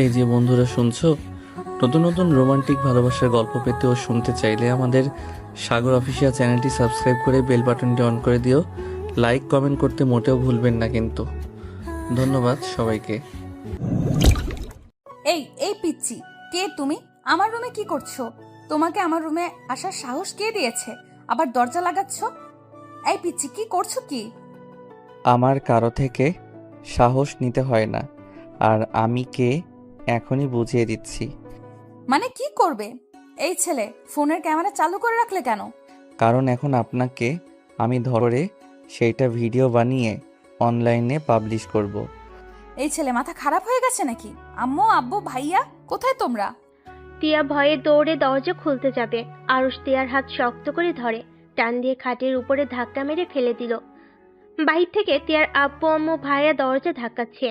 এই যে বন্ধুরা শুনছো, নতুন নতুন রোমান্টিক ভালোবাসার গল্প পেতে ও শুনতে চাইলে আমাদের সাগর অফিসিয়াল চ্যানেলটি সাবস্ক্রাইব করে বেল বাটনটি অন করে দিও। লাইক কমেন্ট করতে মোটেও ভুলবেন না কিন্তু। ধন্যবাদ সবাইকে। এই এই পিচ্চি, কে তুমি? আমার রুমে কি করছো? তোমাকে আমার রুমে আসার সাহস কে দিয়েছে? আবার দরজা লাগাচ্ছ? এই পিচ্চি, কি করছো কি? আমার কারো থেকে সাহস নিতে হয় না, আর আমি কে এখনই বুঝিয়ে দিচ্ছি। মানে কি করবে? এই ছেলে, ফোনের ক্যামেরা চালু করে রাখলে কেন? কারণ এখন আপনাকে আমি ধরে সেইটা ভিডিও বানিয়ে অনলাইনে পাবলিশ করব। এই ছেলে মাথা খারাপ হয়ে গেছে নাকি? আম্মু, আব্বু, ভাইয়া, কোথায় তোমরা? টিয়া ভয়ে দৌড়ে দরজা খুলতে যাবে। আরুষ টিয়ার হাত শক্ত করে ধরে টান দিয়ে খাটের উপরে ধাক্কা মেরে ফেলে দিল। বাহির থেকে টিয়ার আব্বু আম্মু ভাইয়া দরজা ধাক্কাচ্ছে।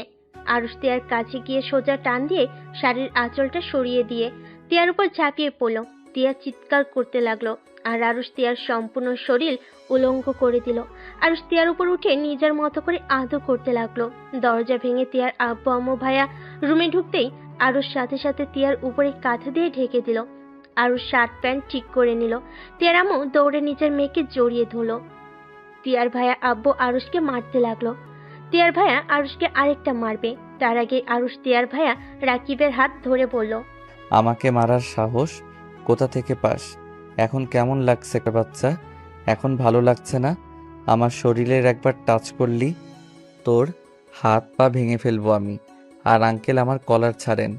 আরুষ টিয়ার কাছে গিয়ে সোজা টান দিয়ে শাড়ির আঁচলটা সরিয়ে দিয়ে টিয়ার উপর ঝাঁপিয়ে পড়ল। টিয়া চিৎকার করতে লাগলো আর আরুষ টিয়ার সম্পূর্ণ শরীর উলঙ্গ করে দিল। আরুষ টিয়ার উপর উঠে নিজের মতো করে আদর করতে লাগলো। দরজা ভেঙে টিয়ার আব্বু আম্মু ভাইয়া রুমে ঢুকতেই আরুষ সাথে সাথে টিয়ার উপরে কাঁথা দিয়ে ঢেকে দিল। আরুষ শার্ট প্যান্ট ঠিক করে নিল। টিয়ার আম্মু দৌড়ে নিজের মেয়েকে জড়িয়ে ধরলো। টিয়ার ভাইয়া আব্বু আরুষকে মারতে লাগলো। টিয়ার ভাইয়া আরুষকে আরেকটা মারবে, তার আগে আরুষ টিয়ার ভাইয়া রাকিবের হাত ধরে বলল, আমাকে মারার সাহস কোথা থেকে পাস? এখন কেমন লাগছে বাচ্চা? এখন ভালো লাগছে না? আমার শরীরের একবার টাচ করলি, তোর হাত পা ভেঙে ফেলবো আমি। আর আঙ্কেল, আমার কলার ছাড়েন,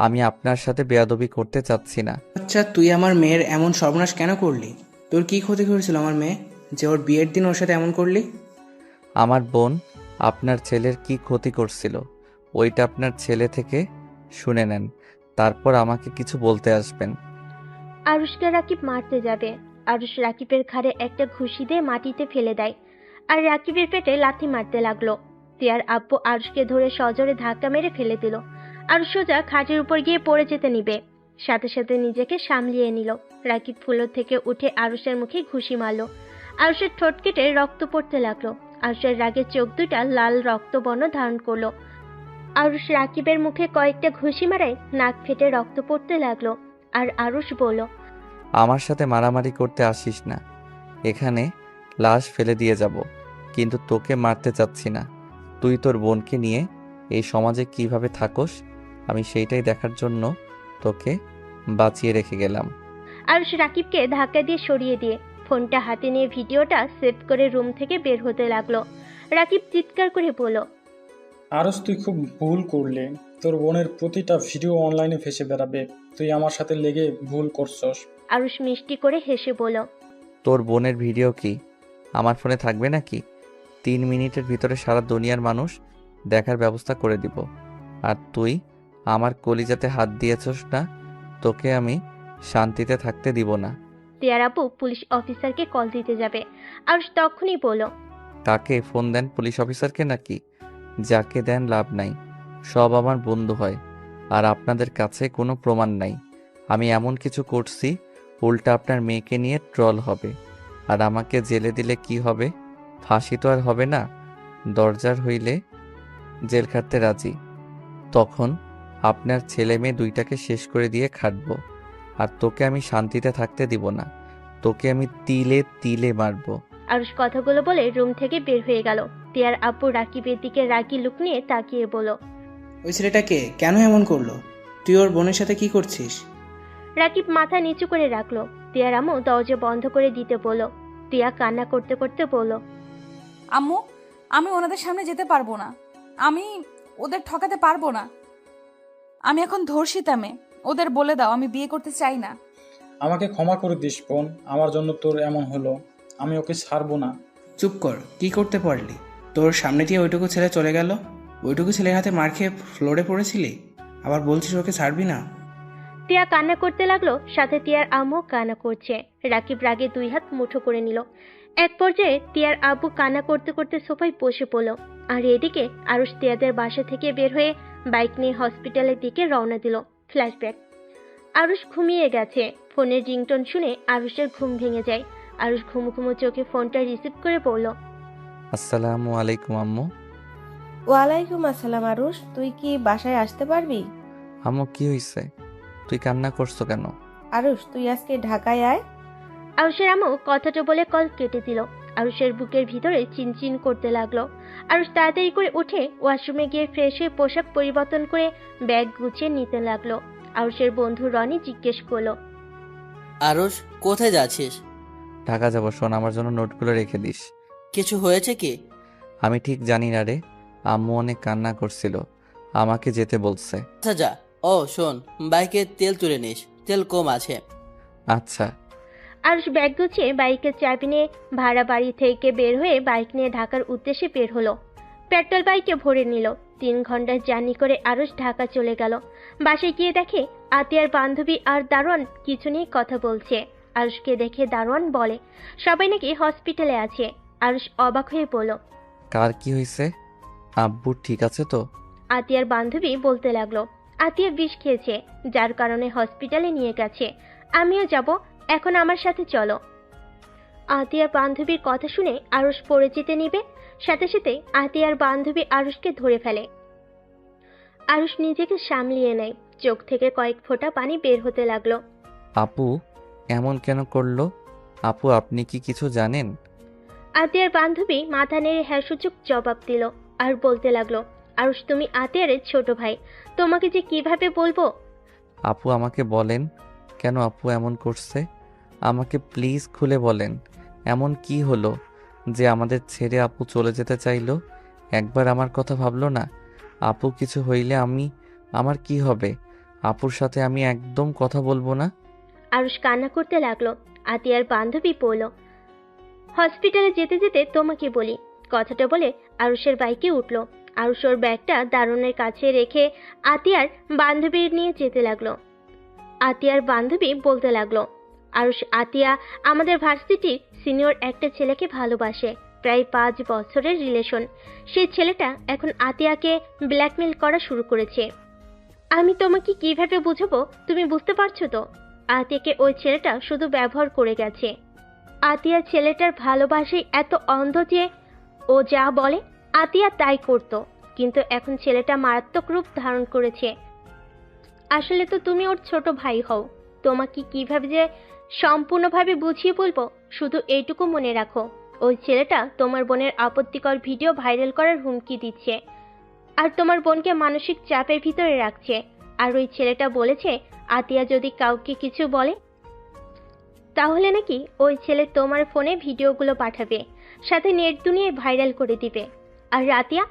আমি আপনার সাথে বেয়াদবি করতে চাচ্ছি না। আচ্ছা, তুই আমার মেয়ের এমন সর্বনাশ কেন করলি? তোর কি ক্ষতি করেছিল আমার মেয়ে যে ওর বিয়ের দিন ওর সাথে এমন করলি? আমার বোন আপনার ছেলের কি ক্ষতি করছিল ওইটা আপনার ছেলে থেকে শুনে নেন, তারপর আমাকে কিছু বলতে আসবেন। আরুষকে রাকিব মারতে যাবে। আরুষ রাকিবের ঘাড়ে একটা ঘুষি দিয়ে মাটিতে ফেলে দেয় আর রাকিবের পেটে লাথি মারতে লাগলো। টিয়ার আব্বু আরুষকে ধরে সজোরে ধাক্কা মেরে ফেলে দিল। আরুষ সোজা খাটের উপর গিয়ে পড়ে যেতে নিবে, সাথে সাথে নিজেকে সামলিয়ে নিল। রাকিব ফুলোর থেকে উঠে আরুষের মুখে ঘুষি মারল। আরুষের ঠোঁট কেটে রক্ত পড়তে লাগলো। আরুষের রাগে চোখ দুটা লাল রক্তবর্ণ ধারণ করলো। আরুষ রাকিবের মুখে কয়েকটা ঘুষি মারায় নাক ফেটে রক্ত পড়তে লাগলো। আর আরুষ বলল, আমার সাথে মারামারি করতে আসিস না, এখানে লাশ ফেলে দিয়ে যাব, কিন্তু তোকে মারতে চাচ্ছি না। তুই তোর বোনকে নিয়ে এই সমাজে কিভাবে থাকোস আমি সেইটাই দেখার জন্য তোকে বাঁচিয়ে রেখে গেলাম। আরুষ রাকিবকে ধাক্কা দিয়ে সরিয়ে দিয়ে ফোনটা হাতে নিয়ে ভিডিওটা সেভ করে রুম থেকে বের হতে লাগলো। রাকিব চিৎকার করে বলল, আরস, তুই খুব ভুল করলে। তোর বোনের প্রতিটা ভিডিও অনলাইনে ভেসে বেড়াবে। তুই আমার সাথে লেগে ভুল করছস। আরুষ মিষ্টি করে হেসে বলল, তোর বোনের ভিডিও কি আমার ফোনে থাকবে নাকি? 3 মিনিটের ভিতরে সারা দুনিয়ার মানুষ দেখার ব্যবস্থা করে দিব। আর তুই আমার কলিজাতে হাত দিয়েছস না, তোকে আমি শান্তিতে থাকতে দিব না। টিয়ার আপু পুলিশ অফিসারকে কল দিতে যাবে। আরুষ তখনই বলল, কাকে ফোন দেন? পুলিশ অফিসারকে নাকি? যাকে দেন লাভ নাই, সব আমার বন্ধু হয়। আর আপনাদের কাছে কোনো প্রমাণ নাই আমি এমন কিছু করছি, উল্টা আপনার মেয়েকে নিয়ে ট্রল হবে। আর আমাকে জেলে দিলে কি হবে? ফাঁসি তো আর হবে না। দরজার হইলে জেল খাটতে রাজি। তখন আপনার ছেলে মেয়ে দুইটাকে শেষ করে দিয়ে খাটবো। আর তোকে আমি শান্তিতে থাকতে দিব না, তোকে আমি তিলে তিলে মারবো। আরুষ কথাগুলো বলে রুম থেকে বের হয়ে গেল। টিয়ার আপু রাকিবের দিকে রাগি লুক নিয়ে তাকিয়ে বলল, ওই ছেলেটাকে কেন এমন করলো? তুই ওর বোনের সাথে কি করছিস? রাকিব মাথা নিচু করে রাখলো। টিয়ার আম্মু দরজা বন্ধ করে দিতে বলল। টিয়া কান্না করতে করতে বলল, আম্মু, আমি ওনাদের সামনে যেতে পারবো না। আমি ওদের ঠকাতে পারবো না। আমি এখন ধর্ষিতা মেয়ে। ওদের বলে দাও আমি বিয়ে করতে চাই না। আমাকে ক্ষমা করে দিস বোন, আমার জন্য তোর এমন হলো। আমি ওকে ছাড়বো না। চুপ কর, কি করতে পারলি? তোর সামনে দিয়ে ওইটুকু ছেলে চলে গেল, ওইটুকু ছেলের হাতে মার খেয়ে ফ্লোরে পড়েছিলি, আবার বলছিস ওকে ছাড়বি না? টিয়া কান্না করতে লাগলো, সাথে টিয়ার আম্মু কান্না করছে। রাকিব রাগে 2 হাত মুঠো করে নিল। এক পর্যায়ে টিয়ার আব্বু কান্না করতে করতে সোফায় বসে পড়ল। আর এদিকে আরুষ টিয়াদের বাসা থেকে বের হয়ে বাইক নিয়ে হসপিটালের দিকে রওনা দিল। ফ্ল্যাশব্যাক। আরুষ ঘুমিয়ে গেছে। ফোনের রিংটোন শুনে আরুষের ঘুম ভেঙে যায়। আরুষ ঘুমো ঘুমো চোখে ফোনটা রিসিভ করে বলল, আসসালামু আলাইকুম আম্মু। ওয়ালাইকুম আসসালাম। আরুষ, তুই কি বাসায় আসতে পারবি? আম্মু কি হইছে? তুই কান্না করছো কেন? আরুষ, তুই আজকে ঢাকায় আয়। আরুষের আম্মু কথাটা বলে কল কেটে দিল। আরুষের বুকের ভিতরে চিনচিন করতে লাগলো। আরুষ তাড়াতাড়ি করে উঠে ওয়াশরুমে গিয়ে ফ্রেশ হয়ে পোশাক পরিবর্তন করে ব্যাগ গুছিয়ে নিতে লাগলো। আরুষের বন্ধু রনি জিজ্ঞেস করলো, আরুষ, কোথায় যাচ্ছিস? ঢাকা যাবো, শোন আমার জন্য নোটগুলো রেখে দিস। কিছু হয়েছে কি? আমি ঠিক জানি না রে, আম্মু অনেক কান্না করছিল, আমাকে যেতে বলছে। আচ্ছা যা। ও শোন, বাইকে তেল তুলে নিস, তেল কম আছে। আচ্ছা। আরুষ ব্যাগ গুছিয়ে বাইকের চাবি নিয়ে ভাড়া বাড়ি থেকে বের হয়ে বাইক নিয়ে ঢাকার উদ্দেশ্যে বের হলো। পেট্রোল বাইকে ভরে নিল। 3 ঘন্টার জার্নি করে আরুষ ঢাকা চলে গেল। বাসায় গিয়ে দেখে আতিয়ার বান্ধবী আর দারোয়ান কিছু নিয়ে কথা বলছে। আরুষকে দেখে দারোয়ান বলে সবাই নাকি হসপিটালে আছে। আরুষ অবাক হয়ে বলল, কার কি হয়েছে? আব্বু ঠিক আছে তো? আতিয়ার বান্ধবী বলতে লাগলো, আতিয়া বিষ খেয়েছে, যার কারণে হসপিটালে নিয়ে গেছে। আমিও যাব, এখন আমার সাথে চলো। আতিয়ার বান্ধবীর কথা শুনে আরুষ পড়ে যেতে নিবে, সাথে সাথে আতিয়ার বান্ধবী আরুষকে ধরে ফেলে। আরুষ নিজেকে সামলিয়ে নেয়, চোখ থেকে কয়েক ফোঁটা পানি বের হতে লাগলো। আপু এমন কেন করলো? আপু আপনি কি কিছু জানেন? আতিয়ার বান্ধবী মাথা নেড়ে হ্যাঁ সূচক জবাব দিল আর বলতে লাগলো, আরুষ তুমি আতিয়ারের ছোট ভাই, তোমাকে যে কিভাবে বলবো। আপু আমাকে বলেন, কেন আপু এমন করছে? আমাকে প্লিজ খুলে বলেন, এমন কি হলো যে আমাদের ছেড়ে আপু চলে যেতে চাইলো? একবার আমার কথা ভাবলো না? আপু কিছু হইলে আমার কি হবে? আপুর সাথে আমি একদম কথা বলবো না। আরুষ কান্না করতে লাগলো। আতিয়ার বান্ধবী বলল, হসপিটালে যেতে যেতে তোমাকে বলি। কথাটা বলে আরুষের বাইকে উঠলো। আরুষ ওর ব্যাগটা দারোয়ানের কাছে রেখে আতিয়ার বান্ধবীর নিয়ে যেতে লাগলো। আতিয়ার বান্ধবী বলতে লাগলো, আরুষ, আতিয়া আমাদের ভার্সিটির সিনিয়র একটা ছেলেকে ভালোবাসে, প্রায় 5 বছরের রিলেশন। সেই ছেলেটা এখন আতিয়াকে ব্ল্যাকমেল করা শুরু করেছে। আমি তোমাকে কিভাবে বুঝাবো, তুমি বুঝতে পারছো তো? আতিয়াকে ওই ছেলেটা শুধু ব্যবহার করে গেছে। আতিয়া ছেলেটার ভালোবাসায় এত অন্ধ যে ও যা বলে আতিয়া তাই করত, কিন্তু এখন ছেলেটা মারাত্মক রূপ ধারণ করেছে। আসলে তো তুমি ওর ছোট ভাই হও, তোমাকে কিভাবে যে সম্পূর্ণভাবে বুঝিয়ে বলবো, শুধু এইটুকু মনে রাখো, ওই ছেলেটা তোমার বোনের আপত্তিকর ভিডিও ভাইরাল করার হুমকি দিচ্ছে আর তোমার বোনকে মানসিক চাপের ভিতরে রাখছে। আর ওই ছেলেটা বলেছে আতিয়া যদি কাউকে কিছু বলে তাহলে নাকি ওই ছেলে তোমার ফোনে ভিডিওগুলো পাঠাবে, সাথে নেট দুনিয়ায় ভাইরাল করে দিবে। আর আতিয়া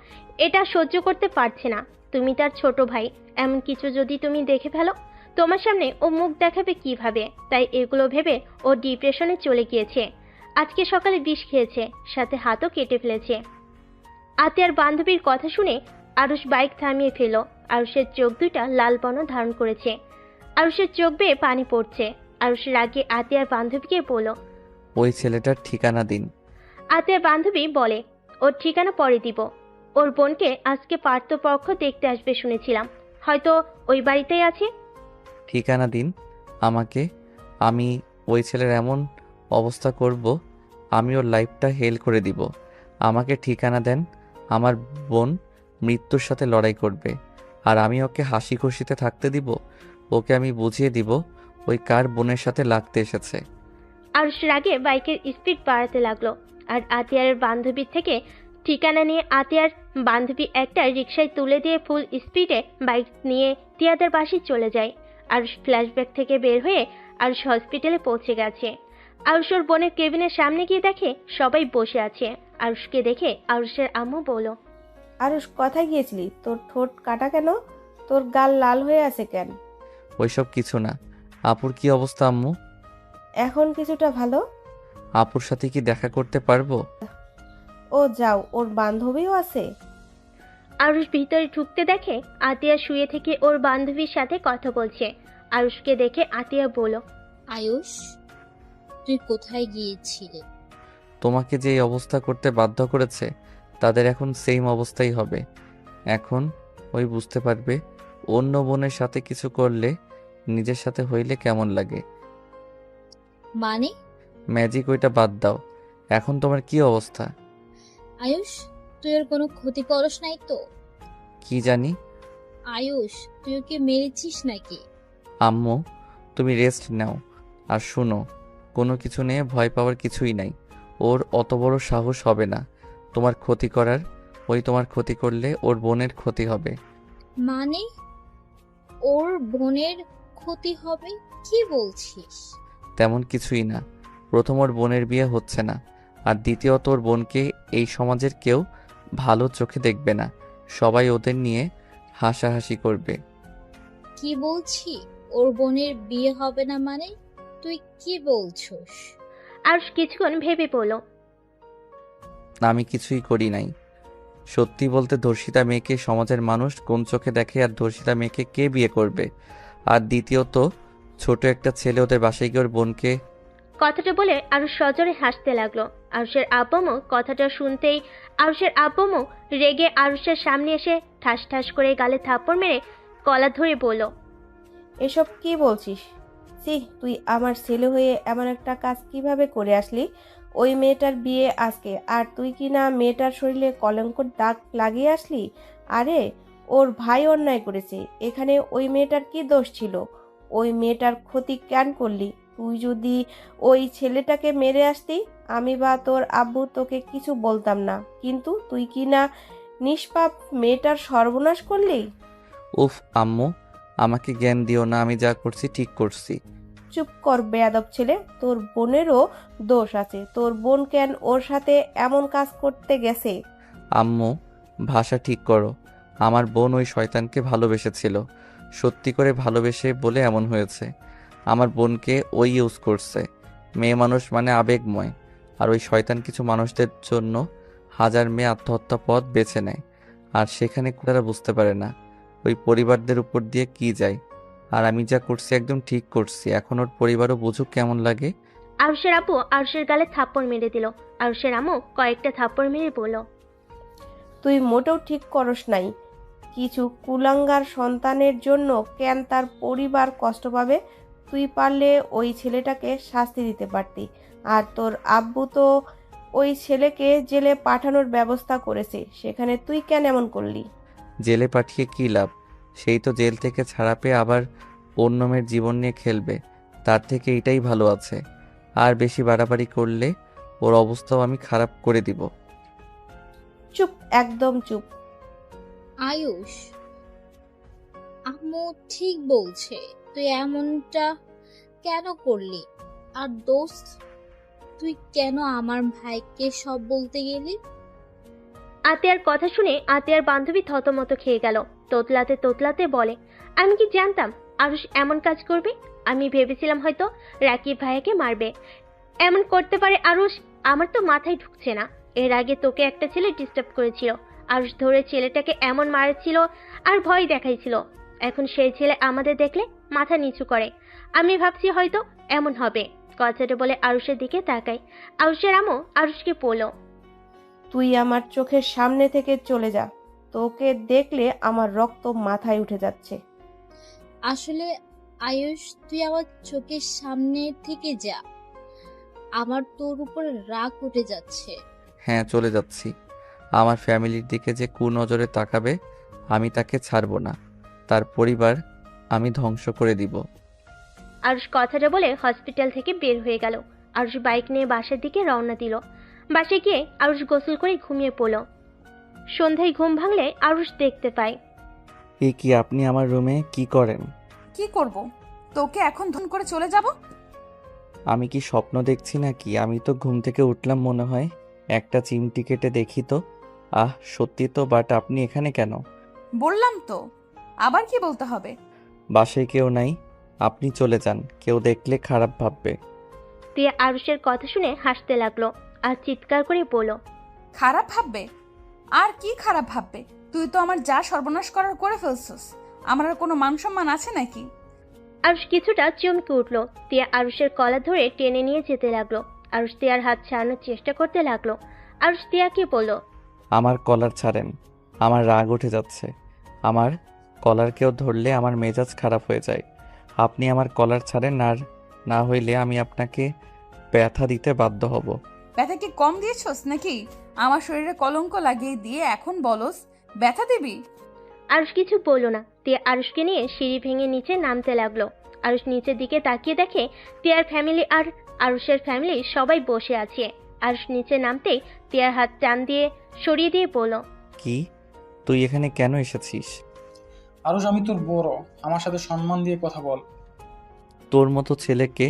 এটা সহ্য করতে পারছে না, তুমি তার ছোট ভাই, এমন কিছু যদি তুমি দেখে ফেলো, তোমার সামনে ও মুখ দেখাবে কিভাবে? তাই এগুলো ভেবে ও ডিপ্রেশনে চলে গিয়েছে। আজকে সকালে বিষ খেয়েছে, সাথে হাতও কেটে ফেলেছে। আতিয়ার বান্ধবীর কথা শুনে আরুষ বাইক থামিয়ে ফেল। আরুষের চোখ দুইটা লাল বর্ণ ধারণ করেছে। আরুষের চোখ বেয়ে পানি পড়ছে। আরুষ রাগে আতিয়ার বান্ধবীকে বলল, ওই ছেলেটার ঠিকানা দিন। আতিয়ার বান্ধবী বলে, ওর ঠিকানা পরে দিব। ওর বোনকে আজকে পার্থপক্ষ দেখতে আসবে শুনেছিলাম, হয়তো ওই বাড়িতেই আছে। ঠিকানা দিন আমাকে, আমি ওই ছেলের এমন অবস্থা করব, আমি ওর লাইফটা হেল করে দিব। আমাকে ঠিকানা দেন, আমার বোন মৃত্যুর সাথে লড়াই করবে, আর আমি ওকে হাসি খুশিতে থাকতে দিব। ওকে আমি বুঝিয়ে দিব ওই কার বোনের সাথে লাগতে এসেছে। আরুষ রাগে বাইকের স্পিড বাড়াতে লাগলো। আর আতিয়ার বান্ধবীর থেকে ঠিকানা নিয়ে আতিয়ার বান্ধবী একটা রিকশায় তুলে দিয়ে ফুল স্পিডে বাইক নিয়ে তিয়াদের বাসায় চলে যায়। আরুষ ফ্ল্যাশব্যাক থেকে বের হয়ে আরুষ হসপিটালে পৌঁছে গেছে। আরুষ ওর বোনের কেবিনের সামনে গিয়ে দেখে সবাই বসে আছে। আরুষকে দেখে আরুষের আম্মু বলল, আরুষ, কোথায় গিয়েছিলি? তোর ঠোঁট কাটা কেন? তোর গাল লাল হয়ে আছে কেন? ওইসব কিছু না। আপুর কি অবস্থা আম্মু? এখন কিছুটা ভালো। আপুর সাথে কি দেখা করতে পারবো? ও যাও, ওর বান্ধবীও আছে। আরুষ ভিতরে ঢুকতে দেখে আতিয়া শুয়ে থেকে ওর বান্ধবীর সাথে কথা বলছে। আরুষকে দেখে আতিয়া বলল, আয়ুষ, তুই কোথায় গিয়েছিলি? তোমাকে যে এই অবস্থা করতে বাধ্য করেছে তাদের এখন সেম অবস্থাই হবে। এখন ওই বুঝতে পারবে অন্য বোনের সাথে কিছু করলে নিজের সাথে হইলে কেমন লাগে। মানে? ম্যাজিক ওইটা বাদ দাও, এখন তোমার কি অবস্থা? আয়ুষ, তুই ওর কোনো ক্ষতি করস নাই তো? কি জানি। আয়ুষ, তুই ওকে মেরেছিস নাকি? আম্মু, তুমি রেস্ট নাও। আর শোনো, কোনো কিছু নিয়ে ভয় পাওয়ার কিছুই নাই। ওর অত বড় সাহস হবে না তোমার ক্ষতি করার। ওই তোমার ক্ষতি করলে ওর বোনের ক্ষতি হবে। মানে ওর বোনের ক্ষতি হবে? কি বলছিস? তেমন কিছুই না। প্রথম, ওর বোনের বিয়ে হচ্ছে না। আর দ্বিতীয়ত, ওর বোনকে এই সমাজের কেউ ভালো চোখে দেখবে না। সবাই ওদের নিয়ে হাসাহাসি করবে। কি বলছি? ওর বোনের বিয়ে হবে না মানে? তুই কি বলছস? আরুষ কিছুক্ষণ ভেবে বলল, আমি কিছুই করি নাই। সত্যি বলতে, ধর্ষিতা মেয়েকে সমাজের মানুষ কোন চোখে দেখে, আর ধর্ষিতা মেয়েকে কে বিয়ে করবে? আর দ্বিতীয়ত, ছোট একটা ছেলে ওদের বাসায় গিয়ে ওর বোনকে। কথাটা বলে আরুষ সজোরে হাসতে লাগলো। আরুষের আব্বু কথাটা শুনতেই আরুষের আব্বু রেগে আরুষের সামনে এসে ঠাস ঠাস করে গালে থাপ্পড় মেরে গলা ধরে বলল, এসব কি বলছিস? সি, তুই আমার ছেলে হয়ে এমন একটা কাজ কিভাবে করে আসলি? ওই মেয়েটার বিয়ে আজকে, আর তুই কি না মেয়েটার শরীরে কলঙ্কর দাগ লাগিয়ে আসলি? আরে, ওর ভাই অন্যায় করেছে, এখানে ওই মেয়েটার কি দোষ ছিল? ওই মেয়েটার ক্ষতি কেন করলি? তুই যদি ওই ছেলেটাকে মেরে আসতি, আমি বা তোর আব্বু তোকে কিছু বলতাম না, কিন্তু তুই কি না নিষ্পাপ মেয়েটার সর্বনাশ করলি? উফ আম্মু, আমাকে জ্ঞান দিও না। আমি যা করছি ঠিক করছি। চুপ কর বেয়াদব ছেলে, তোর বোনেরও দোষ আছে। তোর বোন কেন ওর সাথে এমন কাজ করতে গেছে? আম্মু, ভাষা ঠিক করো। আমার বোন ওই শয়তানকে ভালোবেসেছিল। সত্যি করে ভালোবেসে বলে এমন হয়েছে। আমার বোনকে ওই ইউজ করছে। মেয়ে মানুষ মানে আবেগময়। আর ওই শয়তান কিছু মানুষদের জন্য হাজার মেয়ে আত্মহত্যা পথ বেছে নেয়। আর সেখানে তারা বুঝতে পারে না ওই পরিবারদের উপর দিয়ে কি যায়। আর আমি যা করছি একদম ঠিক করছি। এখন ওর পরিবারও বুঝুক কেমন লাগে। আরুষের আব্বু আরুষের গালে থাপ্পড় মেরে দিল। আরুষের আম্মু কয়েকটা থাপ্পড় মেরে বলল, তুই মোটেও ঠিক করস নাই। কিছু কুলাঙ্গার সন্তানের জন্য কেন তার পরিবার কষ্ট পাবে? তুই পারলে ওই ছেলেটাকে শাস্তি দিতে পারতি। আর তোর আব্বু তো ওই ছেলেকে জেলে পাঠানোর ব্যবস্থা করেছে, সেখানে তুই কেন এমন করলি? জেলে পাঠিয়ে কী লাভ? সেই তো জেল থেকে ছাড়া পেয়ে আবার অন্য মেয়ের জীবন নিয়ে খেলবে। তার থেকে এটাই ভালো আছে। আর বেশি বাড়াবাড়ি করলে ওর অবস্থাও আমি খারাপ করে দিব। চুপ, একদম চুপ। আয়ুষ, আম্মু ঠিক বলছে। তুই এমনটা কেন করলি? আর দোস্ত, তুই কেন আমার ভাইকে সব বলতে গেলি? আতিয়ার কথা শুনে আতিয়ার বান্ধবী থতমত খেয়ে গেল। তোতলাতে তোতলাতে বলে, আমি কি জানতাম আরুষ এমন কাজ করবে? আমি ভেবেছিলাম হয়তো রাকিব ভাইয়াকে মারবে। এমন করতে পারে আরুষ? আমার তো মাথায় ঢুকছে না। এর আগে তোকে একটা ছেলে ডিস্টার্ব করেছিল, আরুষ ধরে ছেলেটাকে এমন মারছিল আর ভয় দেখাইছিল। এখন সেই ছেলে আমাদের দেখলে মাথা নিচু করে। আমি ভাবছি হয়তো এমন হবে। কথাটা বলে আরুষের দিকে তাকাই। আরুষের আম্মু আরুষকে বলল, তুই আমার চোখের সামনে থেকে চলে যা। তোকে দেখলে আমার রক্ত মাথায় উঠে যাচ্ছে। আসলে আয়ুষ, তুই আমার চোখের সামনে থেকে যা। আমার তোর উপর রাগ উঠে যাচ্ছে। হ্যাঁ, চলে যাচ্ছি। আমার ফ্যামিলির দিকে যে কুনজরে তাকাবে, আমি তাকে ছাড়বো না। তার পরিবার আমি ধ্বংস করে দিব। আরুষ কথাটা বলে হসপিটাল থেকে বের হয়ে গেল। আরুষ বাইক নিয়ে বাসার দিকে রওনা দিল। বাসায় গিয়ে আরুষ গোসল করে ঘুমিয়ে পড়ল। সন্ধ্যায় ঘুম ভাঙলে আরুষ দেখতে পায় এ কি, আপনি আমার রুমে কি করেন? কি করব? তোকে এখন ধন করে চলে যাব? আমি কি স্বপ্ন দেখছি নাকি? আমি তো ঘুম থেকে উঠলাম মনে হয়। একটা চিমটি কেটে দেখি তো। আহ, সত্যি তো, বাট আপনি এখানে কেন? বললাম তো, আবার কি বলতে হবে? বাসায় কেউ নাই, আপনি চলে যান। কেউ দেখলে খারাপ ভাববে। তিয়া আরুষের কথা শুনে হাসতে লাগলো আর চিৎকার করে বলল, খারাপ ভাববে? আর কি খারাপ ভাববে? তুই তো আমার যা সর্বনাশ করার করে ফেলছিস। আমার আর কোনো মান সম্মান আছে নাকি? আরুষ কিছুটা চমকে উঠলো। তিয়া আরুষের কলার ধরে টেনে নিয়ে যেতে লাগলো। আরুষ তিয়ার হাত ছাড়ানোর চেষ্টা করতে লাগলো। আরুষ তিয়াকে বলল, আমার কলার ছাড়েন। আমার রাগ উঠে যাচ্ছে। আমার কলার কেউ ধরলে আমার মেজাজ খারাপ হয়ে যায়। আপনি আমার কলার ছাড়েন, আর না হইলে আমি আপনাকে ব্যথা দিতে বাধ্য হব। ব্যথা কি কম দিয়েছস নাকি? আমার শরীরে কলঙ্ক লাগিয়ে দিয়ে এখন বলস ব্যথা দিবি? আরুষ কিছু বলল না। তিয়া আরুষকে নিয়ে সিঁড়ি ভেঙে নিচে নামতে লাগলো। আরুষ নিচের দিকে তাকিয়ে দেখে তিয়ার ফ্যামিলি আর আরুষের ফ্যামিলি সবাই বসে আছে। আরুষ নিচে নামতেই তিয়ার হাত টান দিয়ে সরিয়ে দিয়ে বলল, কি, তুই এখানে কেন এসেছিস? আরুষ, আমি তোর বড়, আমার সাথে সম্মান দিয়ে কথা বল। তোর মতো ছেলেকে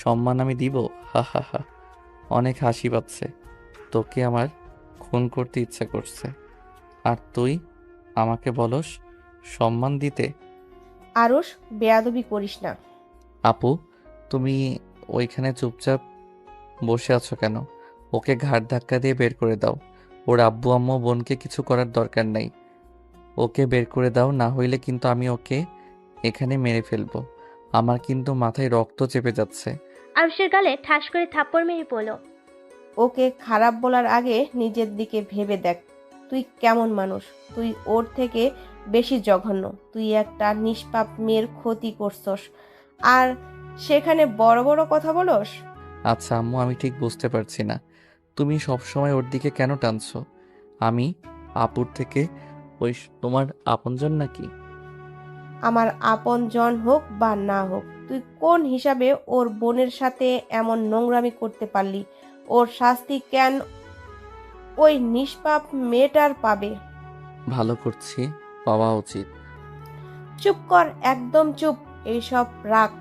সম্মান আমি দিব? হা হা হা, অনেক হাসি পাচ্ছে। তোকে আমার খুন করতে ইচ্ছা করছে, আর তুই আমাকে বলস সম্মান দিতে? আরুষ, বেয়াদবি করিস না। আপু, তুমি ওইখানে চুপচাপ বসে আছো কেন? ওকে ঘাড় ধাক্কা দিয়ে বের করে দাও। ওর আব্বু আম্মু বোনকে কিছু করার দরকার নাই। ওকে বের করে দাও, না হইলে কিন্তু আমি ওকে এখানে মেরে ফেলবো। আমার কিন্তু মাথায় রক্ত চেপে যাচ্ছে। আরুষের গালে ঠাস করে থাপ্পড় মেরে বলল, ওকে খারাপ বলার আগে নিজের দিকে ভেবে দেখ। তুই কেমন মানুষ? তুই ওর থেকে বেশি জঘন্য। তুই একটা নিষ্পাপ মেয়ের ক্ষতি করছস, আর সেখানে বড় বড় কথা বলস। আচ্ছা আম্মু, আমি ঠিক বুঝতে পারছি না, তুমি সব সময় ওর দিকে কেন টানছো? আমি আপুর থেকে ওই তোমার আপনজন নাকি? আমার আপন জন হোক বা না হোক, তুই কোন হিসাবে ওর বোনের সাথে এমন নোংরামি করতে পারলি? ওর শাস্তি কেন ওই নিষ্পাপ মেয়েটার পাবে? ভালো করছি, পাওয়া উচিত। চুপ কর, একদম চুপ। এইসব রাখ।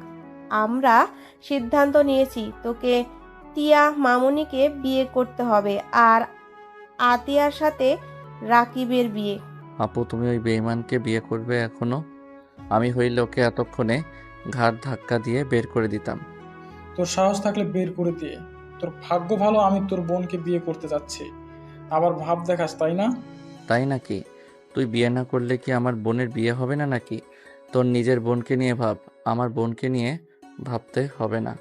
আমরা সিদ্ধান্ত নিয়েছি তোকে তিয়া মামুনিকে বিয়ে করতে হবে, আর আতিয়ার সাথে রাকিবের বিয়ে। আপু, তুমি ওই বেঈমানকে বিয়ে করবে এখনো? আমি হইলে ওকে এতক্ষণে ঘাড় ধাক্কা দিয়ে বের করে দিতাম। তোর সাহস থাকলে বের করে দিয়ে। তোর ভাগ্য ভালো আমি তোর বোনকে বিয়ে করতে যাচ্ছি। আবার ভাব দেখাস, তাই না? তাই নাকি? তুই বিয়ে না করলে কি আমার বোনের বিয়ে হবে না নাকি? তোর নিজের বোনকে নিয়ে ভাব, আমার বোনকে নিয়ে ভাবতে হবে না।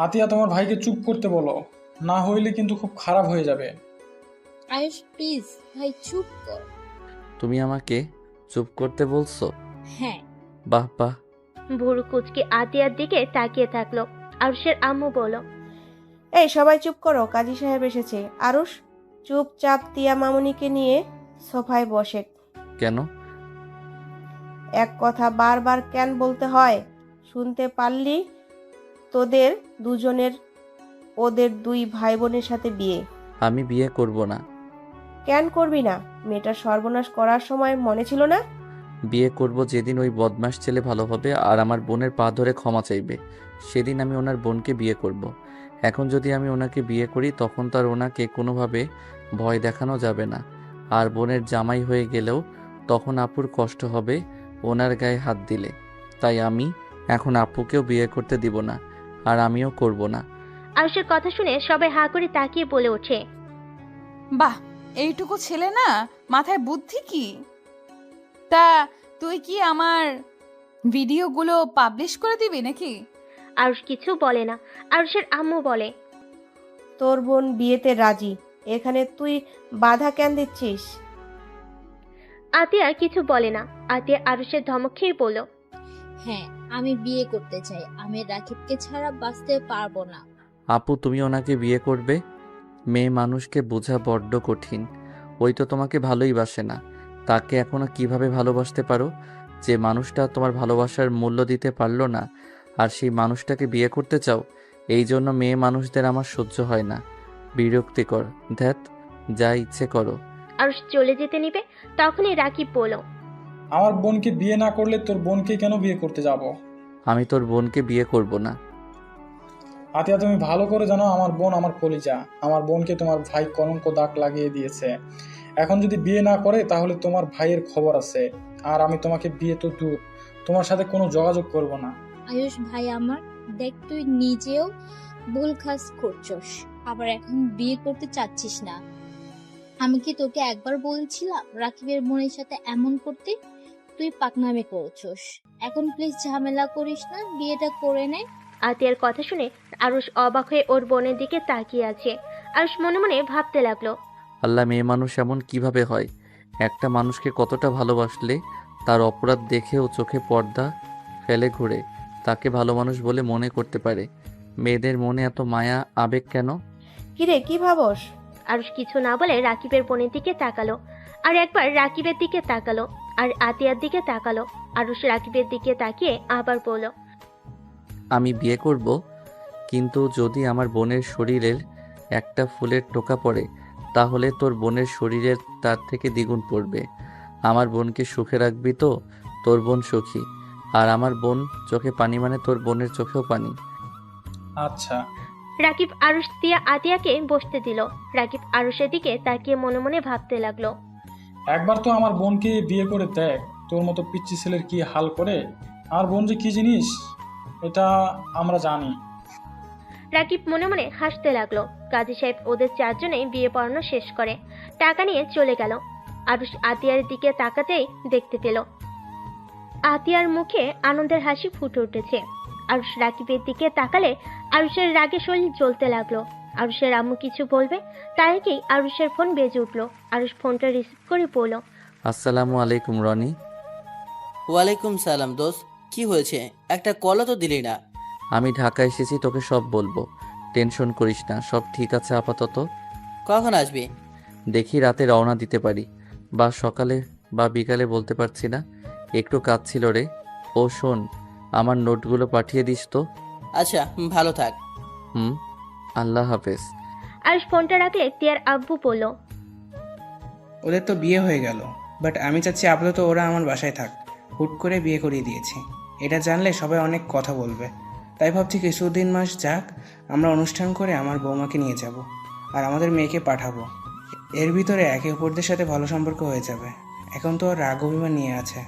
আতিয়া, তোমার ভাইকে চুপ করতে বলো, না হইলে কিন্তু খুব খারাপ হয়ে যাবে। আয়ুষ প্লিজ ভাই চুপ কর। তুমি আমাকে চুপ করতে বলছো? হ্যাঁ। বাহ বাহ। ভুরু কুচকে আতিয়ার দিকে তাকিয়ে থাকলো। আরুষের আম্মু বলল, এই সবাই চুপ করো, কাজী সাহেব এসেছে। আরুষ, চুপচাপ তিয়া মামুনিকে নিয়ে সোফায় বসে। কেন? এক কথা বারবার কেন বলতে হয়? শুনতে পারলি? তোদের দুজনের ওদের দুই ভাই বোনের সাথে বিয়ে। আমি বিয়ে করব না। কেন করবি না? মেয়েটার সর্বনাশ করার সময় মনে ছিল না? বিয়ে করব যেদিন ওই বদমাস ছেলে ভালো হবে আর আমার বোনের পা ধরে ক্ষমা চাইবে, সেদিন আমি ওনার বোনকে বিয়ে করব। এখন যদি আমি ওনাকে বিয়ে করি তখন তো আর ওনাকে কোনোভাবে ভয় দেখানো যাবে না। আর বোনের জামাই হয়ে গেলেও তখন আপুর কষ্ট হবে ওনার গায়ে হাত দিলে। তাই আমি এখন আপুকেও বিয়ে করতে দিব না, আর আমিও করব না। আরুষের কথা শুনে সবাই হা করে তাকিয়ে বলে ওঠে, বাহ, এইটুকু ছেলে না, মাথায় বুদ্ধি কি? তা তুই কি আমার ভিডিওগুলো পাবলিশ করে দিবি নাকি? আরুষ কিছু বলে না। আরুষের আম্মু বলে, তোর বোন বিয়েতে রাজি, এখানে তুই বাধা কেন দিচ্ছিস? আতিয়া কিছু বলে না। আতিয়া আরুষের ধমক খেয়ে বলল, হ্যাঁ, আমি বিয়ে করতে চাই। আমি রাকিবকে ছাড়া বাঁচতে পারবো না। আপু, তুমি ওনাকে বিয়ে করবে? মেয়ে মানুষকে বোঝা বড্ড কঠিন। ওই তো তোমাকে ভালোই বাসে না, তাকে এখনো কিভাবে ভালোবাসতে পারো? যে মানুষটা তোমার ভালোবাসার মূল্য দিতে পারলো না, আর সেই মানুষটাকে বিয়ে করতে চাও? এই জন্য মেয়ে মানুষদের আমার সহ্য হয় না, বিরক্তিকর। ধ্যাত, যা ইচ্ছে করো। আরুষ চলে যেতে নিবে, তখনই রাকিব বলল, আমার বোনকে বিয়ে না করলে তোর বোনকে কেন বিয়ে করতে যাব? আমি তোর বোনকে বিয়ে করব না। আতিয়া, তুমি ভালো করে জানো আমার বোন আমার কলিজা। আমার বোনকে তোমার ভাই কলঙ্ক দাগ লাগিয়ে দিয়েছে। এখন যদি বিয়ে না করে তাহলে তোমার ভাইয়ের খবর আছে। আর আমি তোমাকে বিয়ে তো দূর, তোমার সাথে কোনো যোগাযোগ করব না। আয়ুষ ভাই আমার, দেখ তুই নিজেও ভুল কাজ করছস, আবার এখন বিয়ে করতে চাচ্ছিস না। আমি কি তোকে একবার বলেছিলাম রাকিবের বোনের সাথে এমন করতে? তুই পাকনামে করছস। এখন প্লিজ ঝামেলা করিস না, বিয়েটা করে নে। আতিয়ার কথা শুনে আরুষ অবাক হয়ে ওর বোনের দিকে তাকিয়ে আছে। আরুষ মনে মনে ভাবতে লাগলো, আল্লাহ, মেয়ে মানুষ এমন কিভাবে হয়? একটা মানুষকে কতটা ভালোবাসলে তার অপরাধ দেখেও চোখে পর্দা ফেলে ঘুরে তাকে ভালো মানুষ বলে মনে করতে পারে। মেয়েদের মনে এত মায়া আবেগ কেন? কিরে, কি ভাবস? আরুষ কিছু না বলে রাকিবের বোনের দিকে তাকালো, আর একবার রাকিবের দিকে তাকালো। আর আতিয়ার দিকে তাকালো। আরুষ রাকিবের দিকে তাকিয়ে আবার বলল, আমি বিয়ে করব, কিন্তু যদি আমার বোনের শরীরের একটা ফুলের টোকা পড়ে তাহলে তোর বোনের শরীরের তার থেকে দ্বিগুণ পড়বে। আমার বোনকে সুখে রাখবি তো? তোর বোন সুখী, আর আমার বোন চোখে পানি মানে তোর বোনের চোখেও পানি। আচ্ছা। রাকিব আরুষ তিয়া আতিয়াকে বসতে দিল। রাকিব আরুষের দিকে তাকিয়ে মনে মনে ভাবতে লাগলো, একবার তো আমার বোনকে বিয়ে করে দেখ, তোর মতো পিচ্চি ছেলের কি হাল করে। আমার বোন যে কি জিনিস এটা আমরা জানি। রাকিব মনে মনে হাসতে লাগলো। কাজী সাহেব ওদের চারজনেই বিয়ে পড়ানো শেষ করে টাকা নিয়ে চলে গেল। আরুষ আতিয়ার দিকে তাকাতেই দেখতে পেল আতিয়ার মুখে আনন্দের হাসি ফুটে উঠেছে। আরুষ রাকিবের দিকে তাকালে আরুষের রাগে শরীর জ্বলতে লাগলো। আরুষের আম্মু কিছু বলবে তার আগেই আরুষের ফোন বেজে উঠলো। আরুষ ফোনটা রিসিভ করে বলল, আসসালামু আলাইকুম রনি। ওয়ালাইকুম সালাম দোস্ত, কি হয়েছে? একটা কলও তো দিলি না। আমি ঢাকা এসেছি, তোকে সব বলবো, টেনশন করিস না, সব ঠিক আছে আপাতত। কখন আসবি? দেখি রাতে রওনা দিতে পারি, বা সকালে বা বিকালে বলতে পারছি না, একটু কাজ ছিল রে। ও শোন, আমার নোটগুলো পাঠিয়ে দিস তো। আচ্ছা, ভালো থাক। আল্লাহ হাফেজ। আরুষ ফোনটা রাখলে তিয়ার আব্বু বলল, ওদের তো বিয়ে হয়ে গেল, বাট আমি চাচ্ছি আপাতত ওরা আমার বাসায় থাক। হুট করে বিয়ে করিয়ে দিয়েছি, এটা জানলে সবাই অনেক কথা বলবে। তাই ভাবছি কিছুদিন মাস যাক, আমরা অনুষ্ঠান করে আমার বৌমাকে নিয়ে যাব আর আমাদের মেয়েকে পাঠাবো। এর ভিতরে একে অপরদের সাথে ভালো সম্পর্ক হয়ে যাবে। এখন তো আর রাগ অভিমান নিয়ে আছে।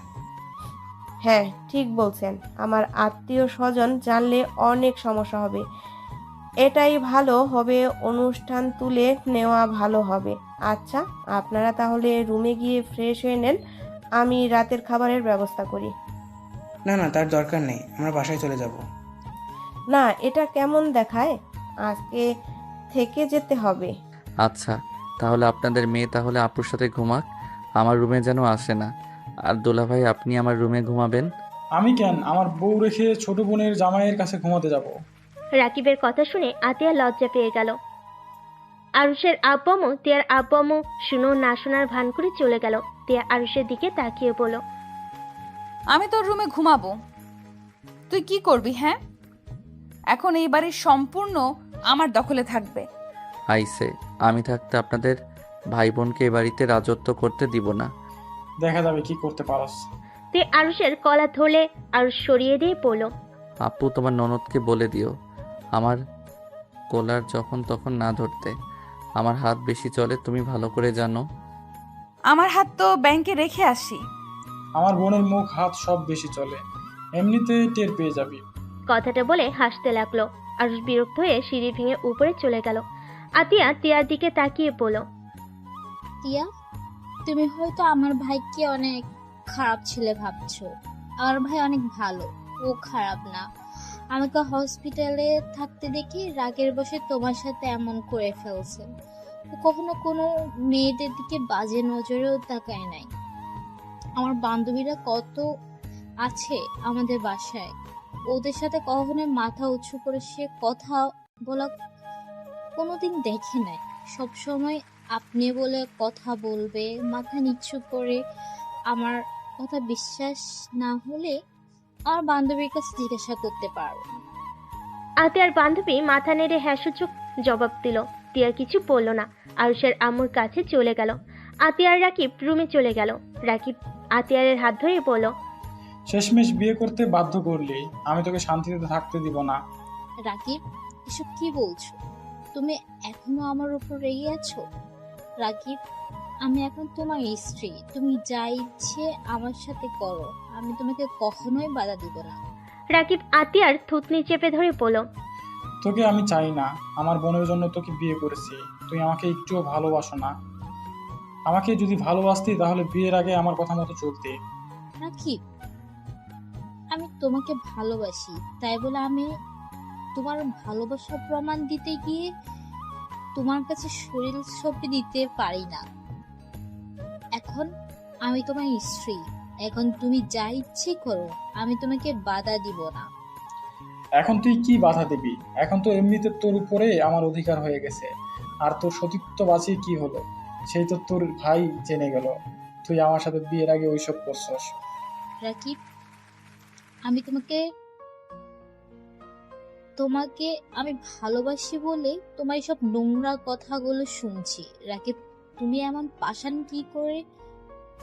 হ্যাঁ, ঠিক বলছেন। আমার আত্মীয় স্বজন জানলে অনেক সমস্যা হবে। এটাই ভালো হবে, অনুষ্ঠান তুলে নেওয়া ভালো হবে। আচ্ছা, আপনারা তাহলে রুমে গিয়ে ফ্রেশ হয়ে নেন, আমি রাতের খাবারের ব্যবস্থা করি। না না, তার দরকার নেই, আমরা বাসায় চলে যাব। না, এটা কেমন দেখায়? আজকে থেকে যেতে হবে। আচ্ছা, তাহলে আপনাদের মেয়ে তাহলে আপুর সাথে ঘুমাক, আমার রুমে যেন আসে না। আর দুলাভাই, আপনি আমার রুমে ঘুমাবেন। আমি কেন? আমার বউ রেখে ছোট বোনের জামাইয়ের কাছে ঘুমাতে যাব? রাকিবের কথা শুনে আতিয়া লজ্জা পেয়ে গেল। আরুষের আব্বু আম্মু তিয়ার আব্বু আম্মু শুনো না শোনার ভান করে চলে গেল। তিয়া আরুষের দিকে তাকিয়ে বলল, আমি তোর রুমে ঘুমাবো, তুই কি করবি? হ্যাঁ, এখন এই বাড়ির সম্পূর্ণ আমার দখলে থাকবে। আইসে, আমি থাকতে আপনাদের ভাই বোনকে এ বাড়িতে রাজত্ব করতে দিব না। দেখা যাবে কি করতে পারস। তে আরুষের কলা ধরলে আরুষ সরিয়ে দিয়ে বলল, আপু, তোমার ননদকে বলে দিও আমার কোলার যখন তখন না ধরতে। আমার হাত বেশি চলে, তুমি ভালো করে জানো। আমার হাত তো ব্যাংকে রেখে আসি। আমার বোনের মুখ হাত সব বেশি চলে, এমনিতেই টের পেয়ে যাবি। কথাটা বলে হাসতে লাগলো। আরুষ বিরক্ত হয়ে সিঁড়ি ভেঙে উপরে চলে গেল। আতিয়া তিয়ার দিকে তাকিয়ে বলল, টিয়া, তুমি হয়তো আমার ভাইকে অনেক খারাপ ছেলে ভাবছো। আমার ভাই অনেক ভালো, ও খারাপ না। আমাকে হসপিটালে থাকতে দেখে রাগের বশে তোমার সাথে এমন করে ফেলছে। ও কখনো কোনো মেয়েদের দিকে বাজে নজরেও তাকায় নাই। আমার বান্ধবীরা কত আছে আমাদের বাসায়, ওদের সাথে কখনো মাথা উঁচু করে সে কথা বলা কোনোদিন দেখে নাই। সবসময় আপনি বলে কথা বলবে, মাথা নিচু করে। আমার কথা বিশ্বাস না হলে আমার বান্ধবীর কাছে জিজ্ঞাসা করতে পারো। আতিয়ার বান্ধবী মাথা নেড়ে হ্যাঁ সূচক জবাব দিল। তিয়া কিছু বলল না, আরুষের আম্মুর কাছে চলে গেল। আতিয়ার রাকিব রুমে চলে গেল। রাকিব আতিয়ারের হাত ধরে বলল, শেষমেশ বিয়ে করতে বাধ্য করলি, আমি তোকে শান্তিতে থাকতে দিব না। রাকিব, এসব কি বলছো? তুমি এখনো আমার উপর রেগে আছো? রাকিব, আমি এখন তোমার স্ত্রী, তুমি যা ইচ্ছে আমার সাথে করো, আমি তোমাকে কখনোই বাধা দিব না। রাকিব আতিয়ার থুতনি চেপে ধরে বলল, তোকে আমি চাই না, আমার বোনের জন্য তোকে বিয়ে করেছি। তুই আমাকে একটুও ভালোবাসো না। আমাকে যদি ভালোবাসতি তাহলে বিয়ের আগে আমার কথা মতো চলতি। রাকিব, আমি তোমাকে ভালোবাসি, তাই বলে আমি তোমার ভালোবাসার প্রমাণ দিতে গিয়ে তোমার কাছে শরীর সঁপে দিতে পারি না। এখন আমি তোমার স্ত্রী, এখন তুমি যা ইচ্ছে করো, আমি তোমাকে বাধা দিব না। এখন তুই কি বাধা দিবি? এখন তো এমনিতে তোর উপরে আমার অধিকার হয়ে গেছে, আর তোর সতীত্ব বাঁচিয়ে কি হলো সেই তো তোর ভাই জেনে গেল। তুই আমার সাথে বিয়ের আগে ওইসব করছস। রাকিব, আমি তোমাকে তোমাকে আমি ভালোবাসি বলে তোমার সব নোংরা কথাগুলো শুনছি। রাকিব, তুমি এমন পাষাণ কি করে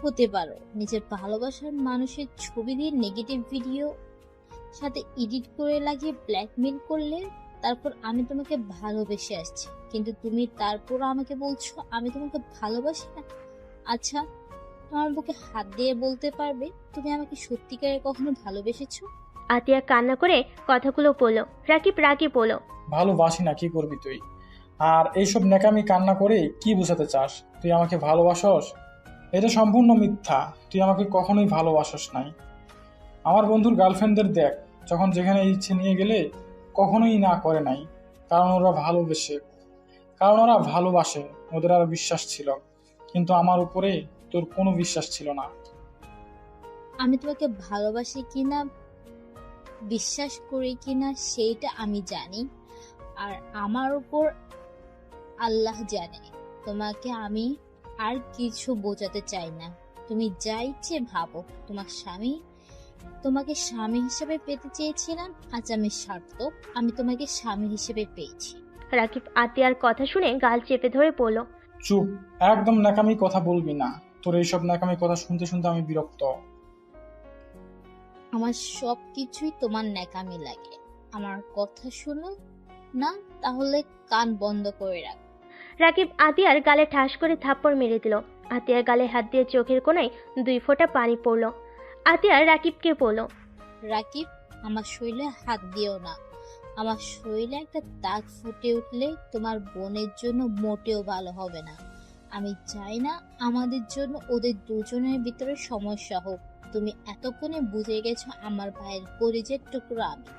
হতে পারো? নিজের ভালোবাসার মানুষের ছবি দিয়ে নেগেটিভ ভিডিও সাথে এডিট করে লাগিয়ে ব্ল্যাকমেল করলে, তারপর আমি তোমাকে ভালোবেসে আসছি, কিন্তু তুমি তারপর আমাকে বলছো আমি তোমাকে ভালোবাসি না। আচ্ছা, তোমার বুকে হাত দিয়ে বলতে পারবে তুমি আমাকে সত্যিকারে কখনো ভালোবেসেছো? আতিয়া কান্না করে কথাগুলো বলল। রাকিব রাগি বলল, ভালোবাসি না, কি করবি তুই? আর এইসব নেকামি কান্না করে কি বোঝাতে চাস? তুই আমাকে ভালোবাসস? এটা সম্পূর্ণ মিথ্যা। তুই আমাকে কখনোই ভালোবাসস নাই। আমার বন্ধুর গার্লফ্রেন্ডদের দেখ, যখন যেখানে ইচ্ছে নিয়ে গেলে কখনোই না করে নাই, কারণ ওরা ভালোবাসে, ওদের আর বিশ্বাস ছিল। কিন্তু আমার উপরে তোর কোনো বিশ্বাস ছিল না। আমি তোমাকে ভালোবাসি কিনা, বিশ্বাস করি কিনা সেইটা আমি জানি, আর আমার উপর আল্লাহ জানে। তোমাকে আমি আর কিছু বোঝাতে চাই না। তুমি যা ইচ্ছে ভাবো। তোমাকে স্বামী হিসেবে পেতে চেয়েছিলাম, আজ আমি সার্থক, আমি তোমাকে স্বামী হিসেবে পেয়েছি। রাকিব আতিয়ার কথা শুনে গাল চেপে ধরে বলল, চুপ, একদম ন্যাকামি কথা বলবি না। তোর এইসব ন্যাকামি কথা শুনতে শুনতে আমি বিরক্ত। আমার সব কিছুই তোমার ন্যাকামি লাগে। আমার কথা শুনো না, তাহলে কান বন্ধ করে রাখ। রাকিব আতিয়ার গালে ঠাস করে থাপ্পড় মেরে দিল। আতিয়ার গালে হাত দিয়ে চোখের কোণায় 2 ফোঁটা পানি পড়ল। আতিয়া রাকিবকে বলল, রাকিব, আমার শরীরে হাত দিও না। আমার শরীরে একটা দাগ ফুটে উঠলে তোমার বোনের জন্য মোটেও ভালো হবে না। আমি চাই না আমাদের জন্য ওদের দুজনের ভিতরে সমস্যা হোক। তুমি এতক্ষণে বুঝে গেছো আমার ভাইয়ের পরিচয়ের টুকরো আমি।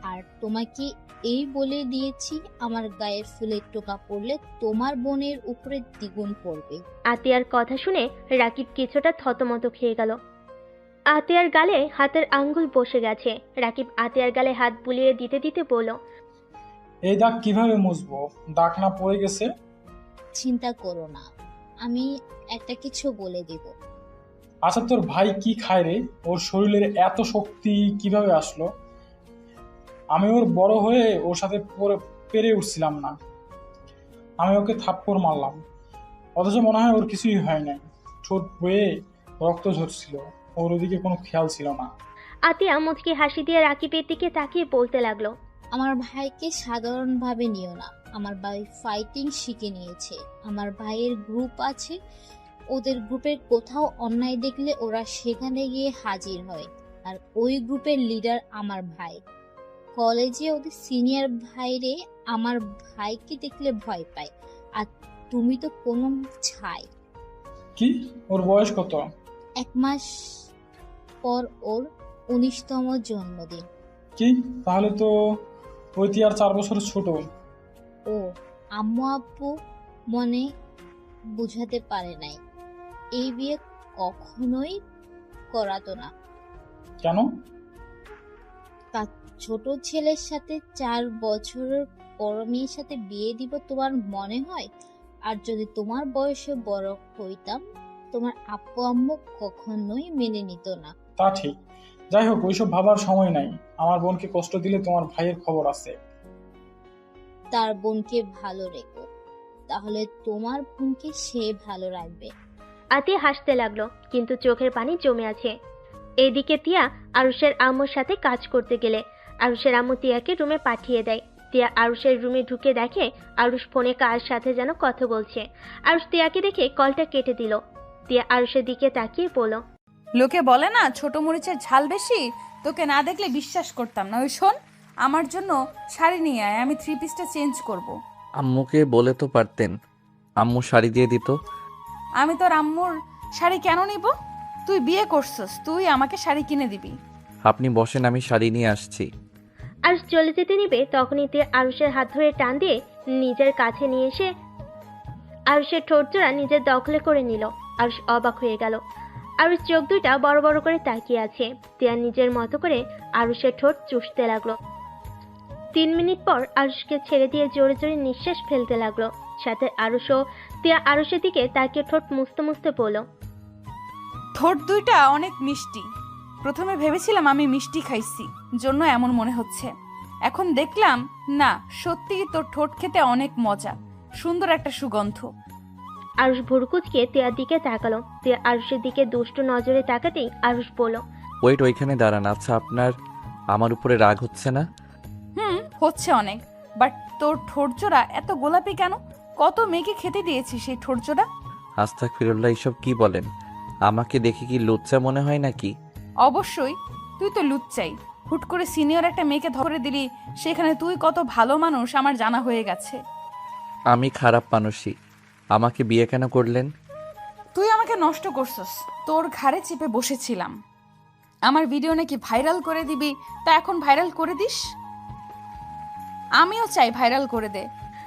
আর তোমাকে এই বলে দিয়েছি, আমার গায়ে ফুলের টোকা পড়লে তোমার বোনের উপরে দ্বিগুণ পড়বে। আতিয়ার কথা শুনে রাকিব কিছুটা থতমত খেয়ে গেল। আতিয়ার গালে হাতের আঙ্গুল বসে গেছে। রাকিব আতিয়ার গালে হাত বুলিয়ে দিতে দিতে বলল, এই দাগ কিভাবে মুছবো? দাগ না পড়ে গেছে? চিন্তা করো না, আমি একটা কিছু বলে দেব। আচ্ছা, তোর ভাই কি খায় রে? ওর শরীরের এত শক্তি কিভাবে আসলো? আমি ওর বড় হয়ে ওর সাথে পেরে উঠছিলাম না, আমি ওকে থাপ্পড় মারলাম, অথচ মনে হয় ওর কিছুই হয় নাই। ঠোঁট বয়ে রক্ত ঝরছিল, ওর ওদিকে কোনো খেয়াল ছিল না। আতিয়া মুচকি হাসি দিয়ে রাকিবের দিকে তাকিয়ে বলতে লাগলো, আমার ভাইকে সাধারণভাবে নিও না। আমার ভাই ফাইটিং শিখে নিয়েছে। আমার ভাইয়ের গ্রুপ আছে, ওদের গ্রুপের কোথাও অন্যায় দেখলে ওরা সেখানে গিয়ে হাজির হয়, আর ওই গ্রুপের লিডার আমার ভাই। কলেজে ওদের সিনিয়র ভাইরে আমার ভাইকে দেখলে ভয় পায়, আর তুমি তো কোনো ছাই। কি? ওর বয়স কত? 1 মাস পর ওর 19তম জন্মদিন। কি? তাহলে তো ওই 4 বছর ছোট। ও, আম্মু আব্বু মনে বুঝাতে পারে নাই, এই বিয়ে কখনোই করাতো না। কেন? তার ছোট ছেলের সাথে 4 বছরের বড় মেয়ের সাথে বিয়ে দিব তোমার মনে হয়? আর যদি তোমার বয়সে বড় হইতাম, তোমার আব্বু আম্মু কখনোই মেনে নিত না। তা ঠিক। যাই হোক, ওইসব ভাবার সময় নাই। আমার বোনকে কষ্ট দিলে তোমার ভাইয়ের খবর আছে। তার বোনকে ভালো রেখো, তাহলে তোমার বোনকে সে ভালো রাখবে। আতিয়া হাসতে লাগলো, কিন্তু চোখের পানি জমে আছে। এদিকে তিয়া আরুষের আম্মুর সাথে কাজ করতে গেলে আরুষের আম্মু তিয়াকে রুমে পাঠিয়ে দেয়। তিয়া আরুষের রুমে ঢুকে দেখে আরুষ ফোনে কার সাথে যেন কথা বলছে। আরুষ তিয়াকে দেখে কলটা কেটে দিল। তিয়া আরুষের দিকে তাকিয়ে বলল, লোকে বলে না ছোট মরিচের ঝাল বেশি, তোকে না দেখলে বিশ্বাস করতাম না। ওই শোন, আমার জন্য শাড়ি নিয়ে আয়, আমি 3 পিসটা চেঞ্জ করব। আম্মুকে বলে তো পারতেন, আম্মু শাড়ি দিয়ে দিত। আমি তোর আম্মুর শাড়ি কেন নিব? তুই বিয়ে করছস, তুই আমাকে শাড়ি কিনে দিবি। আপনি বসেন, আমি শাড়ি নিয়ে আসছি। আরুষ চলে যেতে নিবে, তখনই তিয়া আরুষের হাত ধরে টান দিয়ে নিজের কাছে নিয়ে এসে আরুষের ঠোঁট জোড়া নিজের দখলে করে নিল। আরুষ অবাক হয়ে গেল। আরুষ চোখ দুইটা বড় বড় করে তাকিয়ে আছে। তিয়া নিজের মতো করে আরুষের ঠোঁট চুষতে লাগলো। 3 মিনিট পর আরুষকে ছেড়ে দিয়ে জোরে জোরে নিঃশ্বাস ফেলতে লাগলো। সাথে আরুষও তিয়া আরুষের দিকে তাকিয়ে ঠোঁট মুছতে মুছতে বলল, ঠোঁট দুইটা অনেক মিষ্টি। প্রথমে ভেবেছিলাম আমি মিষ্টি খাইছি, জন্য এমন মনে হচ্ছে। এখন দেখলাম না, সত্যিই তোর ঠোঁট খেতে অনেক মজা, সুন্দর একটা সুগন্ধ। আরুষ ভুরুকুচকে তিয়ার দিকে তাকালো। তিয়া আরুষের দিকে দুষ্টু নজরে তাকাতেই আরুষ বলল, ওয়েট, ওইখানে দাঁড়ান। আচ্ছা, আপনার আমার উপরে রাগ হচ্ছে না? হচ্ছে অনেক, বাট তোর ঠোঁট জোড়া এত গোলাপি কেন? কত মেয়েকে খেতে দিয়েছিস সেই ঠোঁট জোড়া? আস্তাগফিরুল্লাহ, এইসব কি বলেন? আমাকে দেখে কি লুচ্চা মনে হয় নাকি? অবশ্যই, তুই তো লুচ্চাই। হুট করে সিনিয়র একটা মেয়েকে ধরে দিলি, সেখানে তুই কত ভালো মানুষ আমার জানা হয়ে গেছে। আমি খারাপ মানুষই। আমাকে বিয়ে কেন করলেন? তুই আমাকে নষ্ট করছস। তোর ঘাড়ে চেপে বসেছিলাম, আমার ভিডিও নাকি ভাইরাল করে দিবি, তা এখন ভাইরাল করে দিস। আমিও চাই ভাইরাল করে দে।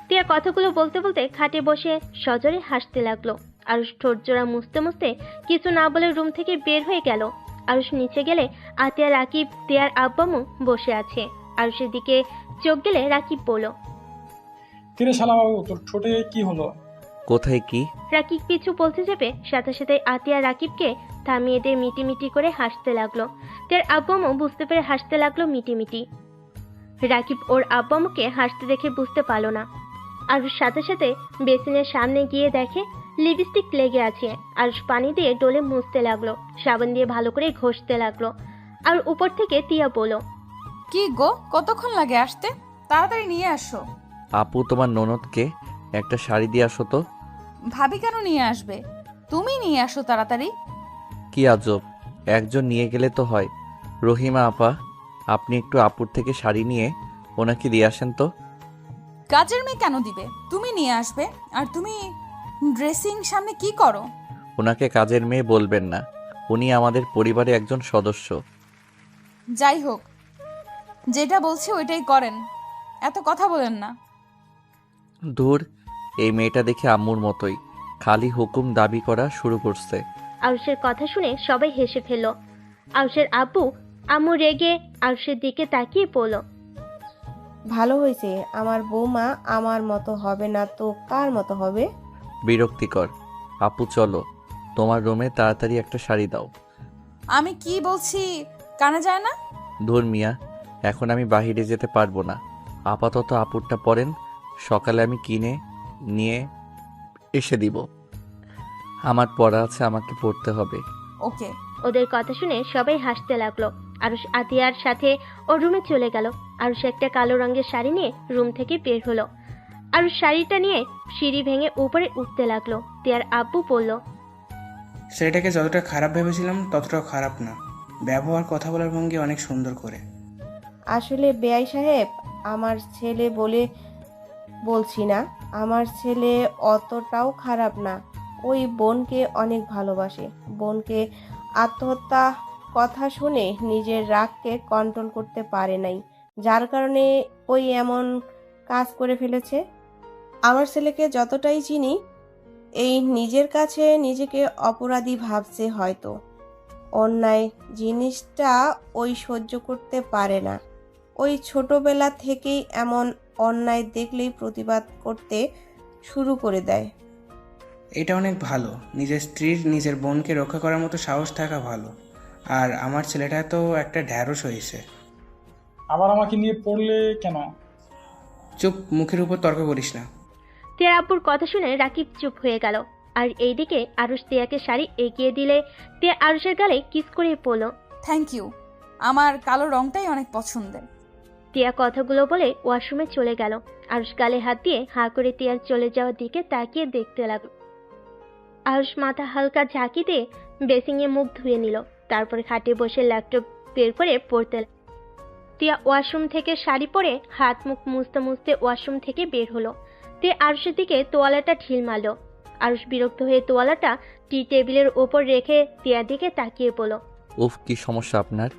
তিয়া কথাগুলো বলতে বলতে খাটে বসে সজোরে হাসতে লাগলো। আরুষ ঠোঁট জোড়া মুছতে মুছতে কিছু না বলে রুম থেকে বের হয়ে গেল। আরুষ নিচে গেলে আতিয়া, রাকিব, তিয়ার আব্বামু বসে আছে। আরুষের দিকে চোখ গেলে রাকিব বলল, কিরে শালাবাবু, তোর ঠোঁটে কি হলো? কোথায় কি? রাকিব পিছু বলতে যাবে, সাথে সাথে আতিয়া রাকিবকে থামিয়ে দিয়ে মিটিমিটি করে হাসতে লাগলো। তিয়ার আব্বামু বুঝতে পেরে হাসতে লাগলো মিটিমিটি। রাকিব ওর আব্বামুকে হাসতে দেখে বুঝতে পারলো না। আরুষ সাথে সাথে বেসিনের সামনে গিয়ে দেখে লিপস্টিক লেগে আছে। আরুষ পানি দিয়ে ডলে মুছতে লাগলো, সাবান দিয়ে ভালো করে ঘষতে লাগলো। আর উপর থেকে তিয়া বলল, কি গো, কতক্ষণ লাগে আসতে? তাড়াতাড়ি নিয়ে আসো। আপু, তোমার ননদকে একটা শাড়ি দিয়ে আসো তো। ভাবি কেন নিয়ে আসবে? তুমি নিয়ে আসো তাড়াতাড়ি। কি আজব, একজন নিয়ে গেলে তো হয়। রহিমা আপা, আপনি একটু আপুর থেকে শাড়ি নিয়ে ওনাকে দিয়ে আসেন তো। কাজের মেয়ে কেন দিবে? তুমি নিয়ে আসবে। আর তুমি ড্রেসিং সামনে কি করো? ওনাকে কাজের মেয়ে বলবেন না, উনি আমাদের পরিবারের একজন সদস্য। যাই হোক, যেটা বলছি ওইটাই করেন, এত কথা বলেন না। ধুর, এই মেয়েটা দেখে আম্মুর মতোই, খালি হুকুম দাবি করা শুরু করছে। আরুষের কথা শুনে সবাই হেসে ফেলল। আরুষের আব্বু আম্মু রেগে আরুষের দিকে তাকিয়ে পড়ল, ভালো হয়েছে, আমার বৌমা আমার মতো হবে না তো কার মতো হবে? বিরক্তিকর। আপু চলো, তোমার রুমে তাড়াতাড়ি একটা শাড়ি দাও। আমি কি বলছি কানে যায় না? ধুর মিয়া, এখন আমি বাহিরে যেতে পারবো না। আপাতত আপুরটা পরেন, সকালে আমি কিনে নিয়ে এসে দিব। আমার পড়া আছে, আমাকে পড়তে হবে। ওকে। ওদের কথা শুনে সবাই হাসতে লাগলো। আরুষ আতিয়ার সাথে ওর রুমে চলে গেল। আরুষ একটা কালো রঙের শাড়ি নিয়ে রুম থেকে বের হলো। আরুষ শাড়িটা নিয়ে সিঁড়ি ভেঙে উপরে উঠতে লাগলো। তিয়ার আব্বু বলল, ছেলেটাকে যতটা খারাপ ভেবেছিলাম ততটাও খারাপ না। ব্যবহার, কথা বলার ভঙ্গি অনেক সুন্দর করে। আসলে বেয়াই সাহেব, আমার ছেলে বলে বলছি না, আমার ছেলে অতটাও খারাপ না। ওই বোনকে অনেক ভালোবাসে। বোনকে আত্মহত্যা কথা শুনে নিজের রাগকে কন্ট্রোল করতে পারে নাই, যার কারণে ওই এমন কাজ করে ফেলেছে। আমার ছেলেকে যতটাই চিনি, এই নিজের কাছে নিজেকে অপরাধী ভাবছে হয়তো। অন্যায় জিনিসটা ওই সহ্য করতে পারে না। ওই ছোটবেলা থেকেই এমন অন্যায় দেখলেই প্রতিবাদ করতে শুরু করে দেয়। এটা অনেক ভালো। নিজের স্ত্রীর, নিজের বোনকে রক্ষা করার মতো সাহস থাকা ভালো। আর আমার ছেলেটা তো একটা ঢ্যাঁড়স হয়েছে। আবার আমাকে নিয়ে পড়লে কেন? চুপ, মুখের উপর তর্ক করিস না। তিয়ার আব্বুর কথা শুনে রাকিব চুপ হয়ে গেল। আর এইদিকে আরুষ তিয়াকে শাড়ি এগিয়ে দিলে তিয়া আরুষের গালে কিস করে পড়ল। থ্যাংক ইউ, আমার কালো রংটাই অনেক পছন্দের। তিয়া কথাগুলো বলে ওয়াশরুমে চলে গেল। আরুষ গালে হাত দিয়ে হাঁ করে তিয়ার চলে যাওয়ার দিকে তাকিয়ে দেখতে লাগলো। আরুষ মাথা হালকা ঝাঁকি দিয়ে বেসিংয়ে মুখ ধুয়ে নিল। তারপরে খাটে বসে ল্যাপটপ বের করে পড়তে লাগলো। তিয়া ওয়াশরুম থেকে শাড়ি পরে হাত মুখ মুছতে মুছতে ওয়াশরুম থেকে বের হলো। তিয়া আরুষের দিকে তোয়ালাটা ঢিল মারল। আরুষ বিরক্ত হয়ে তোয়ালাটা টি টেবিলের ওপর রেখে তিয়ার দিকে তাকিয়ে পড়ল। উফ, কি সমস্যা আপনার?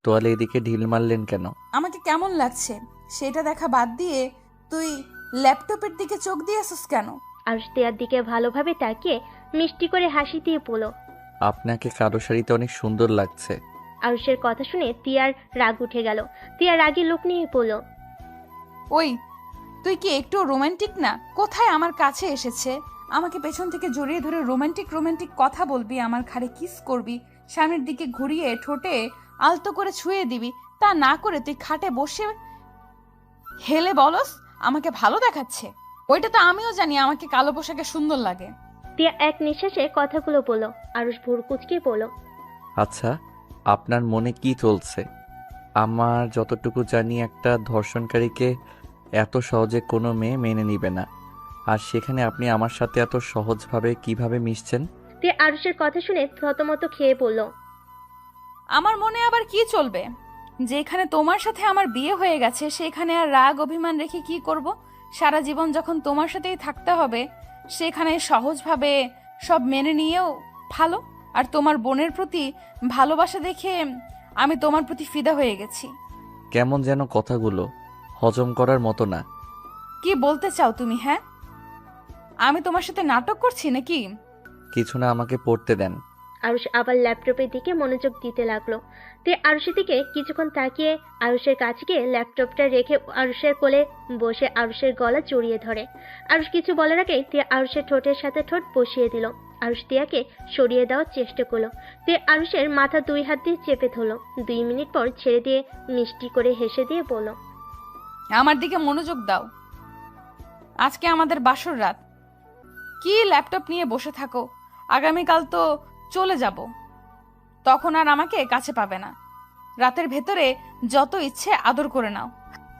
তোয়ালে এদিকে ঢিল মারলেন কেন? আমাকে কেমন লাগছে সেটা দেখা বাদ দিয়ে তুই ল্যাপটপের দিকে চোখ দিয়েছিস কেন? আরুষ তিয়ার দিকে ভালোভাবে তাকিয়ে মিষ্টি করে হাসি দিয়ে পড়ল, আপনাকে কালো শাড়িতে অনেক সুন্দর লাগছে। আরুষের কথা শুনে তিয়ার রাগ উঠে গেল। তিয়া রাগে লোক নিয়ে পড়ল, ওই, তুই কি একটু রোমান্টিক না? কোথায় আমার কাছে এসেছে আমাকে পেছন থেকে জড়িয়ে ধরে রোমান্টিক রোমান্টিক কথা বলবি, আমার ঘাড়ে কিস করবি, সামনের দিকে ঘুরিয়ে ঠোঁটে আলতো করে ছুঁয়ে দিবি। তা না করে তুই খাটে বসে হেলে বলস আমাকে ভালো দেখাচ্ছে। ওইটা তো আমিও জানি আমাকে কালো পোশাকে সুন্দর লাগে। তিয়া এক নিঃশ্বাসে কথাগুলো বলল। আরুষ ভোর কুচকে বলল, আচ্ছা, আপনার মনে কি চলছে? আমার যতটুকু জানি একটা ধর্ষণকারীকে এত সহজে কোনো মেয়ে মেনে নিবে না, আর সেখানে আপনি আমার সাথে এত সহজভাবে কিভাবে মিশছেন? তিয়া আরুষের কথা শুনে থতমত খেয়ে বলল, আমার মনে আবার কি চলবে? যেখানে তোমার সাথে আমার বিয়ে হয়ে গেছে সেখানে আর রাগ অভিমান রেখে কি করব? সারা জীবন যখন তোমার সাথেই থাকতে হবে সেখানে সহজভাবে সব মেনে নিয়েও ভালো। আর তোমার বোনের প্রতি ভালোবাসা দেখে আমি তোমার প্রতি ফিদা হয়ে গেছি। কেমন যেন কথাগুলো হজম করার মতো না। কি বলতে চাও তুমি? হ্যাঁ, আমি তোমার সাথে নাটক করছি নাকি? কিছু না, আমাকে পড়তে দেন। আরুষ আবার ল্যাপটপের দিকে মনোযোগ দিতে লাগলো। তে আরুষের দিকে কিছুক্ষণ তাকিয়ে আরুষের কাছে গিয়ে ল্যাপটপটা রেখে আরুষের কোলে বসে আরুষের গলা জড়িয়ে ধরে। আরুষ কিছু বলার আগেই তে আরুষের ঠোঁটের সাথে ঠোঁট বসিয়ে দিল। আরুষ তিয়াকে সরিয়ে দেওয়ার চেষ্টা করলো। তে আরুষের মাথা 2 হাত দিয়ে চেপে ধরলো। 2 মিনিট পর ছেড়ে দিয়ে মিষ্টি করে হেসে দিয়ে বলল, আমার দিকে মনোযোগ দাও। আজকে আমাদের বাসর রাত। কি ল্যাপটপ নিয়ে বসে থাকো? আগামীকাল তো চলে যাব, তখন আর আমাকে কাছে পাবে না। রাতের ভেতরে যত ইচ্ছে আদর করে নাও।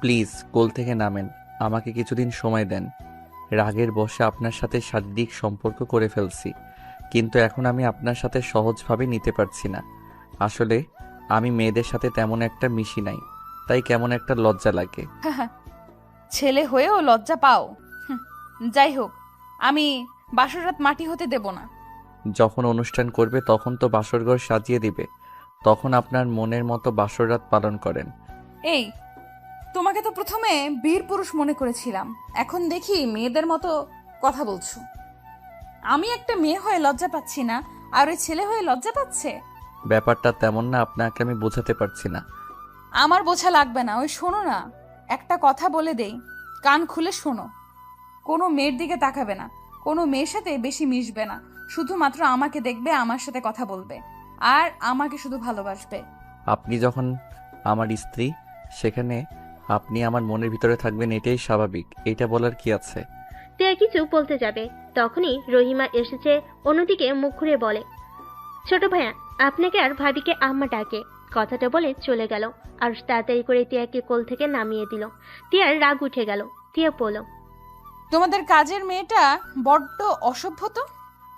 প্লিজ কোল থেকে নামেন, আমাকে কিছুদিন সময় দেন। রাগের বশে আপনার সাথে শারীরিক সম্পর্ক করে ফেলছি, কিন্তু এখন আমি আপনার সাথে সহজভাবে নিতে পারছি না। আসলে আমি মেয়েদের সাথে তেমন একটা মিশি নাই, তাই কেমন একটা লজ্জা লাগে। ছেলে হয়েও লজ্জা পাও? যাই হোক, আমি বাসর রাত মাটি হতে দেব না। যখন অনুষ্ঠান করবে তখন তো বাসরঘর সাজিয়ে দিবে, তখন আপনার মনের মতো বাসর রাত পালন করেন। এই, তোমাকে তো প্রথমে বীর পুরুষ মনে করেছিলাম, এখন দেখি মেয়েদের মতো কথা বলছো। আমি একটা মেয়ে হয়ে লজ্জা পাচ্ছি না, আর ওই ছেলে হয়ে লজ্জা পাচ্ছে। ব্যাপারটা তেমন না, আপনাকে আমি বোঝাতে পারছি না। আমার বোঝা লাগবে না। ওই শোনো না, একটা কথা বলে দেই, কান খুলে শোনো। কোনো মেয়ের দিকে তাকাবে না, কোনো মেয়ের সাথে বেশি মিশবে না, শুধুমাত্র আমাকে দেখবে, আমার সাথে কথা বলবে, আর আমাকে শুধু ভালোবাসবে। আপনি যখন আমার স্ত্রী, সেখানে আপনি আমার মনের ভিতরে থাকবেন, এটাই স্বাভাবিক। এটা বলার কি আছে? তে কিছু বলতে যাবে, তখনই রহিমা এসেছে অন্যদিকে মুখ ঘুরে বলে, ছোট ভাইয়া আপনাকে আর ভাবিকে আম্মা ডাকে। কথাটা বলে চলে গেল। আর তাড়াতাড়ি করে তিয়াকে কোল থেকে নামিয়ে দিল। তিয়ার রাগ উঠে গেল। তিয়া বলল, তোমাদের কাজের মেয়েটা বড্ড অসভ্য তো।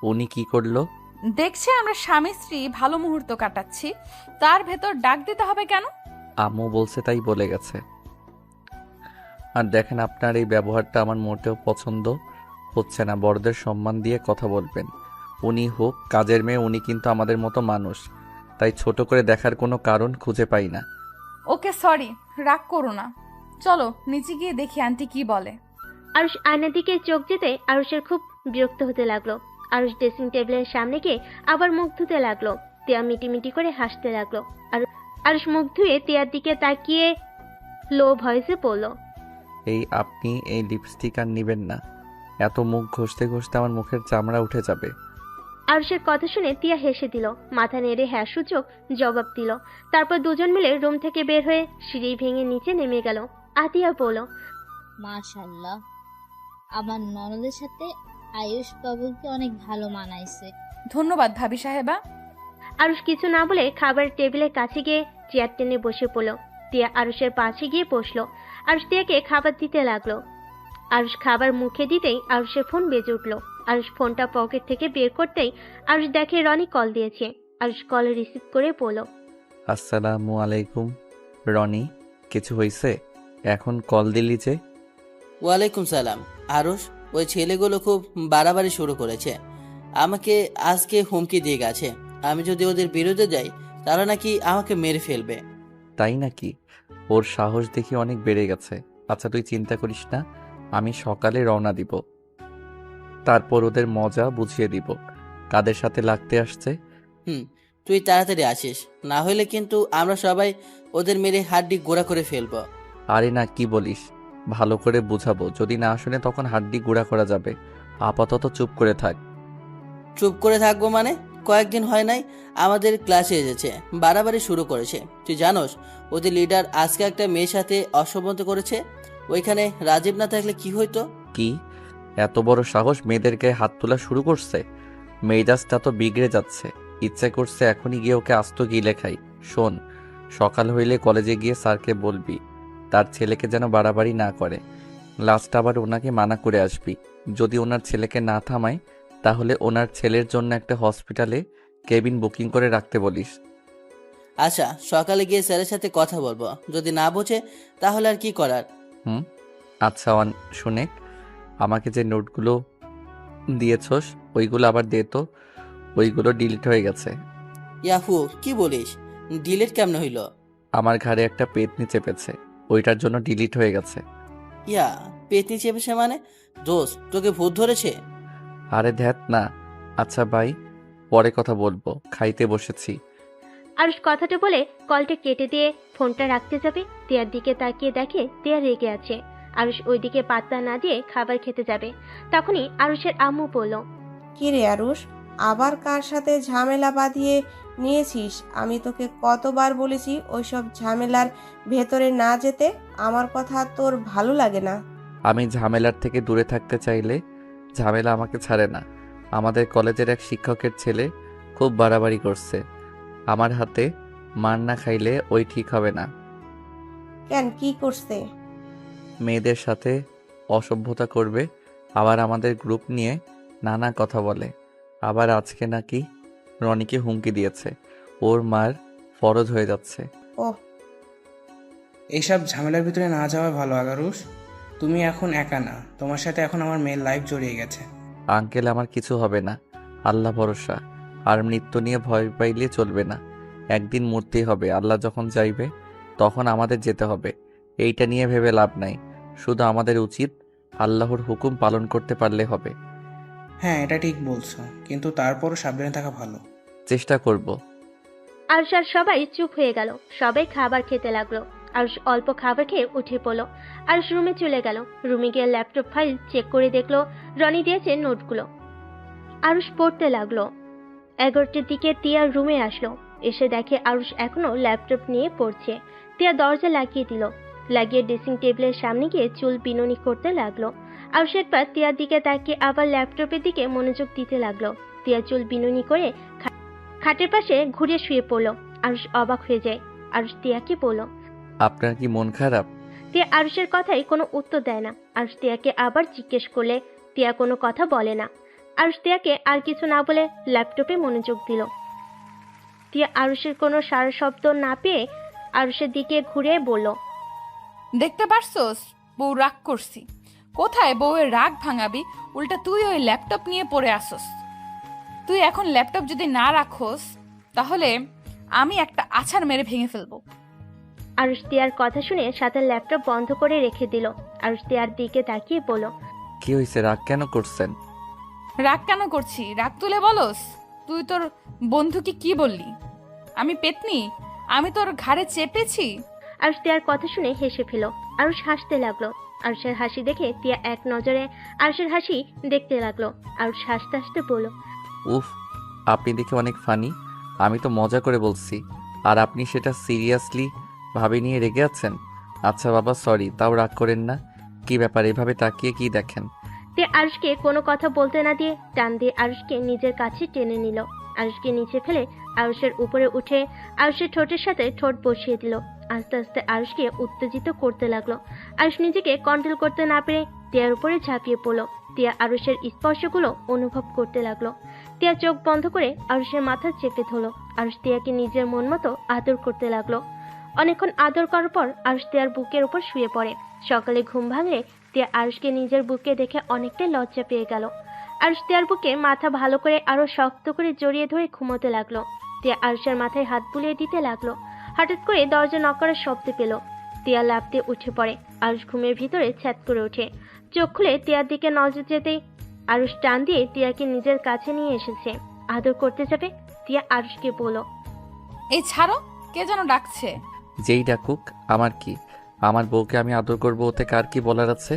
উনি কি করলো? দেখছে আমরা স্বামী স্ত্রী ভালো মুহূর্ত কাটাচ্ছি, তার ভেতর ডাক দিতে হবে কেন? আম্মু বলছে তাই বলে গেছে। আর দেখেন, আপনার এই ব্যবহারটা আমার মোটেও পছন্দ হচ্ছে না। বড়দের সম্মান দিয়ে কথা বলবেন। উনি হোক কাজের মেয়ে, উনি কিন্তু আমাদের মতো মানুষ, তাই ছোট করে দেখার কোনো কারণ খুঁজে পাই না। ওকে সরি, রাগ করো না। চলো নিচে গিয়ে দেখি আন্টি কি বলে। আরুষ আয়নার দিকে চোখ যেতে আরুষের খুব বিরক্ত হতে লাগলো। আরুষ ড্রেসিং টেবিলের সামনে গিয়ে আবার মুখ ধুতে লাগলো। তিয়া মিটিমিটি করে হাসতে লাগলো। আর আরুষ মুখ ধুয়ে তিয়ার দিকে তাকিয়ে লো ভয়েসে বলল, এই আপনি এই লিপস্টিক আর নিবেন না, এত মুখ ঘষতে ঘষতে আমার মুখের চামড়া উঠে যাবে। আরুষের কথা শুনে তিয়া হেসে দিল, মাথা নেড়ে হ্যাঁ সূচক জবাব দিল। তারপর দুজন মিলে রুম থেকে বের হয়ে সিঁড়ি ভেঙে নিচে নেমে গেল। আতিয়া বলল, মাশাআল্লাহ, আমার ননদের সাথে আয়ুষ বাবুকে অনেক ভালো মানাইছে। ধন্যবাদ ভাবি সাহেবা। আরুষ কিছু না বলে খাবার টেবিলের কাছে গিয়ে চেয়ার টেনে বসে পড়ল। তিয়া আরুষের পাশে গিয়ে বসলো। আরুষ তিয়াকে খাবার দিতে লাগলো। আরুষ খাবার মুখে দিতেই আরুষের ফোন বেজে উঠল। আরুষ ফোনটা পকেট থেকে বের করতেই আরুষ দেখে রনি কল দিয়েছে। আরুষ কল রিসিভ করে বলল, আসসালামু আলাইকুম। রনি, কিছু হয়েছে? এখন কল দিলি যে? ওয়ালাইকুম সালাম। আরুষ, ওই ছেলেগুলো খুব বাড়াবাড়ি শুরু করেছে। আমাকে আজকে হুমকি দিয়ে গেছে, আমি যদি ওদের বিরুদ্ধে যাই তারা নাকি আমাকে মেরে ফেলবে। তাই নাকি? ওর সাহস দেখি অনেক বেড়ে গেছে। আচ্ছা তুই চিন্তা করিস না, আমি সকালে রওনা দিব, তারপর ওদের মজা বুঝিয়ে দিব কাদের সাথে লাগতে আসছে। তুই তাড়াতাড়ি আসিস, না হলে কিন্তু আমরা সবাই ওদের মেরে হাড্ডি গোড়া করে ফেলবো। আরে না, কি বলিস? ভালো করে বুঝাবো, যদি না শুনে তখন হাড্ডি গুঁড়া করা যাবে। আপাতত চুপ করে থাক। চুপ করে থাকবো মানে? কয়েকদিন হয় নাই আমাদের ক্লাসে এসেছে, বাড়াবাড়ি শুরু করেছে। তুই জানোস ওদের লিডার আজকে একটা মেয়ের সাথে অসম্মত করেছে? ওইখানে রাজীব না থাকলে কি হইতো? কি এত বড় সাহস মেয়েদের গায়ে হাত তোলা শুরু করছে? মেজাজটা তো বিগড়ে যাচ্ছে। ইচ্ছে করছে এখনই গিয়ে ওকে আস্ত গিলে খাই। শোন, সকাল হইলে কলেজে গিয়ে স্যারকে বলবি তার ছেলেকে যেন বাড়াবাড়ি না করে। লাস্ট আবার ওনাকে মানা করে আসবি। যদি ওনার ছেলেকে না থামায় তাহলে ওনার ছেলের জন্য একটা হসপিটালে কেবিন বুকিং করে রাখতে বলিস। আচ্ছা, সকালে গিয়ে স্যারের সাথে কথা বলবো। যদি না বোঝে তাহলে আর কি করার? আচ্ছা শুনে, আমাকে যে নোটগুলো দিয়েছস ওইগুলো আবার দে তো। ওইগুলো ডিলিট হয়ে গেছে। ইয়াহু, কি বলিস? ডিলেট কেমনে হইল? আমার ঘাড়ে একটা পেতনি চেপেছে, ওইটার জন্য ডিলিট হয়ে গেছে। ইয়া, পেতনি চেপেছে মানে? দোস্ত, তোকে ভূত ধরেছে? আরে ধ্যাত না। আচ্ছা ভাই, পরে কথা বলবো, খাইতে বসেছি। আরুষ কথাটা বলে কলটা কেটে দিয়ে ফোনটা রাখতে যাবে, তিয়ার দিকে তাকিয়ে দেখে তিয়া রেগে আছে। আরুষ ওইদিকে পাত্তা না দিয়ে খাবার খেতে যাবে। তখনই আরুষের আম্মু বলল, কি রে আরুষ, আবার কার সাথে ঝামেলা বাঁধিয়ে নিয়েছিস? আমি তোকে কতবার বলেছি ওইসব ঝামেলার ভেতরে না যেতে। আমার কথা তোর ভালো লাগে না? আমি ঝামেলার থেকে দূরে থাকতে চাইলে ঝামেলা আমাকে ছাড়ে না। আমাদের কলেজের এক শিক্ষকের ছেলে খুব বাড়াবাড়ি করছে। আমার হাতে মার না খাইলে ওই ঠিক হবে না। কেন, কি করছে? মেয়েদের সাথে অসভ্যতা করবে, আবার আমাদের গ্রুপ নিয়ে নানা কথা বলে। আবার আজকে নাকি রনিকে হুমকি দিয়েছে। ওর মার ফরজ হয়ে যাচ্ছে। ওহ, এইসব ঝামেলার ভিতরে না যাওয়া ভালো আগারুষ। তুমি এখন একা না, তোমার সাথে এখন আমার মেয়ের লাইফ জড়িয়ে গেছে। আঙ্কেল, আমার কিছু হবে না, আল্লাহ ভরসা। আর মৃত্যু নিয়ে ভয় পাইলে চলবে না। একদিন মরতেই হবে। আল্লাহ যখন চাইবে তখন আমাদের যেতে হবে। এইটা নিয়ে ভেবে লাভ নাই। শুধু আমাদের উচিত আল্লাহর হুকুম পালন করতে পারলে হবে। হ্যাঁ, এটা ঠিক বলছো, কিন্তু তারপরও সাবধানে থাকা ভালো। চেষ্টা করব। আরুষ আর সবাই চুপ হয়ে গেল। সবাই খাবার খেতে লাগলো। আরুষ অল্প খাবার খেয়ে উঠে পড়লো। আরুষ রুমে চলে গেল। রুমে গিয়ে ল্যাপটপ ফাইল চেক করে দেখলো রনি দিয়েছে নোটগুলো। আরুষ পড়তে লাগলো। 11টার দিকে তিয়ার রুমে আসলো। এসে দেখে আরুষ এখনো ল্যাপটপ নিয়ে পড়ছে। তিয়া দরজা লাগিয়ে দিল। লাগিয়ে ড্রেসিং টেবিলের সামনে গিয়ে চুল বিনুনি করতে লাগলো। আরুষ একবার তিয়ার দিকে তাকিয়ে আবার ল্যাপটপের দিকে মনোযোগ দিতে লাগলো। তিয়া চুল বিনুনি করে খাটের পাশে ঘুরে শুয়ে পড়লো। আরুষ অবাক হয়ে যায়। আরুষ তিয়াকে বলল, আপনার কি মন খারাপ? তিয়া আরুষের কথাই কোনো উত্তর দেয় না। আরুষ তিয়াকে আবার জিজ্ঞেস করলে তিয়া কোনো কথা বলে না। আরুষ তিয়াকে আর কিছু না বলে ল্যাপটপে মনোযোগ দিল। তিয়া আরুষের কোনো সারা শব্দ না পেয়ে আরুষের দিকে ঘুরে বলল, দেখতে পারছোস বউ রাগ করছি। কোথায় বউয়ের রাগ ভাঙাবি, উল্টা তুই ওই ল্যাপটপ নিয়ে পড়ে আসস। তুই এখন ল্যাপটপ যদি না রাখোস তাহলে আমি একটা আছাড় মেরে ভেঙে ফেলবো। আরুষ তিয়ার কথা শুনে সাথে ল্যাপটপ বন্ধ করে রেখে দিল। আরুষ তিয়ার দিকে তাকিয়ে বলল, কি হয়েছে, রাগ কেন করছেন? রাগ কেন করছি? রাগ তুলে বলস। তুই তোর বন্ধুকে কি বললি? আমি পেতনি? আমি তোর ঘাড়ে চেপেছি? আরুষ তিয়ার কথা শুনে হেসে ফেল। আরুষ হাসতে লাগলো। আরুষের হাসি দেখে তিয়া এক নজরে আরুষের হাসি দেখতে লাগলো। আরুষ হাসতে হাসতে বলল, উফ, আপনি দেখে অনেক ফানি। আমি তো মজা করে বলছি, আর আপনি সেটা সিরিয়াসলি ভাবে নিয়ে রেগে আছেন। আচ্ছা বাবা, সরি, তাও রাগ করেন না। কি ব্যাপার, এভাবে তাকিয়ে কি দেখেন? তিয়া আরুষকে কোনো কথা বলতে না দিয়ে টান দিয়ে আরুষকে নিজের কাছে টেনে নিল। আরুষকে নিচে ফেলে আরুষের উপরে উঠে আরুষের ঠোঁটের সাথে ঠোঁট বসিয়ে দিল। আস্তে আস্তে আরুষকে উত্তেজিত করতে লাগলো। আরুষ নিজেকে কন্ট্রোল করতে না পেরে তিয়ার উপরে ঝাঁপিয়ে পড়লো। তিয়া আরুষের স্পর্শগুলো অনুভব করতে লাগলো। তিয়া চোখ বন্ধ করে আরুষের মাথা চেপে ধরলো। আরুষ তিয়াকে নিজের মন মতো আদর করতে লাগলো। অনেকক্ষণ আদর করার পর আরুষ তিয়ার বুকের উপর শুয়ে পড়ে। সকালে ঘুম ভাঙলে তিয়া আরুষকে নিজের বুকে দেখে অনেকটাই লজ্জা পেয়ে গেল। আরুষ তিয়ার বুকে মাথা ভালো করে আরো শক্ত করে জড়িয়ে ধরে ঘুমোতে লাগলো। তিয়া আরুষের মাথায় হাত বুলিয়ে দিতে লাগলো। হঠাৎ করে দরজা নক করার শব্দ পেল। তিয়া লাফ দিয়ে উঠে পড়ে। আরুষ ঘুমের ভিতরে ছ্যাদ করে ওঠে। চোখ খুলে তিয়ার দিকে নজর যেতেই আরুষ টান দিয়ে তিয়াকে নিজের কাছে নিয়ে এসেছে। আদর করতে যাবে, তিয়া আরুষকে বলল, এই ছাড়ো, কে যেন ডাকছে। যেই ডাকুক আমার কি? আমার বউকে আমি আদর করবো, ওতে কার কি বলার আছে?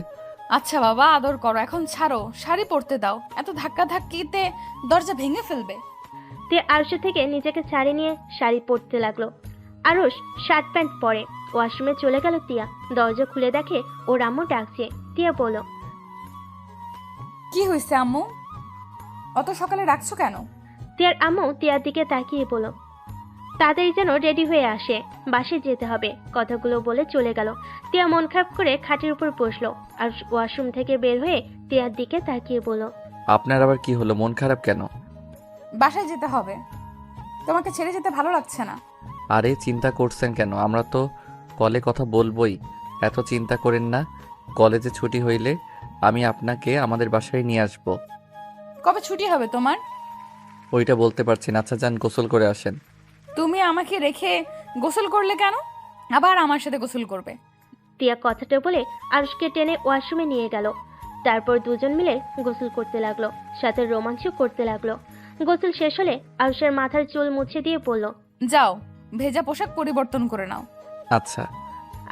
আচ্ছা বাবা, আদর করো, এখন ছাড়ো, শাড়ি পরতে দাও। এত ধাক্কা ধাক্কিতে দরজা ভেঙে ফেলবে। তিয়া আরুষের থেকে নিজেকে ছাড়িয়ে নিয়ে শাড়ি পরতে লাগলো। আরুষ শার্ট প্যান্ট পরে ওয়াশরুমে চলে গেল। তিয়া দরজা খুলে দেখে ওর আম্মু ডাকছে। তিয়া বলল, কি হয়েছে আম্মু, অত সকালে রাখছো কেন? তিয়ার আম্মু তিয়ার দিকে তাকিয়ে বলল, তাড়াতাড়ি যেন রেডি হয়ে আসে, বাসায় যেতে হবে। কথাগুলো বলে চলে গেল। তিয়া মন খারাপ করে খাটের উপর বসলো আর ওয়াশরুম থেকে বের হয়ে তিয়ার দিকে তাকিয়ে বলল, আপনার আবার কি হলো, মন খারাপ কেন? বাসায় যেতে হবে, তোমাকে ছেড়ে যেতে ভালো লাগছে না। আরে চিন্তা করছেন কেন, আমরা তো কলে কথা বলবোই, এত চিন্তা করেন না। কলেজে ছুটি হইলে আমি আপনাকে আমাদের বাসায় নিয়ে আসব। কবে ছুটি হবে তোমার? ওইটা বলতে পারছি না। আচ্ছা যান, গোসল করে আসেন। তুমি আমাকে রেখে গোসল করলে কেন? আবার আমার সাথে গোসল করবে? তিয়া কথাটা বলে আরুষকে টেনে ওয়াশরুমে নিয়ে গেল। তারপর দুজন মিলে গোসল করতে লাগলো, সাথে রোমাঞ্চ করতে লাগলো। গোসল শেষ হলে আরুষের মাথার চুল মুছে দিয়ে বলল, যাও, ভেজা পোশাক পরিবর্তন করে নাও। আচ্ছা।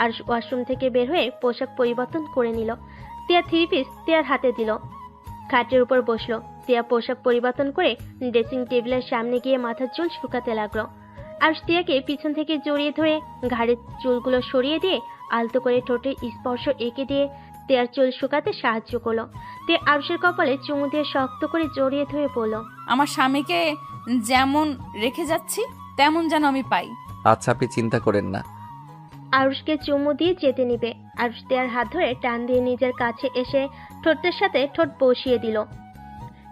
আরুষ ওয়াশরুম থেকে বের হয়ে পোশাক পরিবর্তন করে নিল। তিয়া 3 পিস তিয়ার হাতে দিল। খাটের উপর বসলো। তিয়া পোশাক পরিবর্তন করে ড্রেসিং টেবিলের সামনে গিয়ে মাথার চুল শুকাতে লাগলো। আরুষ তিয়াকে পিছন থেকে জড়িয়ে ধরে ঘাড়ের চুলগুলো সরিয়ে দিয়ে আলতো করে ঠোঁটে স্পর্শ এঁকে দিয়ে তিয়ার চুল শুকাতে সাহায্য করলো। তিয়া আরুষের কপালে চুমু দিয়ে শক্ত করে জড়িয়ে ধরে বলল, আমার স্বামীকে যেমন রেখে যাচ্ছি তেমন যেন আমি পাই। আচ্ছা, আপনি চিন্তা করেন না। আরুষকে চুমু দিয়ে যেতে নিবে। আরুষ তিয়ার হাত ধরে টান দিয়ে নিজের কাছে এসে ঠোঁটের সাথে ঠোঁট বসিয়ে দিল।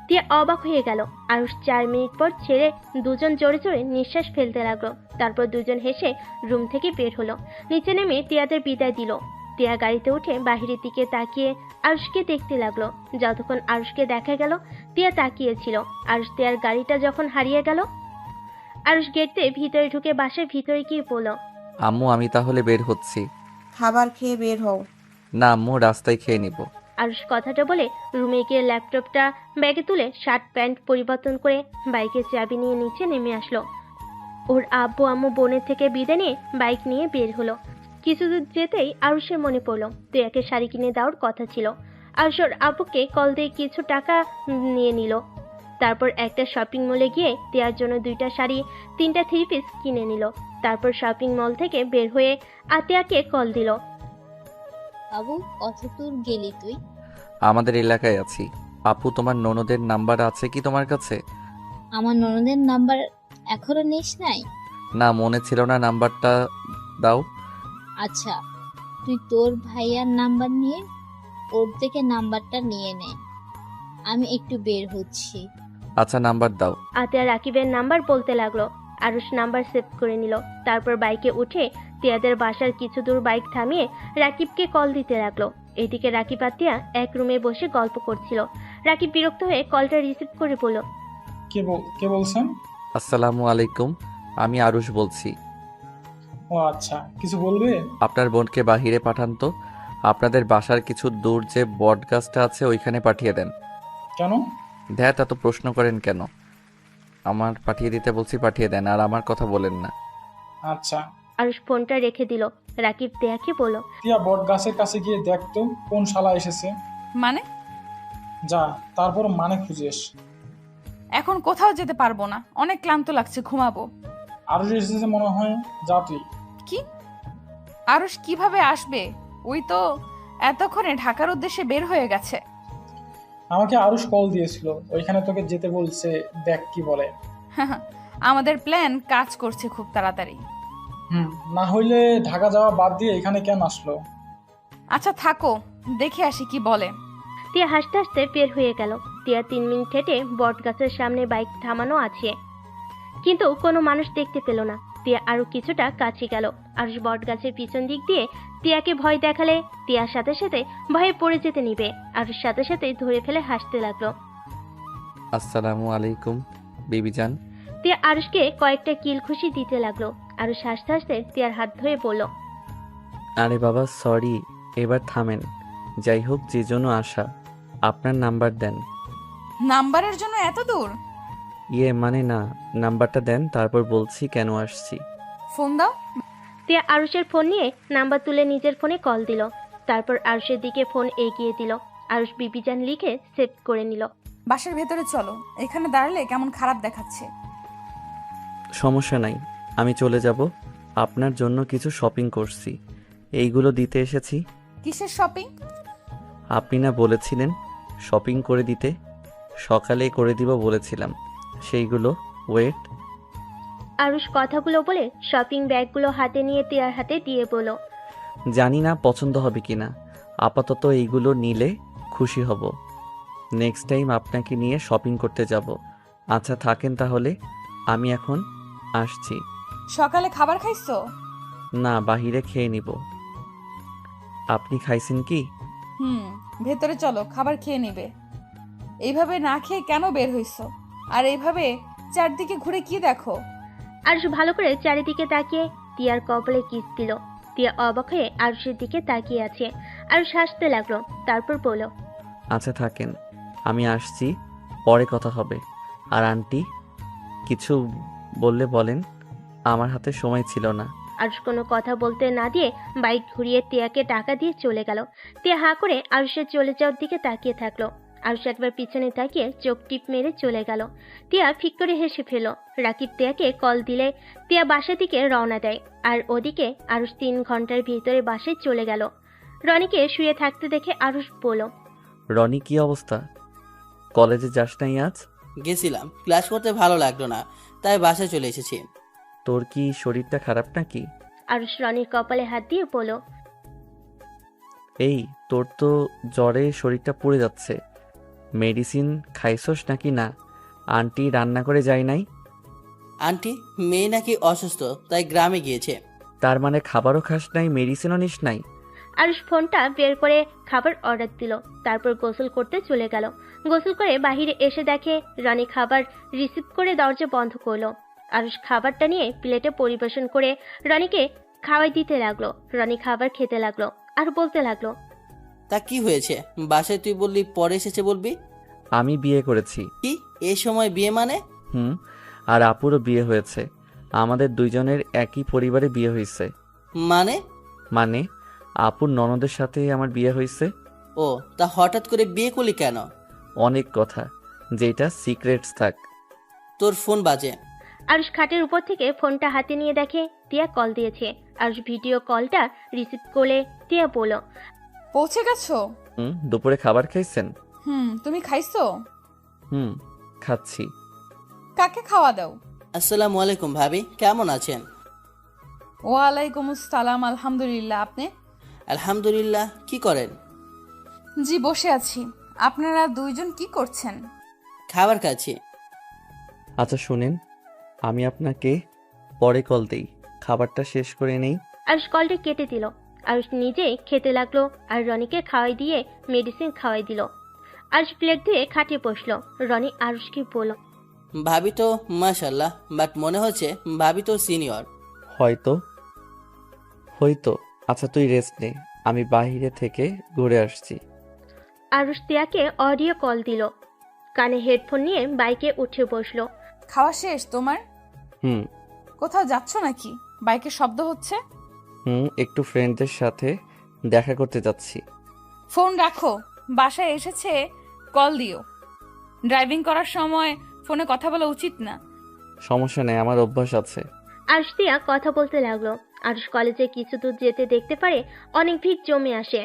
তিয়া অবাক হয়ে গেল। আরুষ 4 মিনিট পর ছেড়ে দুজন জোরে জোরে নিঃশ্বাস ফেলতে লাগলো। তারপর দুজন হেসে রুম থেকে বের হলো। নিচে নেমে তিয়াদের বিদায় দিল। তিয়া গাড়িতে উঠে বাহিরের দিকে তাকিয়ে আরুষকে দেখতে লাগলো। যতক্ষণ আরুষকে দেখা গেল তিয়া তাকিয়েছিল। আরুষ তিয়ার গাড়িটা যখন হারিয়ে গেল, আরুষ গেট দিয়ে ভিতরে ঢুকে বাসার ভিতরে গিয়ে বলল, আম্মু আমি তাহলে বের হচ্ছি। খাবার খেয়ে বের হও। না আম্মু, রাস্তায় খেয়ে নিব। আরুষ কথাটা বলে রুমে গিয়ে ল্যাপটপটা ব্যাগে তুলে শার্ট প্যান্ট পরিবর্তন করে বাইকের চাবি নিয়ে নিচে নেমে আসলো। ওর আব্বু আম্মু বোনের থেকে বিদায় নিয়ে বাইক নিয়ে বের হলো। কিছু দূর যেতেই আরুষের মনে পড়লো তিয়াকে শাড়ি কিনে দেওয়ার কথা ছিল। আরুষ ওর আব্বুকে কল দিয়ে কিছু টাকা নিয়ে নিল। তারপর একটা শপিং মলে গিয়ে তিয়ার জন্য 2টা শাড়ি 3টা 3 পিস কিনে নিল। তারপর শপিং মল থেকে বের হয়ে আতিয়াকে কল দিল। বাবু, কত দূর গেলি তুই? আমাদের এলাকায় আছি। আপু, তোমার ননদের নাম্বার আছে কি তোমার কাছে? আমার ননদের নাম্বার এখনো নিস নাই? না, মনে ছিল না, নাম্বারটা দাও। আচ্ছা, তুই তোর ভাইয়ার নাম্বার নিয়ে ওর থেকে নাম্বারটা নিয়ে নে, আমি একটু বের হচ্ছি। আচ্ছা, নাম্বার দাও। আতিয়া রাকিবের নাম্বার বলতে লাগলো। আরুষ নাম্বার সেভ করে নিল। তারপর বাইকে উঠে তিয়াদের বাসার কিছু দূর বাইক থামিয়ে রাকিবকে কল দিতে লাগলো। এদিকে রাকিব আর তিয়া এক রুমে বসে গল্প করছিল। রাকিব বিরক্ত হয়ে কলটা রিসিভ করে বলল, কে বলছেন? আসসালামু আলাইকুম, আমি আরুষ বলছি। ও আচ্ছা, কিছু বলবে? আপনার বোনকে বাহিরে পাঠান তো। আপনাদের বাসার কিছু দূর যে বট গাছটা আছে ওইখানে পাঠিয়ে দেন। কেন? ধ্যাত, এত প্রশ্ন করেন কেন? আমার পাঠিয়ে দিতে বলছি, পাঠিয়ে দেন, আর আমার কথা বলেন না। আচ্ছা। আরুষ ফোনটা রেখে দিল। রাকিব তিয়াকে বলল, তিয়া বট গাছের কাছে গিয়ে দেখতো কোন শালা এসেছে। মানে? যা, তারপর মানে খুঁজেস। এখন কোথাও যেতে পারবো না, অনেক ক্লান্ত লাগছে, ঘুমাবো। আরো যে এসেছে মনে হয়, যা তুই। কি? আরুষ কিভাবে আসবে? ওই তো এতক্ষণে ঢাকার উদ্দেশ্যে বের হয়ে গেছে। আমাকে আরুষ কল দিয়েছিল, ওইখানে তোকে যেতে বলছে, দেখ কি বলে। আমাদের প্ল্যান কাজ করছে খুব তাড়াতাড়ি। না হইলে ঢাকা যাওয়া বাদ দিয়ে এখানে কেন আসলো? আচ্ছা থাকো, দেখে আসি কি বলে। তিয়া হাসতে হাসতে বের হয়ে গেল। তিয়া 3 মিনিট হেঁটে বট গাছের সামনে বাইক থামানো আছে, কিন্তু কোনো মানুষ দেখতে পেল না। তিয়া আরো কিছুটা কাছে গেল। আরুষ বট গাছের পিছন দিক দিয়ে তিয়াকে ভয় দেখালে তিয়ার সাথে সাথে ভয়ে পড়ে যেতে নিবে। আরুষ সাথে সাথে ধরে ফেলে হাসতে লাগলো। আসসালামু আলাইকুম বিবিজান। তিয়া আরুষকে কয়েকটা কিল খুশি দিতে লাগলো। আরুষ হাসতে হাসতে তিয়ার হাত ধরে বলল, আরে বাবা সরি, এবার থামেন। যাই হোক, যে জন্য আসা, আপনার নাম্বার দেন। নাম্বারের জন্য এত দূর? মানে না, নাম্বারটা দেন, তারপর বলছি কেন আসছি। ফোন দাও। তিয়া আরুষের ফোন নিয়ে নাম্বার তুলে নিজের ফোনে কল দিল। তারপর আরুষের দিকে ফোন এগিয়ে দিল। আরুষ বিবিজান লিখে সেভ করে নিল। বাসার ভেতরে চলো, এখানে দাঁড়ালে কেমন খারাপ দেখাচ্ছে। সমস্যা নাই, আমি চলে যাব। আপনার জন্য কিছু শপিং করছি, এইগুলো দিতে এসেছি। কিসের শপিং? আপনি না বলেছিলেন শপিং করে দিতে, সকালে করে দিব বলেছিলাম, সেইগুলো। ওয়েট। আরুষ কথাগুলো বলে শপিং ব্যাগগুলো হাতে নিয়ে তিয়ার হাতে দিয়ে বলল, জানি না পছন্দ হবে কিনা, আপাতত এইগুলো নিলে খুশি হব। নেক্সট টাইম আপনাকে নিয়ে শপিং করতে যাব। আচ্ছা থাকেন তাহলে, আমি এখন আসছি। সকালে খাবার খাইছো? না, বাহিরে খেয়ে নিব। আপনি খাইছেন কি? ভেতরে চলো, খাবার খেয়ে নিবে। এইভাবে না খেয়ে কেন বের হইছো? আর এইভাবে চারদিকে ঘুরে কি দেখো? আরুষ ভালো করে চারিদিকে তাকিয়ে তিয়ার কপালে কিস দিল। তিয়া অবাক হয়ে আরুষের দিকে তাকিয়ে আছে। আরুষ হাসতে লাগলো, তারপর বলল, আচ্ছা থাকেন, আমি আসছি, পরে কথা হবে। আর আন্টি কিছু বললে বলেন, আমার হাতে সময় ছিল না। আরুষ কোনো কথা বলতে না দিয়ে বাইক ঘুরিয়ে তিয়াকে টাকা দিয়ে চলে গেল। তিয়া হাঁ করে আরুষের চলে যাওয়ার দিকে তাকিয়ে থাকলো। আরুষ একবার পিছনে তাকিয়ে চোখ টিপ মেরে চলে গেল। তিয়া ফিক করে হেসে ফেল। রাকিব তিয়াকে কল দিলে তিয়া বাসা দিকে রওনা দেয়। আর ওদিকে আরুষ 3 ঘন্টার ভিতরে বাসায় চলে গেল। রনিকে শুয়ে থাকতে দেখে আরুষ বলল, রনি কি অবস্থা? কলেজে যাস নাই আজ? গেছিলাম, ক্লাস করতে ভালো লাগলো না, তাই বাসায় চলে এসেছি। তোর কি শরীরটা খারাপ নাকি? আরুষ রনির কপালে হাত দিয়ে বলল, এই তোর তো জ্বরে শরীরটা পুড়ে যাচ্ছে, মেডিসিন খাইছস নাকি? না, আন্টি রান্না করে যায় নাই? আন্টি মেয়ে নাকি অসুস্থ, তাই গ্রামে গিয়েছে। তার মানে খাবারও খাস নাই, মেডিসিনও নিস নাই? আরুষ ফোনটা বের করে খাবার অর্ডার দিল। তারপর গোসল করতে চলে গেল। গোসল করে বাহিরে এসে দেখে রনি খাবার রিসিভ করে দরজা বন্ধ করলো। আরুষ খাবারটা নিয়ে প্লেটে পরিবেশন করে রনিকে খাওয়াই দিতে লাগলো। রনি খাবার খেতে লাগলো আর বলতে লাগলো, তা কি হয়েছে? বাসায় তুই বললি পরে এসেছে বলবি। আমি বিয়ে করেছি। কি এই সময় বিয়ে মানে? আর আপুরও বিয়ে হয়েছে, আমাদের দুইজনের একই পরিবারে বিয়ে হয়েছে। মানে আপুর ননদের সাথে আমার বিয়ে হয়েছে। ও, তা হঠাৎ করে বিয়ে করলি কেন? অনেক কথা, যেটা সিক্রেটস থাক। তোর ফোন বাজে। আরুষ খাটের উপর থেকে ফোনটা হাতে নিয়ে দেখে টিয়া কল দিয়েছে। আরুষ ভিডিও কলটা রিসিভ করে টিয়া বলল, পৌঁছে গেছো? দুপুরে খাবার খাইছেন? তুমি খাইছো? খাচ্ছি। কাকে খাওয়া দাও? আসসালামু আলাইকুম ভাবি, কেমন আছেন? ওয়ালাইকুম আসসালাম, আলহামদুলিল্লাহ। আপনি? আলহামদুলিল্লাহ। কি করেন? জি বসে আছি। আপনারা দুইজন কি করছেন? খাবার খাচ্ছি। আচ্ছা শুনেন, আমি আপনাকে পরে কল দেই, খাবারটা শেষ করে নেই। আরুষ কলটা কেটে দিল। আরুষ নিজে খেতে লাগলো আর রনিকে খাওয়াই দিয়ে মেডিসিন খাওয়াই দিল। আরুষ প্লেট দিয়ে খাটে বসলো। রনি আরুষকে বলল, ভাবি তো মাশাল্লাহ, বাট মনে হচ্ছে ভাবি তো সিনিয়র। হয়তো। আচ্ছা তুই রেস্ট নে, আমি বাইরে থেকে ঘুরে আসছি। আরুষ তিয়াকে অডিও কল দিল। কানে হেডফোন নিয়ে বাইকে উঠে বসলো। খাওয়া শেষ তোমার? হুম। কোথাও যাচ্ছ নাকি? বাইকের শব্দ হচ্ছে। একটু ফ্রেন্ডদের সাথে দেখা করতে যাচ্ছি। ফোন রাখো, বাসায় এসেছে কল দিও। ড্রাইভিং করার সময় ফোনে কথা বলা উচিত না। সমস্যা নেই, আমার অভ্যাস আছে। আরুষ তিয়া কথা বলতে লাগলো। আরুষ কলেজে কিছু দূর যেতে দেখতে পারে অনেক ভিড় জমে আসে।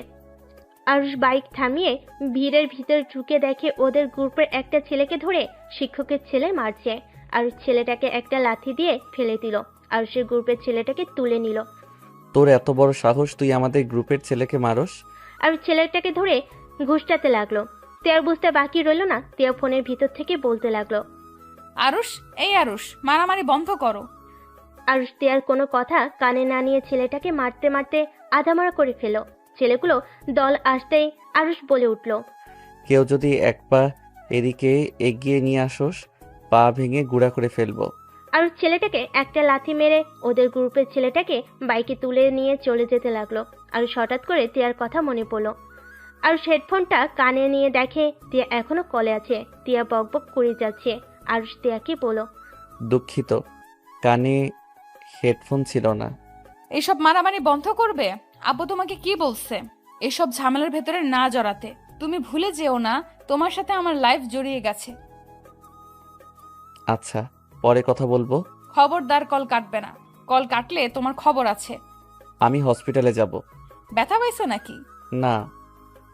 আরুষ বাইক থামিয়ে ভিড়ের ভিতর ঢুকে দেখে ওদের গ্রুপের একটা ছেলেকে ধরে শিক্ষকের ছেলে মারছে। আরুষ ছেলেটাকে একটা লাথি দিয়ে ফেলে দিল। আরুষের গ্রুপের ছেলেটাকে তুলে নিল। তোর এত বড় সাহস, তুই আমাদের গ্রুপের ছেলেকে মারস? আরুষ ছেলেটাকে ধরে ঘুষটাতে লাগলো। তিয়ার বুঝতে বাকি রইল না। তিয়া ফোনের ভিতর থেকে বলতে লাগলো, আরুষ, এই আরুষ, মারামারি বন্ধ করো। আরুষ তিয়ার কোনো কথা কানে না নিয়ে ছেলেটাকে মারতে মারতে আধামারা করে ফেল। ছেলেগুলো দল আসতেই আরুষ বলে উঠল, কেউ যদি এক পা এদিকে এগিয়ে নিয়ে আসোস, পা ভেঙে গুঁড়া করে ফেলবো। আরুষ ছেলেটাকে একটা লাথি মেরে ওদের গ্রুপের ছেলেটাকে বাইকে তুলে নিয়ে চলে যেতে লাগলো। আরুষ হঠাৎ করে তিয়ার কথা মনে পড়লো। আরুষ হেডফোনটা কানে নিয়ে দেখে তিয়া এখনো কলে আছে। তিয়া বকবক করে যাচ্ছে। আরুষ তিয়াকে বলল, দুঃখিত, কানে হেডফোন ছিল না। এইসব মারামারি বন্ধ করবে? আব্বু তোমাকে কি বলছে? এসব ঝামেলার ভেতরে না জড়াতে। তুমি ভুলে যেও না তোমার সাথে আমার লাইফ জড়িয়ে গেছে। আচ্ছা, পরে কথা বলবো। খবরদার কল কাটবে না। কল কাটলে তোমার খবর আছে। আমি হসপিটালে যাব। ব্যথা পাইছো নাকি? না,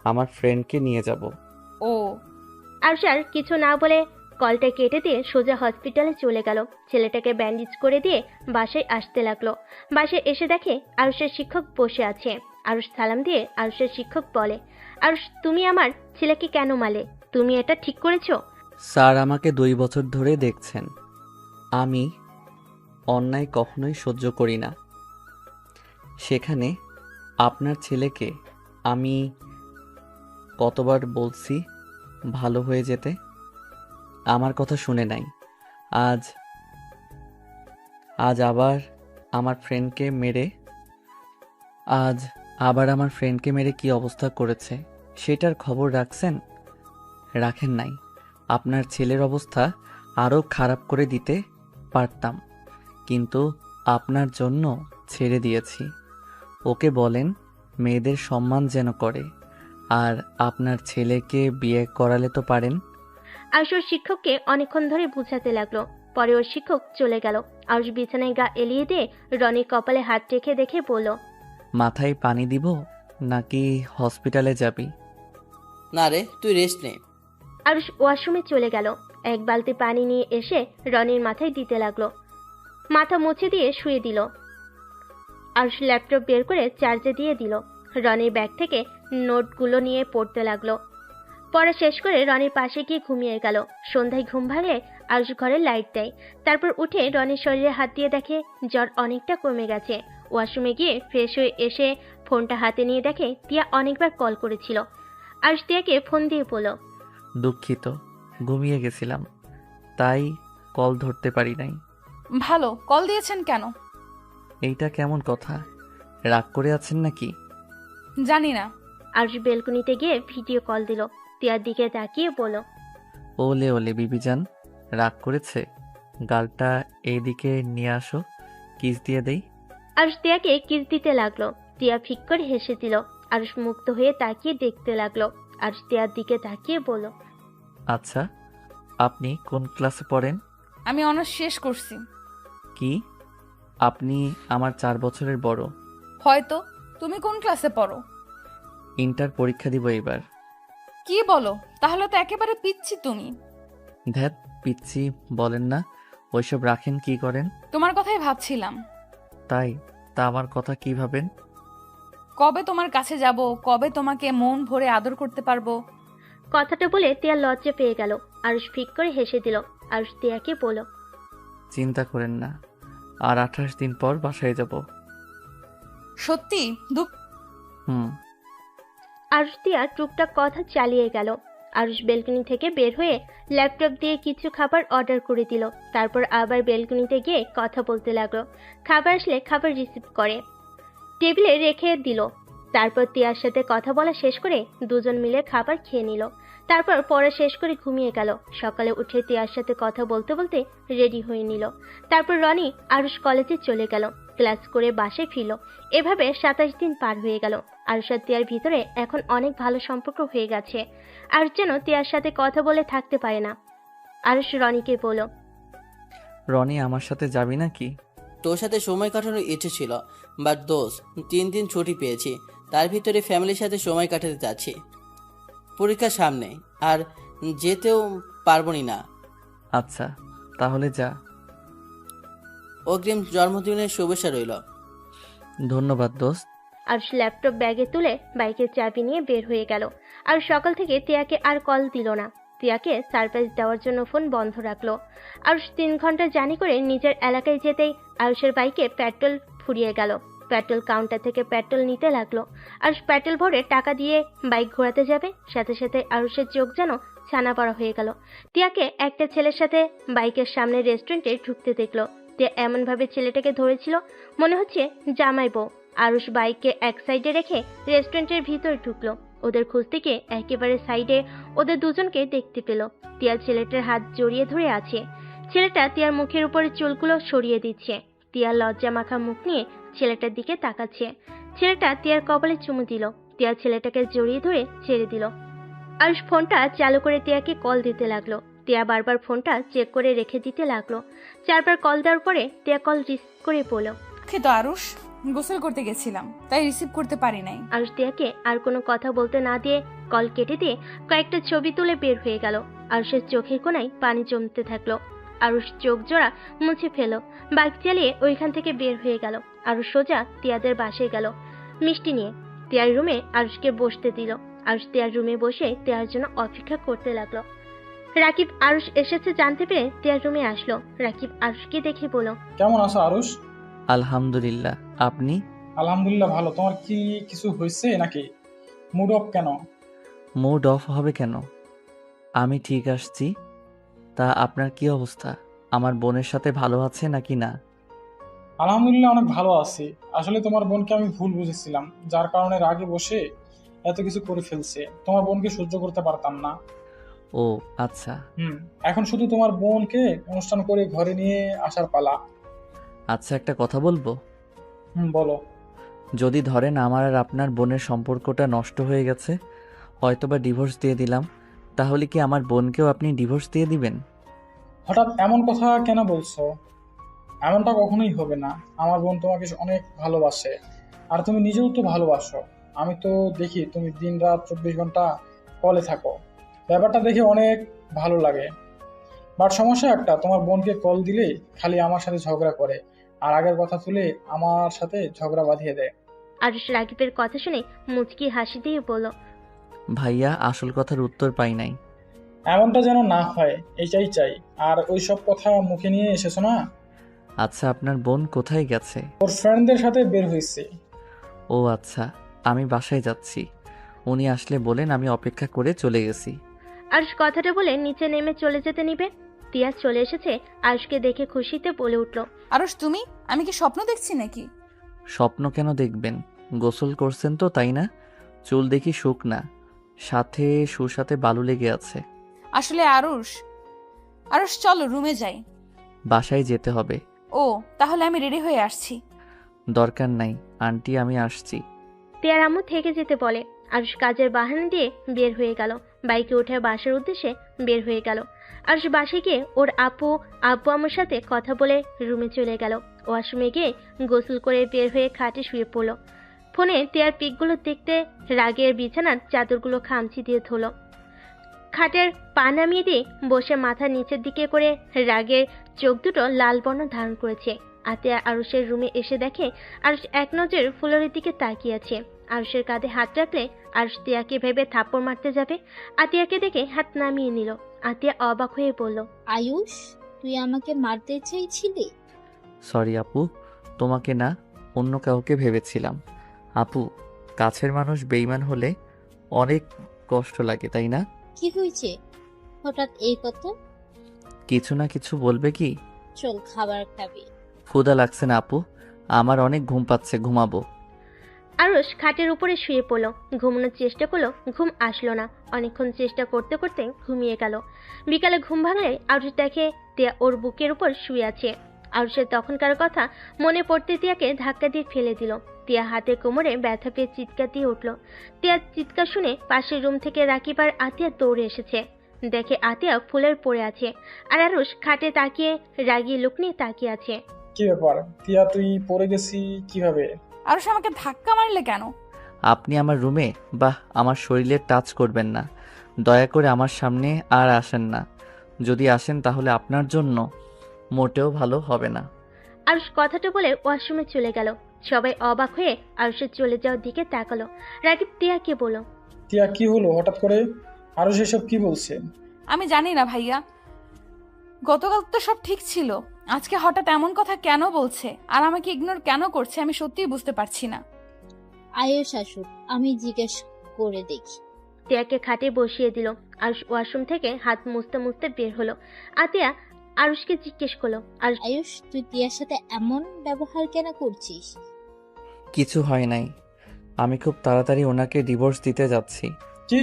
আমার ফ্রেন্ডকে নিয়ে যাব। ও। আরশার কিছু না বলে কলটা কেটে দিয়ে সোজা হসপিটালে চলে গেল। ছেলেটাকে ব্যান্ডেজ করে দিয়ে বাসায় আসতে লাগলো। বাসায় এসে দেখে আরুষের শিক্ষক বসে আছে। আরুষ সালাম দিয়ে আরুষের শিক্ষক বলে, আরুষ তুমি আমার ছেলেকে কেন মারলে? তুমি এটা ঠিক করেছো? স্যার আমাকে 2 বছর ধরে দেখছেন। আমি অন্যায় কখনোই সহ্য করি না। সেখানে আপনার ছেলেকে আমি কতবার বলছি ভালো হয়ে যেতে, আমার কথা শুনে নাই। আজ আজ আবার আমার ফ্রেন্ডকে মেরে কি অবস্থা করেছে সেটার খবর রাখছেন? রাখেন নাই। আপনার ছেলের অবস্থা আরও খারাপ করে দিতে পারতাম, কিন্তু আপনার জন্য ছেড়ে দিয়েছি। ওকে বলেন মেয়েদের সম্মান যেন করে, আর আপনার ছেলেকে বিয়ে করালে তো পারেন। আরুষ ওর শিক্ষককে অনেকক্ষণ ধরে বুঝাতে লাগলো। পরে ওর শিক্ষক চলে গেল। আরুষ বিছানায় গা এলিয়ে দিয়ে রনির কপালে হাত রেখে দেখে বলল, মাথায় পানি দিব নাকি হসপিটালে যাবি? না রে, তুই রেস্ট নে। আরুষ ওয়াশরুমে চলে গেল। এক বালতি পানি নিয়ে এসে রনির মাথায় দিতে লাগলো। মাথা মুছে দিয়ে শুয়ে দিল। আরুষ ল্যাপটপ বের করে চার্জে দিয়ে দিল। রনির ব্যাগ থেকে নোটগুলো নিয়ে পড়তে লাগলো। পড়া শেষ করে রনির পাশে গিয়ে ঘুমিয়ে গেল। সন্ধ্যায় ঘুম ভাঙলে আরুষ ঘরে লাইট দেয়। তারপর উঠে রনির শরীরে হাত দিয়ে দেখে জ্বর অনেকটা কমে গেছে। ওয়াশরুমে গিয়ে ফ্রেশ হয়ে এসে ফোনটা হাতে নিয়ে দেখে টিয়া অনেকবার কল করেছিল। আরুষ টিয়াকে ফোন দিয়ে বলল, দুঃখিত, ঘুমিয়ে গেছিলাম, তাই কল ধরতে পারি নাই। ভালো, কল দিয়েছেন কেন? এইটা কেমন কথা? রাগ করে আছেন নাকি? জানি না। আরুষ বেলকনিতে গিয়ে ভিডিও কল দিল। টিয়ার দিকে তাকিয়ে বলল, ওলে ওলে বিবিজান, রাগ করেছে? গালটা এইদিকে নিয়ে আসো, কিস দিয়ে দেই। আরুষ টিয়াকে কিস দিতে লাগলো। টিয়া ফিক করে হেসে দিল। আরুষ মুক্ত হয়ে তাকিয়ে দেখতে লাগলো। আরুষ টিয়ার দিকে তাকিয়ে বলল, আচ্ছা, আপনি কোন ক্লাসে পড়েন? আমি অনার্স শেষ করছি। কি? আপনি আমার 4 বছরের বড়। হয়তো। তুমি কোন ক্লাসে পড়ো? ইন্টার পরীক্ষা দিব এবার। কি বলো? তাহলে তো একেবারে পিচ্ছি তুমি। ধ্যাত, পিচ্ছি বলেন না, ওইসব রাখেন কি করেন? তোমার কথাই ভাবছিলাম। তাই? তা আমার কথা কি ভাবেন? কবে তোমার কাছে যাব, কবে তোমাকে মন ভরে আদর করতে পারবো। কথাটা বলে টিয়া লজ্জা পেয়ে গেল। আরুষ ফিক করে হেসে দিল। আরুষ টিয়াকে বলল, চিন্তা করেন না, আর 28 দিন পর বাসায় যাব। সত্যি? হুম। আরুষ টিয়া টুকটাক কথা চালিয়ে গেল। আরুষ বেলকনি থেকে বের হয়ে ল্যাপটপ দিয়ে কিছু খাবার অর্ডার করে দিল। তারপর আবার বেলকনিতে গিয়ে কথা বলতে লাগলো। খাবার আসলে খাবার রিসিভ করে টেবিলে রেখে দিল। তারপর টিয়ার সাথে কথা বলা শেষ করে দুজন মিলে খাবার খেয়ে নিল। তারপর পড়া শেষ করে ঘুমিয়ে গেল। সকালে উঠে টিয়ার সাথে কথা বলতে বলতে রেডি হয়ে নিল। তারপর রনি আরুষ কলেজে চলে গেল। ক্লাস করে বাসায় ফিরল। এভাবে 27 দিন পার হয়ে গেল। আরুষ আর টিয়ার ভিতরে এখন অনেক ভালো সম্পর্ক হয়ে গেছে। আরুষ যেন টিয়ার সাথে কথা বলে থাকতে পারে না। আরুষ রনিকে বলল, রনি, আমার সাথে যাবি নাকি? তোর সাথে সময় কাটানোর ইচ্ছে ছিল, বাট দোষ 3 দিন ছুটি পেয়েছি, তার ভিতরে ফ্যামিলির সাথে সময় কাটাতে চাচ্ছি। পরীক্ষা সামনে, আর যেতেও পারবো না। আচ্ছা, তাহলে যা। অগ্রিম জন্মদিনের শুভেচ্ছা রইল। ধন্যবাদ দোস্ত। আরুষ ল্যাপটপ ব্যাগে তুলে বাইকের চাবি নিয়ে বের হয়ে গেল। আর সকাল থেকে টিয়াকে আর কল দিল না। টিয়াকে সারপ্রাইজ দেওয়ার জন্য ফোন বন্ধ রাখলো। আরুষ 3 ঘন্টা জার্নি করে নিজের এলাকায় যেতেই আরুষের বাইকে পেট্রোল ফুরিয়ে গেল। পেট্রোল কাউন্টার থেকে পেট্রোল নিতে লাগলো। আরুষ পেট্রোল ভরে টাকা দিয়ে বাইক ঘোরাতে যাবে, সাথে সাথে আরুষের চোখ যেন ছানা পড়া হয়ে গেল। টিয়াকে একটা ছেলের সাথে বাইকের সামনে রেস্টুরেন্টে ঢুকতে দেখলো। টিয়া এমনভাবে ছেলেটাকে ধরেছিল মনে হচ্ছে জামাই বউ। আরুষ বাইককে এক সাইডে রেখে রেস্টুরেন্টের ভিতর ঢুকলো। ওদের খুঁজতে গিয়ে একেবারে সাইডে ওদের দুজনকে দেখতে পেল। টিয়া ছেলেটার হাত জড়িয়ে ধরে আছে। ছেলেটা টিয়ার মুখের উপরে চুলগুলো সরিয়ে দিচ্ছে। টিয়া লজ্জা মাখা মুখ নিয়ে ছেলেটার দিকে তাকাচ্ছে। ছেলেটা টিয়ার কপালে চুমু দিল। টিয়া ছেলেটাকে জড়িয়ে ধরে ছেড়ে দিল। আরুষ ফোনটা চালু করে টিয়াকে কল দিতে লাগলো। টিয়া বারবার ফোনটা চেক করে রেখে দিতে লাগলো। 4বার কল দেওয়ার পরে টিয়া কল রিসিভ করে বলল, তো আরুষ, গোসল করতে গেছিলাম তাই রিসিভ করতে পারি নাই। আরুষ টিয়াকে আর কোনো কথা বলতে না দিয়ে কল কেটে দিয়ে কয়েকটা ছবি তুলে বের হয়ে গেল। আরুষের চোখের কোণায় পানি জমতে থাকলো। আরুষ চোখ জোড়া মুছে ফেল, বাইক চালিয়ে ওইখান থেকে বের হয়ে গেল। আরুষ সোজা টিয়াদের বাসায় গেল মিষ্টি নিয়ে। টিয়ার রুমে আরুষকে বসতে দিল। আরুষ টিয়ার রুমে বসে টিয়ার জন্য অপেক্ষা করতে লাগলো। রাকিব আরুষ এসেছে জানতে পেরে টিয়ার রুমে আসলো। রাকিব আরুষকে দেখে বলল, কেমন আছো আরুষ? আলহামদুলিল্লাহ, আপনি? আলহামদুলিল্লাহ ভালো। তোমার কি কিছু হয়েছে নাকি? মুড অফ কেন? মুড অফ হবে কেন? আমি ঠিক আসছি। তা আপনার কি অবস্থা? আমার বোনের সাথে ভালো আছে নাকি না? আলহামদুলিল্লাহ অনেক ভালো আছি। আসলে তোমার বোনকে আমি ভুল বুঝেছিলাম, যার কারণে রাগে বসে এত কিছু করে ফেলছে। তোমার বোনকে সহ্য করতে পারতাম না। ও আচ্ছা। এখন শুধু তোমার বোনকে অনুষ্ঠান করে ঘরে নিয়ে আসার পালা। আচ্ছা, একটা কথা বলবো? বলো। যদি ধরেন আমার আর আপনার বোনের সম্পর্কটা নষ্ট হয়ে গেছে, হয়তোবা ডিভোর্স দিয়ে দিলাম, তাহলে কি আমার বোনকেও আপনি ডিভোর্স দিয়ে দিবেন? হঠাৎ এমন কথা কেন বলছো? এমনটা কখনোই হবে না। আমার বোন তোমাকে অনেক ভালোবাসে, আর তুমি নিজেও তো ভালোবাসো। আমি তো দেখি তুমি দিন রাত 24 ঘন্টা কলে থাকো। ব্যাপারটা দেখে অনেক ভালো লাগে। বাট সমস্যা একটা, তোমার বোনকে কল দিলে খালি আমার সাথে ঝগড়া করে, আর আগের কথা তুলে আমার সাথে ঝগড়া বাঁধিয়ে দেয়। আরুষ রাকিবের কথা শুনে মুচকি হাসি দিয়ে বলল, ভাইয়া, আসল কথার উত্তর পাই নাই। এমনটা যেন না হয় এইটাই চাই। আর ওইসব কথা মুখে নিয়ে এসেছো না। আচ্ছা, আপনার বোন কোথায় গেছে? ওর ফ্রেন্ডদের সাথে বের হয়েছে। ও আচ্ছা, আমি বাসায় যাচ্ছি। উনি আসলে বলেন, আমি অপেক্ষা করে চলে গেছি। আরুষ কথাটা বলে নিচে নেমে চলে যেতে নিবে। টিয়া চলে এসেছে। আরুষকে দেখে খুশিতে বলে উঠল, আরুষ তুমি, আমি কি স্বপ্ন দেখছি নাকি? স্বপ্ন কেন দেখবেন? গোসল করছেন তো, তাই না? চুল দেখি শুকনা, সাথে সুসাথে বালু লেগে আছে। আসলে আরুষ, আরুষ চলো রুমে যাই। বাসায় যেতে হবে? ও তাহলে আমি রেডি হয়ে আসছি। দরকার নাই আন্টি, আমি আসছি। টিয়ার আম্মু থেকে যেতে বলে। আরুষ কাজের বাহানা দিয়ে বের হয়ে গেল। বাইকে উঠে বাসার উদ্দেশ্যে বের হয়ে গেল। আরুষ বাসায় গিয়ে ওর আব্বু আম্মুর সাথে কথা বলে রুমে চলে গেল। ওয়াশরুমে গিয়ে গোসল করে বের হয়ে খাটে শুয়ে পড়ল। ফোনে টিয়ার পিকগুলো দেখতে রাগের বিছানার চাদরগুলো খামচি দিয়ে ধুলো। খাটের পা নামিয়ে দিয়ে বসে মাথা নিচের দিকে করে রাগের চোখ দুটো লাল বর্ণ ধারণ করেছে। আতিয়া আরুষের রুমে এসে দেখে আরুষ এক নজর ফুলরের দিকে তাকিয়ে আছে। আরুষের কাঁধে হাত রাখলে আরুষ তিয়াকে ভেবে থাপ্পড় মারতে যাবে। আতিয়াকে দেখে হাত নামিয়ে নিল। আতিয়া অবাক হয়ে বলল, আয়ুষ, তুই আমাকে মারতে চাইছিলি? সরি আপু, তোমাকে না, অন্য কাউকে ভেবেছিলাম। আপু, কাছের মানুষ বেইমান হলে অনেক কষ্ট লাগে, তাই না? কি হয়েছে হঠাৎ এই কথা? কিছু না কিছু বলবে কি? চল খাবার খাবি। ক্ষুধা লাগছে না আপু, আমার অনেক ঘুম পাচ্ছে, ঘুমাবো। আরুষ খাটের উপরে শুয়ে পড়ল। ঘুমানোর চেষ্টা করলো, ঘুম আসলো না। অনেকক্ষণ চেষ্টা করতে করতে ঘুমিয়ে গেল। বিকালে ঘুম ভাঙলে আরুষ দেখে টিয়া ওর বুকের উপর শুয়ে আছে। আরুষের তখনকার কথা মনে পড়তে টিয়াকে ধাক্কা দিয়ে ফেলে দিল। টিয়া হাতে কোমরে ব্যথা পেয়ে চিৎকার দিয়ে উঠল। টিয়ার চিৎকার শুনে পাশের রুম থেকে রাকিব আর আতিয়া দৌড়ে এসেছে। দেখে আতিয়া ফুলের পড়ে আছে, আর আরুষ খাটে তাকিয়ে রাগিয়ে লুক নিয়ে তাকিয়ে আছে। কি ব্যাপার টিয়া, তুই পড়ে গেছি কিভাবে? আরুষ আমাকে ধাক্কা মারলে কেন? আপনি আমার রুমে বাহ আমার শরীরে টাচ করবেন না, দয়া করে আমার সামনে আর আসেন না। যদি আসেন তাহলে আপনার জন্য মোটেও ভালো হবে না। আরুষ কথাটা বলে ওয়াশরুমে চলে গেল। সবাই অবাক হয়ে আরুষের চলে যাওয়ার দিকে তাকালো। রাকিব টিয়াকে বলল, টিয়া কি হলো হঠাৎ করে? আরো সেসব কি বলছে? আমি জানি না ভাইয়া, গতকাল তো সব ঠিক ছিল, আজকে হঠাৎ এমন কথা কেন বলছে আর আমাকে ইগনোর কেন করছে আমি সত্যিই বুঝতে পারছি না। আয়ুষ আসুক, আমি জিজ্ঞেস করে দেখি। টিয়াকে খাটে বসিয়ে দিল। আরুষ ওয়াশরুম থেকে হাত মুছতে মুছতে বের হলো। আতিয়া আরুষকে জিজ্ঞেস করলো, আয়ুষ, তুই টিয়ার সাথে এমন ব্যবহার কেন করছিস? কিছু হয় নাই, আমি খুব তাড়াতাড়ি ওনাকে ডিভোর্স দিতে যাচ্ছি। কি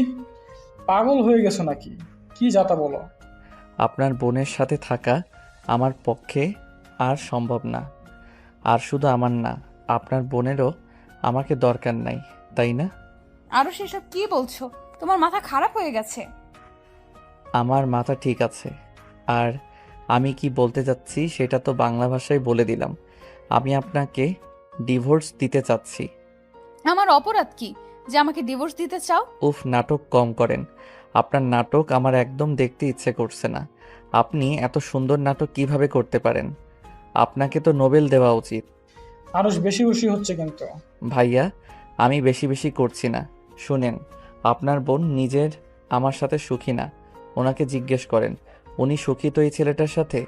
পাগল হয়ে গেছো নাকি? কি যাতা বলো। আপনার বোনের সাথে থাকা আমার পক্ষে আর সম্ভব না। আর শুধু আমার না, আপনার বোনেরও আমাকে দরকার নাই, তাই না? আরো সেসব কি বলছো? তোমার মাথা খারাপ হয়ে গেছে। আমার মাথা ঠিক আছে। আর আমি কি বলতে চাচ্ছি সেটা তো বাংলা ভাষায় বলে দিলাম। আমি আপনাকে ডিভোর্স দিতে চাচ্ছি। আমার অপরাধ কি যে আমাকে ডিভোর্স দিতে চাও? উফ, নাটক কম করেন। আপনার নাটক আমার একদম দেখতে ইচ্ছে করছে না। আপনি এত সুন্দর নাটক কিভাবে করতে পারেন? আপনাকে তো নোবেল দেওয়া উচিত। আরুষ বেশি বেশি হচ্ছে কিন্তু। ভাইয়া, আমি বেশি বেশি করছি না। শুনেন, আপনার বোন নিজের আমার সাথে সুখী না। ওনাকে জিজ্ঞেস করেন, উনি সুখী তো এই ছেলেটার সাথে?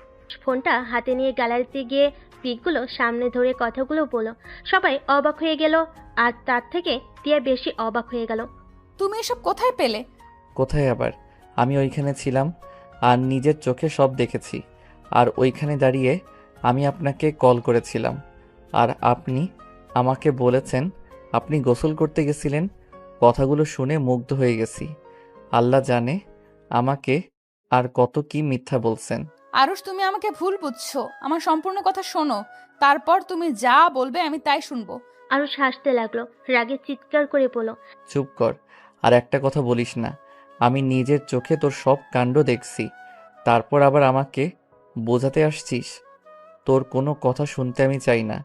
ফোনটা হাতে নিয়ে গ্যালারিতে গিয়ে পিকগুলো সামনে ধরে কথাগুলো বলো। সবাই অবাক হয়ে গেল, আর তার থেকে টিয়া বেশি অবাক হয়ে গেল। তুমি এসব কোথায় পেলে? কোথায় আবার? আমি ওইখানে ছিলাম আর নিজের চোখে সব দেখেছি। আর ওইখানে দাঁড়িয়ে আমি আপনাকে কল করেছিলাম। আর আপনি আমাকে বলেছেন আপনি গোসল করতে গেছিলেন। কথাগুলো শুনে মুগ্ধ হয়ে গেছি। আল্লাহ জানে আমাকে আর কত কি মিথ্যা বলছেন। আরুষ, তুমি আমাকে ভুল বুঝছো। আমার সম্পূর্ণ কথা শোনো, তারপর তুমি যা বলবে আমি তাই শুনবো। আরুষ হাসতে লাগলো, রাগে চিৎকার করে বলল, চুপ কর। আর একটা কথা বলিস না। আমি নিজের চোখে তোর সব কাণ্ড দেখছি, তারপর আবার আমাকে বোঝাতে আসছিস? তোর কোনো কথা শুনতে আমি চাই না।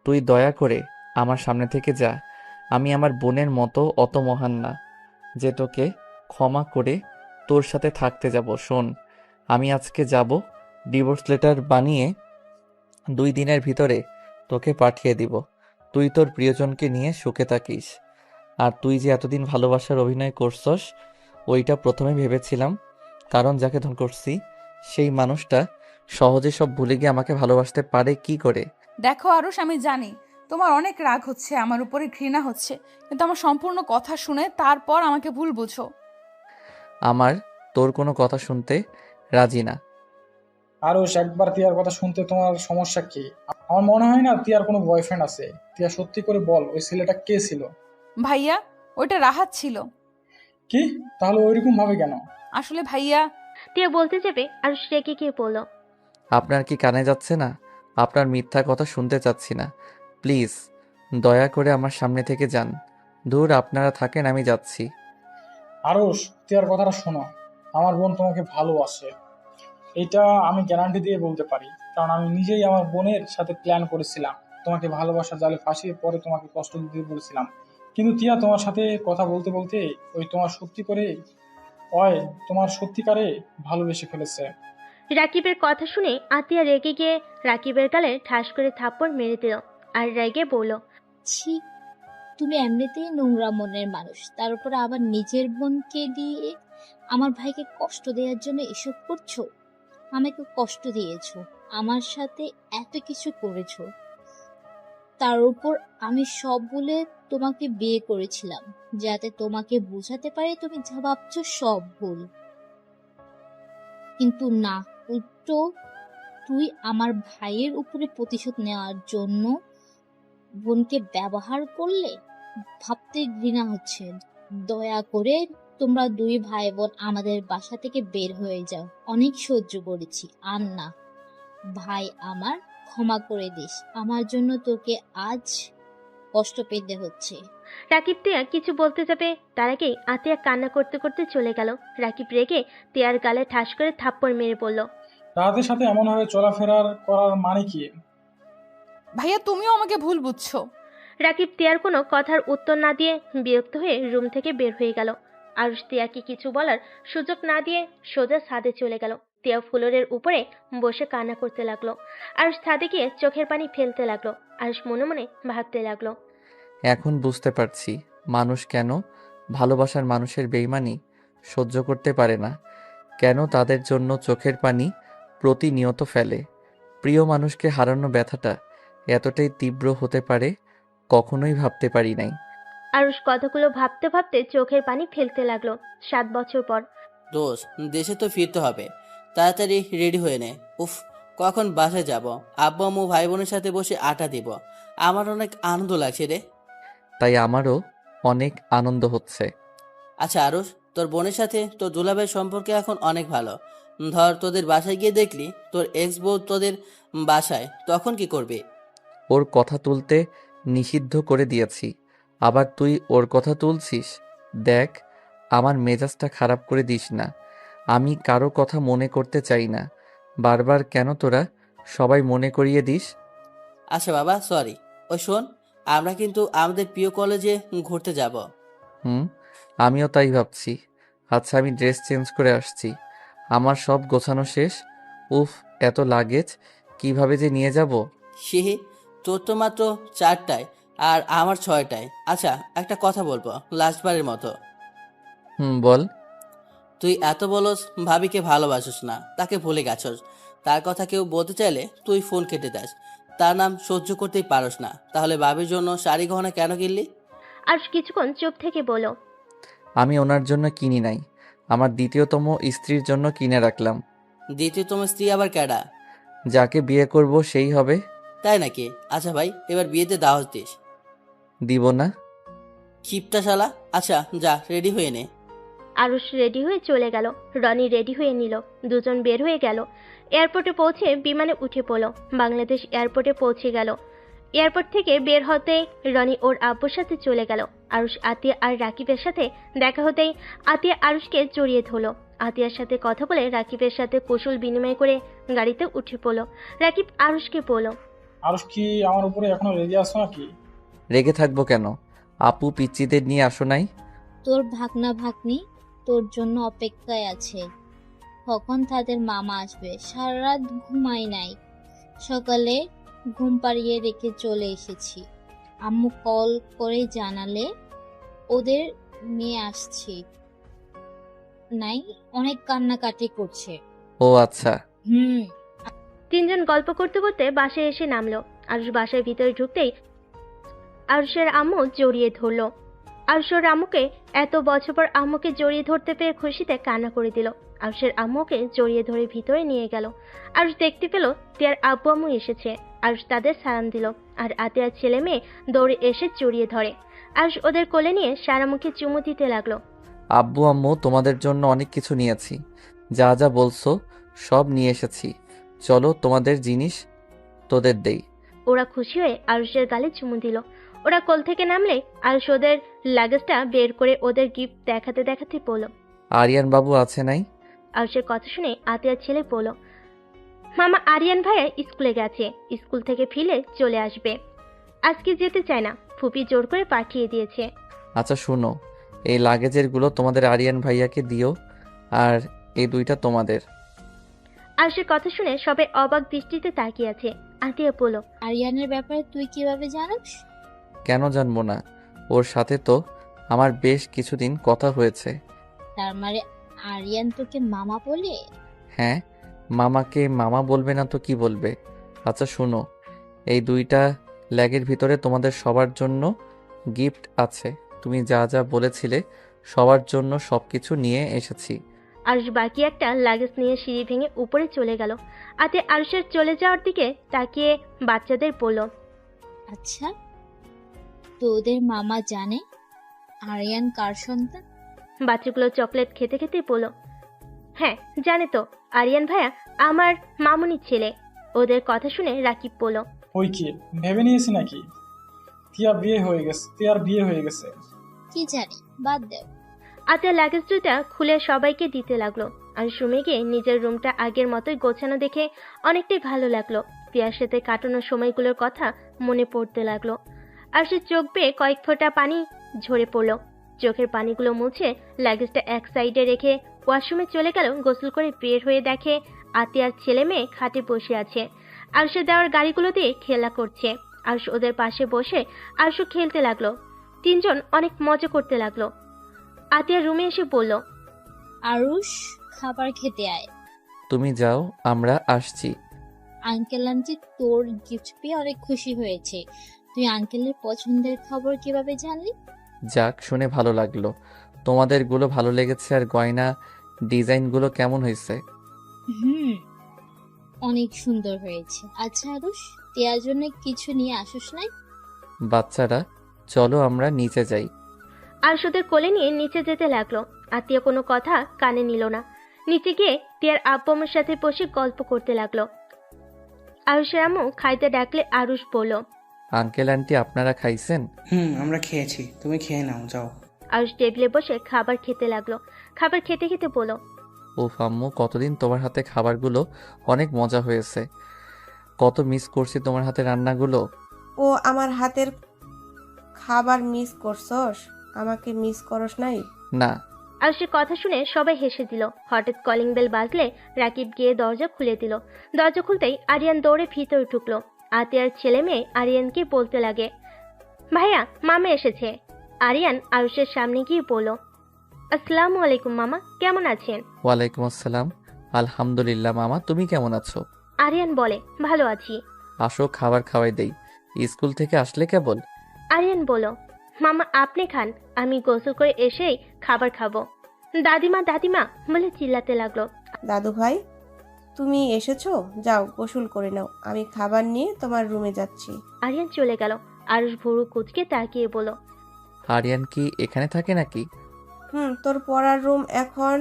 তুই দয়া করে আমার সামনে থেকে যা। আমি আমার বোনের মতো অত মহান না যে তোকে ক্ষমা করে তোর সাথে থাকতে যাব। শোন, আমি আজকে যাব, ডিভোর্স লেটার বানিয়ে 2 দিনের ভিতরে তোকে পাঠিয়ে দিব। তুই তোর প্রিয়জনকে নিয়ে সুখে থাকিস। আর তুই যে এতদিন ভালোবাসার অভিনয় করছস, ওইটা প্রথমে ভেবেছিলাম, কারণ যাকে ধন করছি সেই মানুষটা সহজে সব ভুলে গিয়ে আমাকে ভালোবাসতে পারে কি করে? দেখো আরুষ, আমি জানি তোমার অনেক রাগ হচ্ছে, আমার উপরে ঘৃণা হচ্ছে, কিন্তু আমার সম্পূর্ণ কথা শুনে তারপর আমাকে ভুল বুঝো। আমার তোর কোনো কথা শুনতে রাজি না। আরুষ, একবার তিয়ার কথা শুনতে তোমার সমস্যা কি? আমার মনে হয় না তিয়ার কোনো বয়ফ্রেন্ড আছে। তিয়া, সত্যি করে বল, ওই ছেলেটা কে ছিল? ভাইয়া, ওইটা রাহাত ছিল। কি? তাহলে ওইরকম ভাবে কেন? আসলে ভাইয়া, টিয়া বলতে যাবে আরুষ রেগে গিয়ে বলল, আপনার কি কানে যাচ্ছে না? আপনার মিথ্যা কথা শুনতে চাচ্ছি না। প্লিজ দয়া করে আমার সামনে থেকে যান। দূর আপনারা থাকেন, আমি যাচ্ছি। আরুষ, তিয়ার কথাটা শোনো। আমার বোন তোমাকে ভালোবাসে, এটা আমি গ্যারান্টি দিয়ে বলতে পারি। কারণ আমি নিজেই আমার বোনের সাথে প্ল্যান করেছিলাম, তোমাকে ভালোবাসার জালে ফাঁসিয়ে পরে তোমাকে কষ্ট দিতে বলেছিলাম। কিন্তু তিয়া, তোমার সাথে কথা বলতে বলতে ওই তোমার সত্যিকারে ভালোবেসে ফেলেছে। রাকিবের কথা শুনে আতিয়া রেগে গিয়ে রাকিবের গালে ঠাস করে থাপ্পড় মেরে দিল, আর রেগে বলল, ছি, তুমি এমনিতেই নোংরা মনের মানুষ, তার উপরে আবার নিজের বোনকে দিয়ে আমার ভাইকে কষ্ট দেওয়ার জন্য এসব করছো। আমাকে কষ্ট দিয়েছো, আমার সাথে এত কিছু করেছো, তার উপর আমি সব বলে তোমাকে বিয়ে করেছিলাম, যাতে তোমাকে বোঝাতে পারি তুমি যা ভাবছো সব ভুল। কিন্তু না, উল্টো তুই আমার ভাইয়ের উপরে প্রতিশোধ নেওয়ার জন্য বোনকে ব্যবহার করলে। ভাবতে ঘৃণা হচ্ছে। দয়া করে তোমরা 2 ভাই বোন আমাদের বাসা থেকে বের হয়ে যাও। অনেক সহ্য করেছি, আর না। ভাই আমার, ক্ষমা করে দিস, আমার জন্য তোকে আজ কষ্ট পেতে হচ্ছে। রাকিব টিয়া কিছু বলতে যাবে, তার আগেই আতিয়া কান্না করতে করতে চলে গেল। রাকিব রেগে টিয়ার গালে ঠাস করে থাপ্পড় মেরে বলল, রাহাতের সাথে এমনভাবে চলাফেরা করার মানে কি? ভাইয়া তুমিও আমাকে ভুল বুঝছো। রাকিব টিয়ার কোনো কথার উত্তর না দিয়ে বিরক্ত হয়ে রুম থেকে বের হয়ে গেল। আরুষ টিয়াকে কিছু বলার সুযোগ না দিয়ে সোজা ছাদে চলে গেল। টিয়া ফ্লোরের উপরে বসে কান্না করতে লাগলো। আরুষ ছাদে গিয়ে চোখের পানি ফেলতে লাগলো। আরুষ মনে মনে ভাবতে লাগলো, এখন বুঝতে পারছি মানুষ কেন ভালোবাসার মানুষের বেইমানি সহ্য করতে পারে না, কেন তাদের জন্য চোখের পানি প্রতিনিয়ত ফেলে। প্রিয় মানুষকে হারানো ব্যথাটা এতটাই তীব্র হতে পারে কখনোই ভাবতে পারি নাই। আরুষ কথাগুলো ভাবতে ভাবতে চোখের পানি ফেলতে লাগলো। 7 বছর পর দোষ, দেশে তো ফিরতে হবে, তাড়াতাড়ি রেডি হয়ে নে। উফ, কখন বাসায় যাব? আব্বু আম্মু ভাই বোনের সাথে বসে আটা দিব। আমার অনেক আনন্দ লাগছে রে। তাই আমারও অনেক আনন্দ হচ্ছে। আচ্ছা আরুষ, তোর বোনের সাথে তোর দুলাভাইয়ের সম্পর্কে এখন অনেক ভালো। ধর তোদের বাসায় গিয়ে দেখলি তোর এক্স বউ তোদের বাসায়, তখন কি করবি? ওর কথা তুলতে নিষিদ্ধ করে দিয়েছি, আবার তুই ওর কথা তুলছিস? দেখ, আমার মেজাজটা খারাপ করে দিস না। আমি কারো কথা মনে করতে চাই না। বারবার কেন তোরা সবাই মনে করিয়ে দিস? আচ্ছা বাবা, সরি। ওই শোন, আমরা কিন্তু আমাদের প্রিয় কলেজে ঘুরতে যাব। হুম, আমিও তাই ভাবছি। আচ্ছা, আমি ড্রেস চেঞ্জ করে আসছি। আমার সব গোছানো শেষ। উফ, এত লাগেজ কিভাবে যে নিয়ে যাব? সিহি, তোর তো মাত্র 4টায় আর আমার 6টায়। আচ্ছা, একটা কথা বলবো লাস্টবারের মতো। হুম, বল। তুই এত বলস ভাবিকে ভালোবাসিস না, তাকে ভুলে গেছস। তার কথা কেউ বলতে চাইলে তুই ফোন কেটে দেস। তার নাম সহ্য করতেই পারস না, তাহলে ভাবির জন্য শাড়ি গহনা কেন কিনলি? আরুষ কিছুক্ষণ চুপ থেকে বলল, আমি ওনার জন্য কিনি নাই, আমার দ্বিতীয়তম স্ত্রীর জন্য কিনে রাখলাম। দ্বিতীয়তম স্ত্রী আবার কেডা? যাকে বিয়ে করব সেই হবে। তাই নাকি? আচ্ছা ভাই, এবার বিয়েতে দাওয়াত দিস। দিব না। ক্ষিপ্তা শালা। আচ্ছা যা, রেডি হয়ে নে। আরুষ রেডি হয়ে চলে গেল। রনি রেডি হয়ে নিল। দুজন বের হয়ে গেল। এয়ারপোর্টে পৌঁছে বিমানে উঠে পড়ল। বাংলাদেশ এয়ারপোর্টে পৌঁছে গেল। এয়ারপোর্ট থেকে বের হতে রনি ওর আব্বুর সাথে চলে গেল। আরুষ আতিয়া আর রাকিবের সাথে দেখা হতেই আতিয়া আরুষকে জড়িয়ে ধরল। আতিয়ার সাথে কথা বলে রাকিবের সাথে কৌশল বিনিময় করে গাড়িতে উঠে পড়ল। রাকিব আরুষকে বলল, আরুষ কি আমার উপরে এখনো রেগে আছো নাকি? রেগে থাকবো কেন? আপু পিচ্চিদের নিয়ে আসো নাই? তোর ভাগনা ভাগ্নি তোর জন্য অপেক্ষায় আছে। কখন তাদের মামা আসবে? সারা রাত ঘুমাই নাই, সকালে ঘুম পাড়িয়ে রেখে চলে এসেছি। আম্মু কল করে জানালে ওদের নিয়ে আসছি। নাই, অনেক কান্নাকাটি করছে। ও আচ্ছা। হুম। তিনজন গল্প করতে করতে বাসায় এসে নামলো। আরুষ বাসার ভিতরে ঢুকতেই আরুষের আম্মু জড়িয়ে ধরলো। আরুষের আম্মুকে এত বছর পর আম্মুকে জড়িয়ে ধরতে পেরে খুশিতে কান্না করে দিল। আরুষের আম্মুকে জড়িয়ে ধরে ভিতরে নিয়ে গেল। আরুষ দেখতে পেল তিয়ার আব্বু আম্মু এসেছে। আরুষ তাদের সালাম দিল আর আতিয়ার ছেলে মেয়ে দৌড়ে এসে জড়িয়ে ধরে। আরুষ ওদের কোলে নিয়ে সারা মুখে চুমু দিতে লাগলো। আব্বু আম্মু, তোমাদের জন্য অনেক কিছু নিয়েছি। যা যা বলছো সব নিয়ে এসেছি। চলো, তোমাদের জিনিস তোদের দেই। ওরা খুশি হয়ে আরুষের গালে চুমু দিল। ওরা কোল থেকে নামলে আরুষ ওদের লাগেজটা বের করে ওদের গিফট দেখাতে দেখাতে বলল। আরিয়ান বাবু আছে নাই? আরুষের কথা শুনে আতিয়ার ছেলে বলল, মামা আরিয়ান ভাইয়া স্কুলে গেছে, স্কুল থেকে ফিরে চলে আসবে। আজকে যেতে চায় না, ফুপি জোর করে পাঠিয়ে দিয়েছে। আচ্ছা শুনো, এই লাগেজেরগুলো তোমাদের আরিয়ান ভাইয়াকে দিও, আর এই দুইটা তোমাদের। আরুষের কথা শুনে সবাই অবাক দৃষ্টিতে তাকিয়ে আছে। আতিয়া বলল, আরিয়ানের ব্যাপারে তুই কিভাবে জানিস? কেন জানবো না? ওর সাথে তো আমার বেশ কিছুদিন কথা হয়েছে। তার মানে আরিয়ান তোকে মামা বলে? হ্যাঁ, মামাকে মামা বলবে না তো কি বলবে? আচ্ছা শুনো, এই দুইটা ল্যাগের ভিতরে তোমাদের সবার জন্য গিফট আছে। তুমি যা যা বলেছিলে সবার জন্য সবকিছু নিয়ে এসেছি। আরুষ বাকি একটা লাগেজ নিয়ে সিঁড়ি ভেঙে উপরে চলে গেল। আতিয়া আরুষের চলে যাওয়ার দিকে তাকিয়ে বাচ্চাদের বলল, আচ্ছা, তোদের মামা জানে আরিয়ান কার সন্তান? বাচ্চাগুলো চকলেট খেতে খেতে বলল, হ্যাঁ জানে তো, আরিয়ান ভাইয়া আমার মামুনির ছেলে। ওদের কথা শুনে রাকিব বলল, ওই কি ভেবে নিয়েছি নাকি তিয়ার বিয়ে হয়ে গেছে? কি জানি, বাদ দে। আতিয়া লাগেজ দুইটা খুলে সবাইকে দিতে লাগলো। আর রুমে গিয়ে নিজের রুমটা আগের মতোই গোছানো দেখে অনেকটাই ভালো লাগলো। তিয়ার সাথে কাটানো সময়গুলোর কথা মনে পড়তে লাগলো। আর সে চোখ বেয়ে কয়েক ফোঁটা পানি ঝরে পড়লো। চোখের পানিগুলো মুছে লাগেজটা এক সাইডে রেখে ওয়াশরুমে চলে গেল। গোসল করে বের হয়ে দেখে আতিয়ার ছেলে মেয়ে খাটে বসে আছে। আরশে দেওয়ার গাড়িগুলো দিয়ে খেলা করছে। আরশ ওদের পাশে বসে আরশও খেলতে লাগলো। তিনজন অনেক মজা করতে লাগলো। আতিয়া রুমে এসে বলল, আরুষ, খাবার খেতে আয়। তুমি যাও, আমরা আসছি। আঙ্কেল আন্টি তোর গিফট পেয়ে অনেক খুশি হয়েছে। তুই আঙ্কেলের পছন্দের খবর কিভাবে জানলি? যাক, শুনে ভালো লাগলো। তোমাদেরগুলো ভালো লেগেছে। আর গয়না ডিজাইনগুলো কেমন হয়েছে? হুম, অনেক সুন্দর হয়েছে। আচ্ছা আরুষ, টিয়ার জন্য কিছু নিয়ে আসিস নাই? বাচ্চারা, চলো আমরা নিচে যাই। আরশ ওদের কোলে নিয়ে নিচে যেতে লাগলো। আতিয়া কোনো কথা কানে নিল না। নিচে গিয়ে টিয়ার আব্বু আম্মুর সাথে বসে গল্প করতে লাগলো। আরুষের আম্মু খাইতে ডাকলে আরুষ বলল, আঙ্কেল আন্টি আপনারা খাইছেন? আমরা খেয়েছি, তুমি খেয়ে নাও, যাও। আরুষ টেবিলে বসে খাবার খেতে লাগলো। খাবার খেতে খেতে বলল, উফ আম্মু, কতদিন তোমার হাতে খাবারগুলো অনেক মজা হয়েছে। কত মিস করছি তোমার হাতে রান্নাগুলো। ও আমার হাতের খাবার মিস করছস? আমাকে মিস করস নাই? না। আরুষের কথা শুনে সবাই হেসে দিল। হঠাৎ কলিং বেল বাজলে রাকিব গিয়ে দরজা খুলে দিল। দরজা খুলতেই আরিয়ান দৌড়ে ভিতরে ঢুকলো। আতিয়ার ছেলে মেয়ে আরিয়ানকে বলতে লাগে, ভাইয়া মামা এসেছে। আরিয়ান আরুষের সামনে গিয়ে বলল, আসসালামু আলাইকুম মামা, কেমন আছেন? ওয়ালাইকুম আসসালাম। আলহামদুলিল্লাহ মামা, তুমি কেমন আছো? আরিয়ান বলে, ভালো আছি। আসো খাবার খাওয়াই দেই। স্কুল থেকে আসলে কেবল? আরিয়ান বলল, মামা আপনি খান, আমি গোসল করে এসেই খাবার খাবো। দাদিমা দাদিমা বলে চিল্লাতে লাগলো। দাদু ভাই, তুমি এসেছো? যাও গোসল করে নাও, আমি খাবার নিয়ে তোমার রুমে যাচ্ছি। আরিয়ান চলে গেল। আরুষ ভুরু কুচকে তাকিয়ে বলল, আরিয়ান কি এখানে থাকে নাকি? তোর পড়ার রুম এখন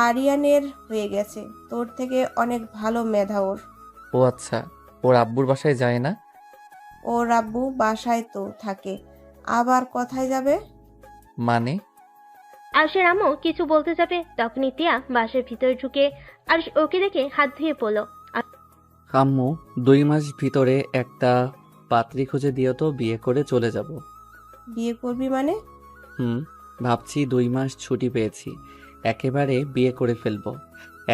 আরিয়ানের হয়ে গেছে। তোর থেকে অনেক ভালো মেধা ওর। ও আচ্ছা, ওর আব্বুর বাসায় যায় না? ওর আব্বু বাসায় তো থাকে, আবার কোথায় যাবে? মানে? আরুষের আম্মু কিছু বলতে যাবে, তখনই টিয়া বাসার ভিতরে ঢুকে আরুষ ওকে দেখে হাত ধুয়ে পড়ল। আম্মু, 2 মাস ভিতরে একটা পাত্রী খুঁজে দিও তো, বিয়ে করে চলে যাব। বিয়ে করবি মানে? ভাবছি 2 মাস ছুটি পেয়েছি, একেবারে বিয়ে করে ফেলবো।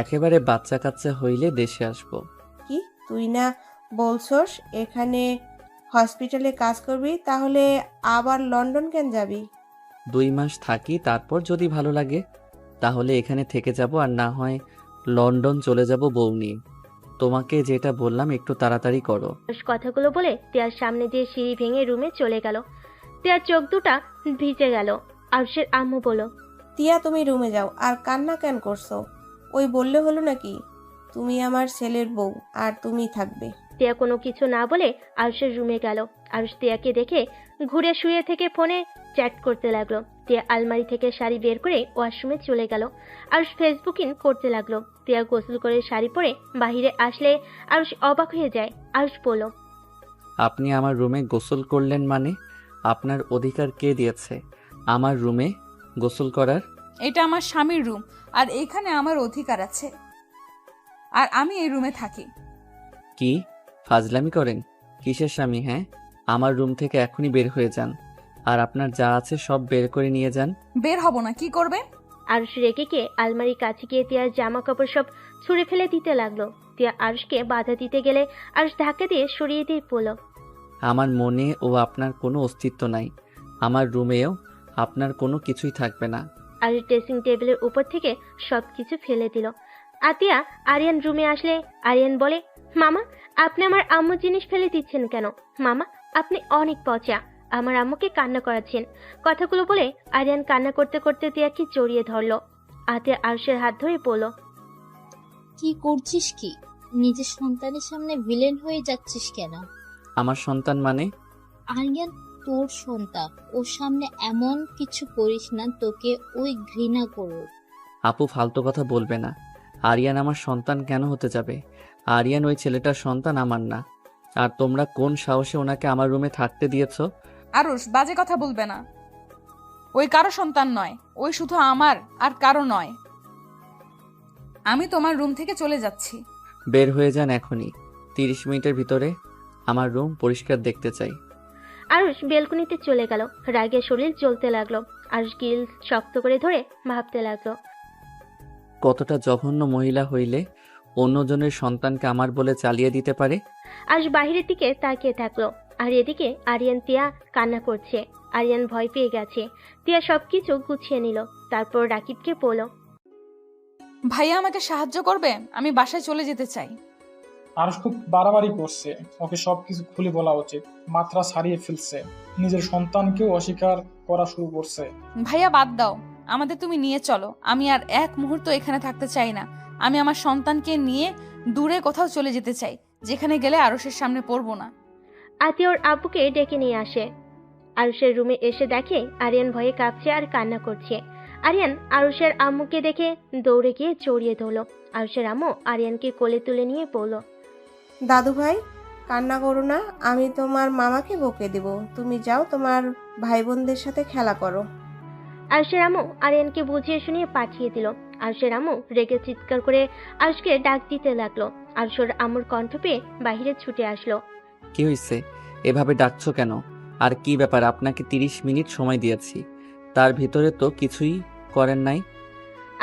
একেবারে বাচ্চা কাচ্চা হইলে দেশে আসবো। কি তুই না বলছস এখানে হসপিটালে কাজ করবি, তাহলে আবার লন্ডন কেন যাবি? 2 মাস থাকি, তারপর যদি ভালো লাগে তাহলে এখানে থেকে যাব, আর না হয় লন্ডন চলে যাব বউ নিয়ে। তোমাকে যেটা বললাম একটু তাড়াতাড়ি করো। আরুষ কথাগুলো বলে টিয়ার সামনে দিয়ে সিঁড়ি ভেঙে রুমে চলে গেল। টিয়ার চোখ দুটা ভিজে গেল। আরুষের আম্মু বলল, টিয়া তুমি রুমে যাও, আর কান্না কেন করছো? ওই বললে হলো নাকি তুমি আমার ছেলের বউ আর তুমি থাকবে? টিয়া কোনো কিছু না বলে আরুষের রুমে গেল। আরুষ টিয়াকে দেখে ঘুরে শুয়ে থেকে ফোনে চ্যাট করতে লাগলো। টিয়া আলমারি থেকে শাড়ি বের করে ওয়াশরুমে চলে গেল। আরুষ ফেসবুকিং করতে লাগলো। টিয়া গোসল করে শাড়ি পরে বাহিরে আসলে আরুষ অবাক হয়ে যায়। আরুষ বলল, আপনি আমার রুমে গোসল করলেন মানে? আপনার অধিকার কে দিয়েছে আমার রুমে গোসল করার? এটা আমার স্বামীর রুম, আর এখানে আমার অধিকার আছে, আর আমি এই রুমে থাকি। কি ফাজলামি করেন? কিসের স্বামী? হ্যাঁ, আমার রুম থেকে এখনই বের হয়ে যান, আর আপনার যা আছে সব বের করে নিয়ে যান। বের হব না, কি করবে? আরুষ রেগে গিয়ে আলমারির কাছে গিয়ে টিয়ার জামা কাপড় সব ছুঁড়ে ফেলে দিতে লাগলো। টিয়া আরুষকে বাধা দিতে গেলে আরুষ ধাক্কা দিয়ে সরিয়ে দিয়ে বলল, আমার মনে ও আপনার কোনো অস্তিত্ব নাই, আমার রুমেও আপনার কোনো কিছুই থাকবে না। আরুষ ড্রেসিং টেবিলের উপর থেকে সবকিছু ফেলে দিল। আতিয়া আরিয়ান রুমে আসলে আরিয়ান বলে, মামা আপনি আমার আম্মুর জিনিস ফেলে দিচ্ছেন কেন? মামা আপনি অনেক পচা, আমার আম্মুকে কান্না করাচ্ছেন। কথাগুলো বলে আরিয়ান কান্না করতে করতে তিয়াকে জড়িয়ে ধরলো। আতিয়া আরুষের হাত ধরে বলল, কি করছিস কি? নিজের সন্তানের সামনে ভিলেন হয়ে যাচ্ছিস কেন? আমার সন্তান মানে? আরিয়ান তোর সন্তান, ওর সামনে এমন কিছু করিস না, তোকে ওই ঘৃণা করুক। আপু ফালতু কথা বলবে না। আরিয়ান আমার সন্তান কেন হতে যাবে? আরিয়ান ওই ছেলেটার সন্তান, আমার না। আর তোমরা কোন সাহসে ওনাকে আমার রুমে থাকতে দিয়েছো? আরুষ বাজে কথা বলবে না, ওই কারো সন্তান নয়, ওই শুধু আমার আর কারো নয়। আমি তোমার রুম থেকে চলে যাচ্ছি। বের হয়ে যান এখনই, 30 মিনিটের ভিতরে আমার রুম পরিষ্কার দেখতে চাই। আরুষ বেলকনিতে চলে গেল। রাগে শরীর জ্বলতে লাগলো। আরুষ গিল শক্ত করে ধরে ভাবতে লাগলো, কতটা জঘন্য মহিলা হইলে অন্যজনের সন্তানকে আমার বলে চালিয়ে দিতে পারে। আরুষ বাহিরের দিকে তাকিয়ে থাকলো। আর এদিকে আরিয়ান টিয়া কান্না করছে। আরিয়ান ভয় পেয়ে গেছে। টিয়া সবকিছু গুছিয়ে নিল। তারপর রাকিবকে বলল, ভাইয়া আমাকে সাহায্য করবে, আমি বাসায় চলে যেতে চাই। আরুষ খুব বাড়াবাড়ি করছে, ওকে সবকিছু খুলে বলা উচিত। মাত্রা ছাড়িয়ে ফেলছে, নিজের সন্তানকেও অস্বীকার করা শুরু করছে। ভাইয়া বাদ দাও, আমাদের তুমি নিয়ে চলো। আমি আর এক মুহূর্ত এখানে থাকতে চাই না। আমি আমার সন্তানকে নিয়ে দূরে কোথাও চলে যেতে চাই, যেখানে গেলে আরুষের সামনে পড়বো না। আতিয়া ওর আব্বুকে ডেকে নিয়ে আসে। আরুষের রুমে এসে দেখে আরিয়ান ভয়ে কাঁপছে আর কান্না করছে। আরিয়ান আরুষের আম্মুকে দেখে দৌড়ে গিয়ে জড়িয়ে ধরল। আরুষের আম্মু আরিয়ানকে কোলে তুলে নিয়ে বলল, দাদু ভাই কান্না করো না, আমি তোমার মামাকে বকে দেব। তুমি যাও তোমার ভাই বোনদের সাথে খেলা করো। আরুষের আম্মু আরিয়ানকে বুঝিয়ে শুনিয়ে পাঠিয়ে দিল। আরুষের আম্মু রেগে চিৎকার করে আরুষকে ডাক দিতে লাগলো। আরুষের আম্মুর কণ্ঠ পেয়ে বাহিরে ছুটে আসলো। কি হয়েছে? এভাবে ডাকছো কেন? আর কি ব্যাপার? আপনাকে 30 মিনিট সময় দিয়েছি, তার ভিতরে তো কিছুই করেন নাই।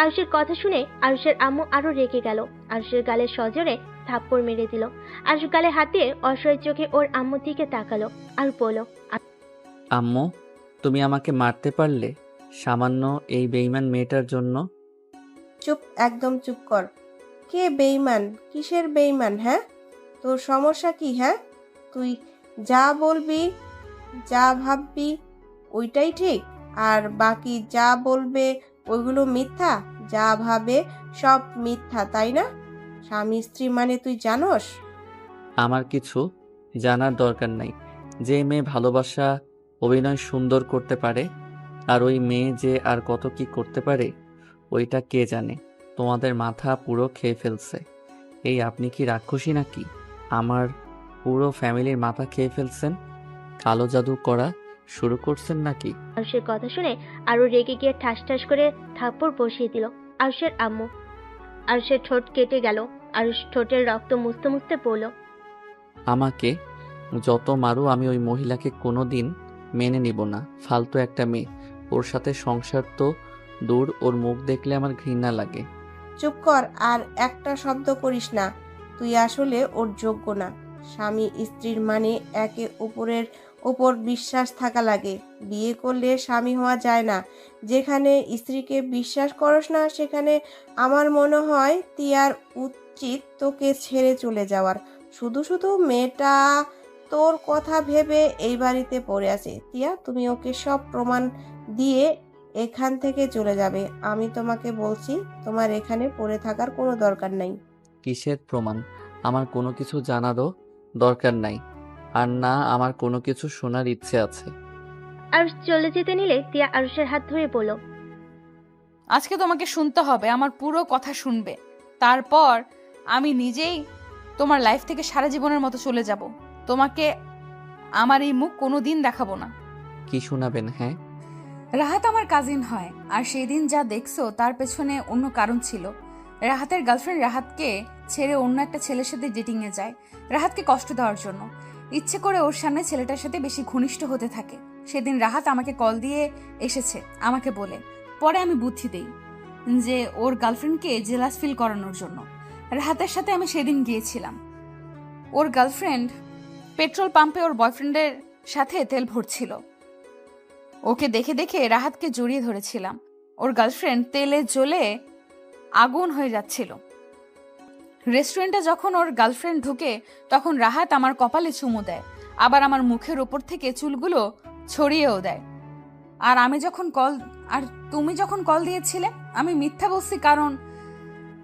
আরুষের কথা শুনে আরুষের আম্মু আরো রেগে গেল। আরুষের গালে সজোরে থাপ্পড় মেরে দিল। আরুষ গালে হাত দিয়ে অসহায় চোখে ওর আম্মুর দিকে তাকালো আর বলল, আম্মু, তুমি আমাকে মারতে পারলে সামান্য এই বেঈমান মেয়েটার জন্য? চুপ, একদম চুপ কর। কে বেইমান? কিসের বেইমান? হ্যাঁ, তোর সমস্যা কি? হ্যাঁ, তুই যা বলবি, যা ভাববি ওইটাই ঠিক, আর বাকি যা বলবে ওইগুলো মিথ্যা। যা ভাবে সব মিথ্যা, তাই না? স্বামী স্ত্রী মানে তুই জানোস? আমার কিছু জানার দরকার নাই। যে মেয়ে ভালোবাসা অভিনয় সুন্দর করতে পারে, আর ওই মেয়ে যে আর কত কি করতে পারে, ওইটা কে জানে? তোমাদের মাথা পুরো খেয়ে ফেলছে। এই আপনি কি রাক্ষসী নাকি? আমার পুরো ফ্যামিলির মাথা খেয়ে ফেলছেন? কালো জাদু করা শুরু করছেন নাকি? আরুষের কথা শুনে আরো রেগে গিয়ে ঠাস ঠাস করে থাপ্পড় বসিয়ে দিল আরুষের আম্মু। আরুষের ঠোঁট কেটে গেল। আরুষ ঠোঁটের রক্ত মুছতে মুছতে বলল, আমাকে যত মারো আমি ওই মহিলাকে কোনোদিন মেনে নিব না। ফালতু একটা মেয়ে, ওর সাথে সংসার তো দূর, ওর মুখ দেখলে আমার ঘৃণা লাগে। চুপ কর, আর একটা শব্দ করিস না। তুই আসলে ওর যোগ্য না। স্বামী স্ত্রীর মানে একে অপরের ওপর বিশ্বাস থাকা লাগে। বিয়ে করলে স্বামী হওয়া যায় না। যেখানে স্ত্রীকে বিশ্বাস করস না, সেখানে আমার মনে হয় তিয়ার উচিত তোকে ছেড়ে চলে যাওয়ার। শুধু শুধু মেয়েটা তোর কথা ভেবে এই বাড়িতে পড়ে আছে। তিয়া, তুমি ওকে সব প্রমাণ দিয়ে এখান থেকে চলে যাবে। আমি তোমাকে বলছি, তোমার এখানে পড়ে থাকার কোনো দরকার নাই। কিসের প্রমাণ? আমার কোনো কিছু জানারও দরকার নাই, আর না আমার কোনো কিছু শোনার ইচ্ছে আছে। আরুষ চলে যেতে নিলে তিয়া আরুষের হাত ধরে বলল, আজকে তোমাকে শুনতে হবে, আমার পুরো কথা শুনবে। তারপর আমি নিজেই তোমার লাইফ থেকে সারা জীবনের মতো চলে যাব। তোমাকে আমার এই মুখ কোনো দিন দেখাবো না। কি শোনাবেন? হ্যাঁ, রাহাত আমার কাজিন হয়, আর সেই দিন যা দেখছো তার পেছনে অন্য কারণ ছিল। রাহাতের গার্লফ্রেন্ড রাহাতকে ছেড়ে অন্য একটা ছেলের সাথে ডেটিংয়ে যায় রাহাতকে কষ্ট দেওয়ার জন্য। ইচ্ছে করে ওর সামনে ছেলেটার সাথে বেশি ঘনিষ্ঠ হতে থাকে। সেদিন রাহাত আমাকে কল দিয়ে এসেছে আমাকে বলে। পরে আমি বুদ্ধি দেই যে ওর গার্লফ্রেন্ডকে জেলাস ফিল করানোর জন্য রাহাতের সাথে আমি সেদিন গিয়েছিলাম। ওর গার্লফ্রেন্ড পেট্রোল পাম্পে ওর বয়ফ্রেন্ডের সাথে তেল ভরছিল। ওকে দেখে দেখে রাহাতকে জড়িয়ে ধরেছিলাম। ওর গার্লফ্রেন্ড তেলে জ্বলে আগুন হয়ে যাচ্ছিল। রেস্টুরেন্টে যখন ওর গার্লফ্রেন্ড ঢুকে তখন রাহাত আমার কপালে চুমু দেয়, আবার আমার মুখের ওপর থেকে চুলগুলো ছড়িয়েও দেয়। আর তুমি যখন কল দিয়েছিলে আমি মিথ্যা বলছি, কারণ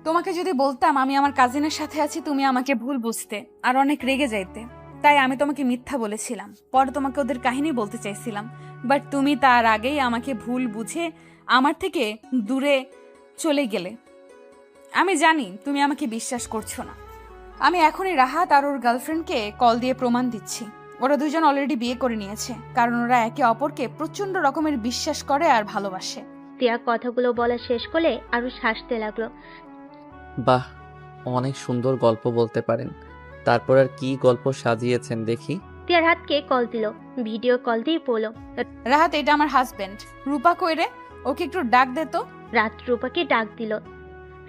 তোমাকে যদি বলতাম আমি আমার কাজিনের সাথে আছি তুমি আমাকে ভুল বুঝতে আর অনেক রেগে যাইতে। তাই আমি তোমাকে মিথ্যা বলেছিলাম। পরে তোমাকে ওদের কাহিনী বলতে চাইছিলাম, বাট তুমি তার আগেই আমাকে ভুল বুঝে আমার থেকে দূরে চলে গেলে। আমি জানি তুমি আমাকে বিশ্বাস করছো না। আমি এখনই রাহাত আর ওর গার্লফ্রেন্ডকে কল দিয়ে প্রমাণ দিচ্ছি। ওরা দুজন অলরেডি বিয়ে করে নিয়েছে, কারণ ওরা একে অপরকে প্রচন্ড রকমের বিশ্বাস করে আর ভালোবাসে। তিয়া কথাগুলো বলা শেষ করলে আরুষ হাসতে লাগলো। বাহ, অনেক সুন্দর গল্প বলতে পারেন। তারপর আর কি গল্প সাজিয়েছেন দেখি? তিয়ার হাতকে কল দিল, ভিডিও কল দিয়ে বলল, রাহাত, এটা আমার হাজবেন্ড রূপা। কইরে ওকে একটু ডাক দে তো। রাত রূপাকে ডাক দিল।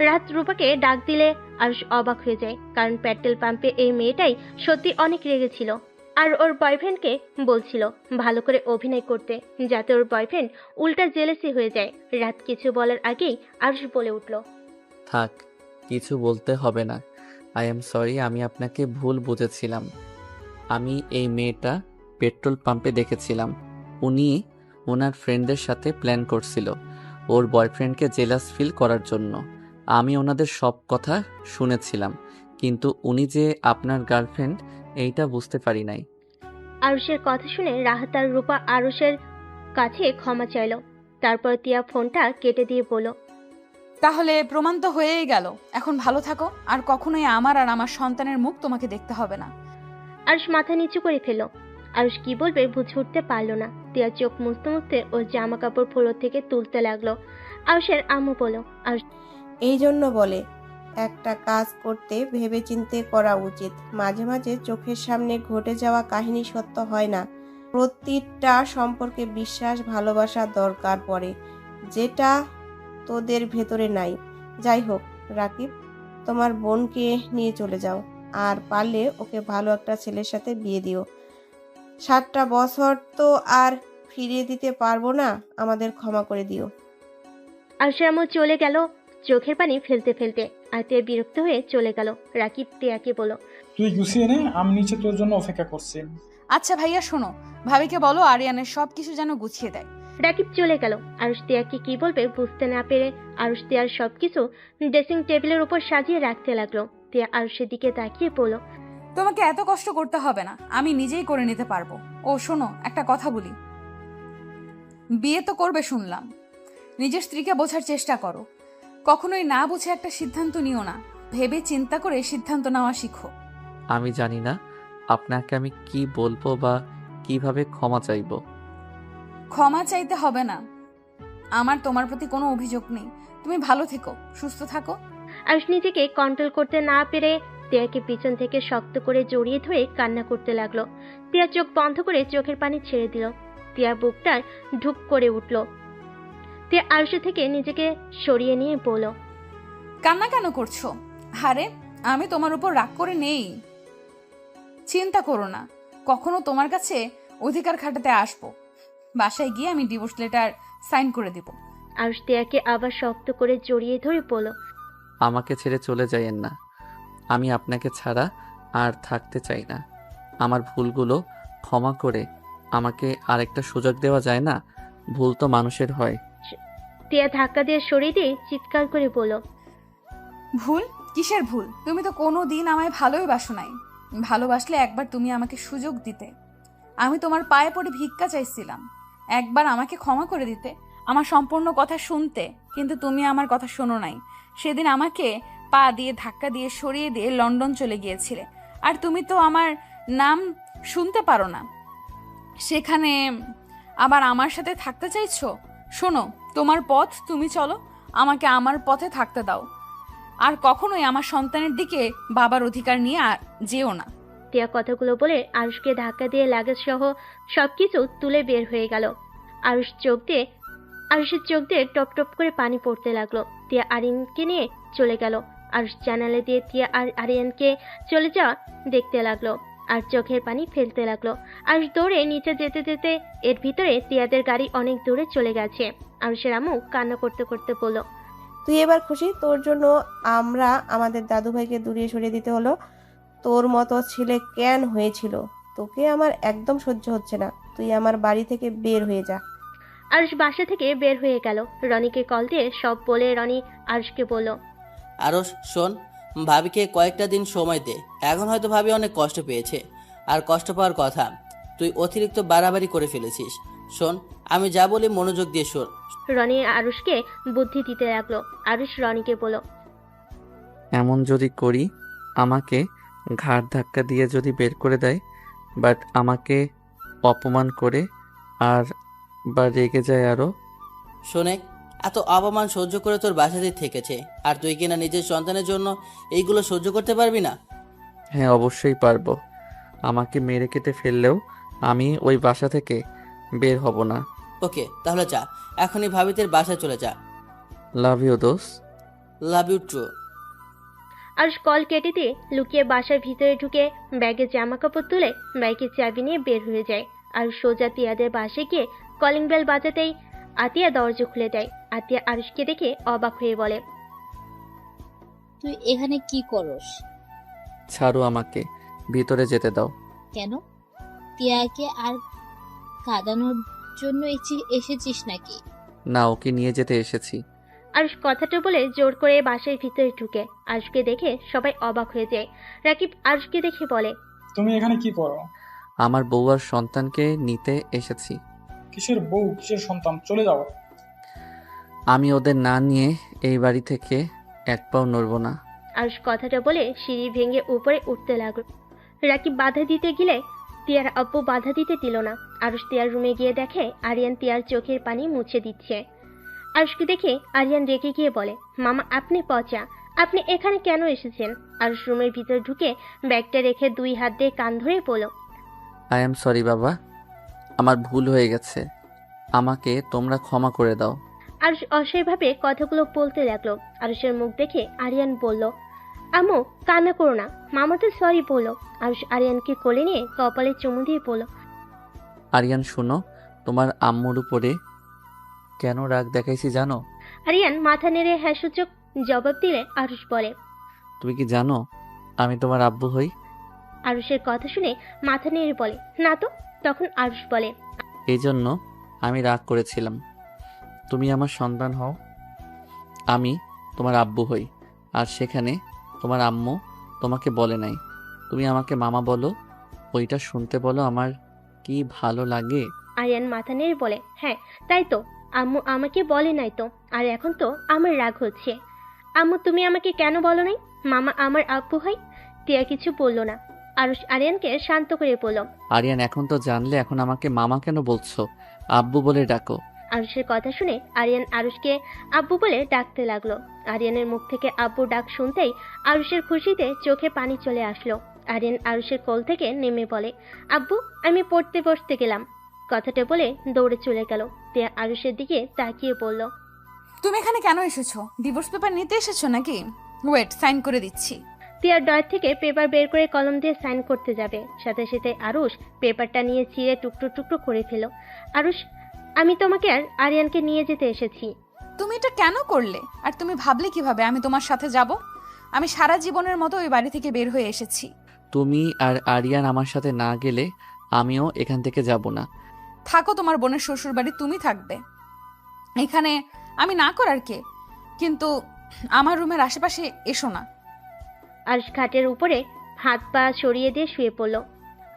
রাত রূপাকে ডাক দিলে আরুষ অবাক হয়ে যায়, কারণ পেট্রোল পাম্পে এই মেয়েটাই সত্যি অনেক রেগেছিল আর ওর বয়ফ্রেন্ডকে বলছিল ভালো করে অভিনয় করতে, যাতে ওর বয়ফ্রেন্ড উল্টা জেলেসি হয়ে যায়। রাত কিছু বলার আগেই আরুষ বলে উঠল, থাক, কিছু বলতে হবে না। আই এম সরি, আমি আপনাকে ভুল বুঝেছিলাম। আমি এই মেয়েটা পেট্রোল পাম্পে দেখেছিলাম। উনি ওনার ফ্রেন্ডদের সাথে প্ল্যান করছিল ওর বয়ফ্রেন্ডকে জেলাস ফিল করার জন্য। আমি ওনাদের সব কথা শুনেছিলাম, কিন্তু উনি যে আপনার গার্লফ্রেন্ড এইটা বুঝতে পারি নাই। আরুষের কথা শুনে রাহাত আর রূপা আরুষের কাছে ক্ষমা চাইল। তারপর তিয়া ফোনটা কেটে দিয়ে বলল, তাহলে প্রমাণ তো হয়েই গেল। এখন ভালো থাকো, আর কখনোই আমার আর আমার সন্তানের মুখ তোমাকে দেখতে হবে না। আরুষ মাথা নিচু করে ফেলল। আরুষ কি বলবে বুঝে উঠতে পারল না। তিয়া চোখ মুছতে মুছতে ওর জামা কাপড় ফ্লোর থেকে তুলতে লাগলো। আরুষের আম্মু বলল, এই জন্য বলে একটা কাজ করতে ভেবেচিন্তে করা উচিত। মাঝে মাঝে চোখের সামনে ঘটে যাওয়া কাহিনী সত্য হয় না। প্রতিটা সম্পর্কে বিশ্বাস ভালোবাসা দরকার পড়ে, যেটা তোদের ভেতরে নাই। যাই হোক রাকিব, তোমার বোনকে নিয়ে চলে যাও, আর পারলে ওকে ভালো একটা ছেলের সাথে বিয়ে দিও। 7টা বছর তো আর ফিরিয়ে দিতে পারবো না, আমাদের ক্ষমা করে দিও। আরুষের আম্মু চলে গেল চোখের পানি ফেলতে ফেলতে। আর তিয়া বিরক্ত হয়ে চলে গেল। রাকিব তিয়াকে বলল, তুই গুছিয়ে নে, আমি নিচে তোর জন্য অপেক্ষা করছি। আচ্ছা ভাইয়া শোনো, ভাবিকে বলো আরিয়ানের সব কিছু যেন গুছিয়ে দেয়। রাকিব চলে গেল। আরুষ তিয়াকে কি বলবে বুঝতে না পেরে আরুষ তিয়ার সবকিছু ড্রেসিং টেবিলের উপর সাজিয়ে রাখতে লাগলো। তিয়া আরুষের দিকে তাকিয়ে বলল, তোমাকে এত কষ্ট করতে হবে না, আমি নিজেই করে নিতে পারবো। ও শোনো, একটা কথা বলি, বিয়ে তো করবে শুনলাম, নিজের স্ত্রীকে বোঝার চেষ্টা করো। কখনোই না বুঝে একটা সিদ্ধান্ত নিও না, ভেবে চিন্তা করে সিদ্ধান্ত নেওয়া শিখো। আমি জানি না আপনাকে আমি কি বলবো বা কিভাবে ক্ষমা চাইবো। ক্ষমা চাইতে হবে না, আমার তোমার প্রতি কোনো অভিযোগ নেই। তুমি ভালো থেকো, সুস্থ থাকো। আরুষ নিজেকে কন্ট্রোল করতে না পেরে তিয়াকে পিছন থেকে শক্ত করে জড়িয়ে ধরে কান্না করতে লাগলো। তিয়া চোখ বন্ধ করে চোখের পানি ছেড়ে দিল। তিয়া বুকটার ঢুক করে উঠল। তিয়া আরুষের থেকে নিজেকে সরিয়ে নিয়ে বলল, কান্না কেন করছো? আরে আমি তোমার উপর রাগ করে নেই, চিন্তা করো না। কখনো তোমার কাছে অধিকার খাটাতে আসবো, বাসায় গিয়ে আমি ডিভোর্স লেটার সাইন করে দিব। আরুষ তিয়াকে আবার শক্ত করে জড়িয়ে ধরে বলল, আমাকে ছেড়ে চলে যাইয়েন না, আমি আপনাকে ছাড়া আর থাকতে চাই না। আমার ভুলগুলো ক্ষমা করে আমাকে আরেকটা সুযোগ দেওয়া যায় না? ভুল তো মানুষের হয়। তিয়া ধাক্কা দিয়ে সরিয়ে দিয়ে চিৎকার করে বলল, ভুল? কিসের ভুল? তুমি তো কোনো দিন আমায় ভালোই বাসো নাই। ভালোবাসলে একবার তুমি আমাকে সুযোগ দিতে, আমি তোমার পায়ে পড়ে ভিক্ষা চাইছিলাম, একবার আমাকে ক্ষমা করে দিতে, আমার সম্পূর্ণ কথা শুনতে, কিন্তু তুমি আমার কথা শোনো নাই। সেদিন আমাকে পা দিয়ে ধাক্কা দিয়ে সরিয়ে দিয়ে লন্ডন চলে গিয়েছিলে, আর তুমি তো আমার নাম শুনতে পারো না, সেখানে আবার আমার সাথে থাকতে চাইছো? শোনো, তোমার পথ তুমি চলো, আমাকে আমার পথে থাকতে দাও, আর কখনোই আমার সন্তানের দিকে বাবার অধিকার নিয়ে যেও না। টিয়া কথাগুলো বলে আরুষকে ধাক্কা দিয়ে লাগেজ সহ সবকিছু তুলে বের হয়ে গেল। আরুষের চোখ দিয়ে টপ টপ করে পানি পড়তে লাগলো। টিয়া আরিয়ানকে নিয়ে চলে গেল। আরুষ জানালা দিয়ে টিয়া আর আরিয়ানকে চলে যাওয়া দেখতে লাগলো আর চোখের পানি ফেলতে লাগলো। আরুষ দৌড়ে নিচে যেতে যেতে এর ভিতরে টিয়াদের গাড়ি অনেক দূরে চলে গেছে। আরুষের আম্মু কান্না করতে করতে বলল, তুই এবার খুশি? তোর জন্য আমরা আমাদের দাদু ভাইকে দূরে সরিয়ে দিতে হলো। তোর মতো ছেলে কেন হয়েছিল? তোকে আমার একদম সহ্য হচ্ছে না, তুই আমার বাড়ি থেকে বের হয়ে যা। আরুষ বাসা থেকে বের হয়ে গেল। রনিকে কল দিয়ে সব বলে রনি আরুষকে বলল, আরস শোন, ভাবিকে কয়েকটা দিন সময় দে। এখন হয়তো ভাবি অনেক কষ্ট পেয়েছে, আর কষ্ট পাওয়ার কথা। তুই অতিরিক্ত বাড়াবাড়ি করে ফেলেছিস। শোন, আমি যা বলি মনোযোগ দিয়ে শোন। রনি আরুষকে বুদ্ধি দিতে লাগলো। আরুষ রনিকে বলল, এমন যদি করি, আমাকে ঘাড় ধাক্কা দিয়ে যদি বের করে দেয়, বাট আমাকে অপমান করে আর বা রেগে যায় আরও। শোনে, এত অপমান সহ্য করে তোর বাসাতেই থেকেছে, আর তুই কিনা নিজের সন্তানের জন্য এইগুলো সহ্য করতে পারবি না? হ্যাঁ, অবশ্যই পারবো। আমাকে মেরে কেটে ফেললেও আমি ওই বাসা থেকে বের হব না। ওকে, তাহলে যা, এখনই ভাবিতের বাসায় চলে যা। লাভ ইউ দোস। Love you too. Arush call কেটে দিয়ে লুকিয়ে বাসার ভিতরে ঢুকে ব্যাগে জামা কাপড় তুলে বাইকের চাবি নিয়ে বের হয়ে যায়। আর সোজা তিয়াদের বাসায় গিয়ে কলিং বেল বাজাতেই আতিয়া দরজা খুলে দেয়। আতিয়া আরুষকে দেখে অবাক হয়ে বলে, তুই এখানে কি করস? ছাড়ো আমাকে, ভিতরে যেতে দাও। কেন? টিয়াকে আর কাঁদানোর জন্য এসেছিস নাকি? না, ওকে নিয়ে যেতে এসেছি। আরুষ কথাটা বলে জোর করে বাসার ভিতরে ঢুকে। আরুষকে দেখে সবাই অবাক হয়ে যায়। রাকিব আরুষকে দেখে বলে, তুমি এখানে কি করো? আমার বউ আর সন্তানকে নিতে এসেছি। কিসের বউ, কিসের সন্তান? চলে যাও। আমি ওদের না নিয়ে এই বাড়ি থেকে এক পাও নড়ব না। আরুষ কথাটা বলে সিঁড়ি ভেঙে উপরে উঠতে লাগলো। রাকিব বাধা দিতে গেলে তিয়ার আব্বু বাধা দিতে দিল না। আরুষ তিয়ার রুমে গিয়ে দেখে আরিয়ান তিয়ার চোখের পানি মুছে দিচ্ছে। আরুষকে দেখে আরিয়ান রেগে গিয়ে বলে, মামা আপনি পচা, আপনি এখানে কেন এসেছেন? আরুষ রুমের ভিতর ঢুকে ব্যাগটা রেখে 2 হাত দিয়ে কান ধরে বলল, আই এম সরি বাবা, আমার ভুল হয়ে গেছে, আমাকে তোমরা ক্ষমা করে দাও। আরুষ অসহায়ভাবে কথাগুলো বলতে লাগলো। আরুষের মুখ দেখে আরিয়ান বলল, আম্মু কান্না করো না, মামা তো সরি বলো। আরুষ আরিয়ানকে কোলে নিয়ে কপালে চুমু দিয়ে বলল, আরিয়ান শোনো, তোমার আম্মুর উপরে কেন রাগ দেখাইছি জানো? আরিয়ান মাথা নেড়ে হ্যাঁ সূচক জবাব দিলে আরুষ বলে, তুমি কি জানো আমি তোমার আব্বু হই? আরুষের কথা শুনে মাথা নেড়ে বলে, না তো। তখন আরুষ বলে, এই জন্য আমি রাগ করেছিলাম। তুমি আমার সন্তান হও, আমি তোমার আব্বু হই। আর সেখানে তোমার আম্মু তোমাকে বলে নাই, তুমি আমাকে মামা বলো, ওইটা শুনতে বলো আমার কি ভালো লাগে। আরিয়ান মাথা নেড়ে বলে, হ্যাঁ তাই তো, আম্মু আমাকে বলে নাই তো, আর এখন তো আমার রাগ হচ্ছে। আম্মু তুমি আমাকে কেন বলো নাই মামা আমার আব্বু হয়? টিয়া কিছু বললো না। আরুষ আরিয়ানকে শান্ত করে বলল, আরিয়ান এখন তো জানলে, এখন আমাকে মামা কেন বলছো? আব্বু বলে ডাকো। আরুষের কথা শুনে আরিয়ান আরুষকে আব্বু বলে ডাকতে লাগলো। আরিয়ানের মুখ থেকে আব্বু ডাক শুনতেই আরুষের খুশিতে চোখে পানি চলে আসলো। আরিয়ান আরুষের কোল থেকে নেমে বলে, আব্বু আমি পড়তে বসতে গেলাম। কথাটা বলে দৌড়ে চলে গেল। টিয়া আরুষের দিকে তাকিয়ে বলল, তুমি এখানে কেন এসেছো? ডিভোর্স পেপার নিতে এসেছো নাকি? ওয়েট, সাইন করে দিচ্ছি। টিয়ার ড্রয়ার থেকে পেপার বের করে কলম দিয়ে সাইন করতে যাবে, সাথে সাথে আরুষ পেপারটা নিয়ে ছিঁড়ে টুকরো টুকরো করে ফেল। আরুষ আমি তোমাকে আর আরিয়ানকে নিয়ে যেতে এসেছি। তুমি এটা কেন করলে? আর তুমি ভাবলে কিভাবে আমি তোমার সাথে যাব? আমি সারা জীবনের মতো ওই বাড়ি থেকে বের হয়ে এসেছি। তুমি আর আরিয়ান আমার সাথে না গেলে আমিও এখান থেকে যাব না। থাকো তোমার বোনের শ্বশুর বাড়ি, তুমি থাকবে এখানে, আমি না করার কে? কিন্তু আমার রুমের আশেপাশে এসো না। আরুষ খাটের উপরে হাত পা সরিয়ে দিয়ে শুয়ে পড়ল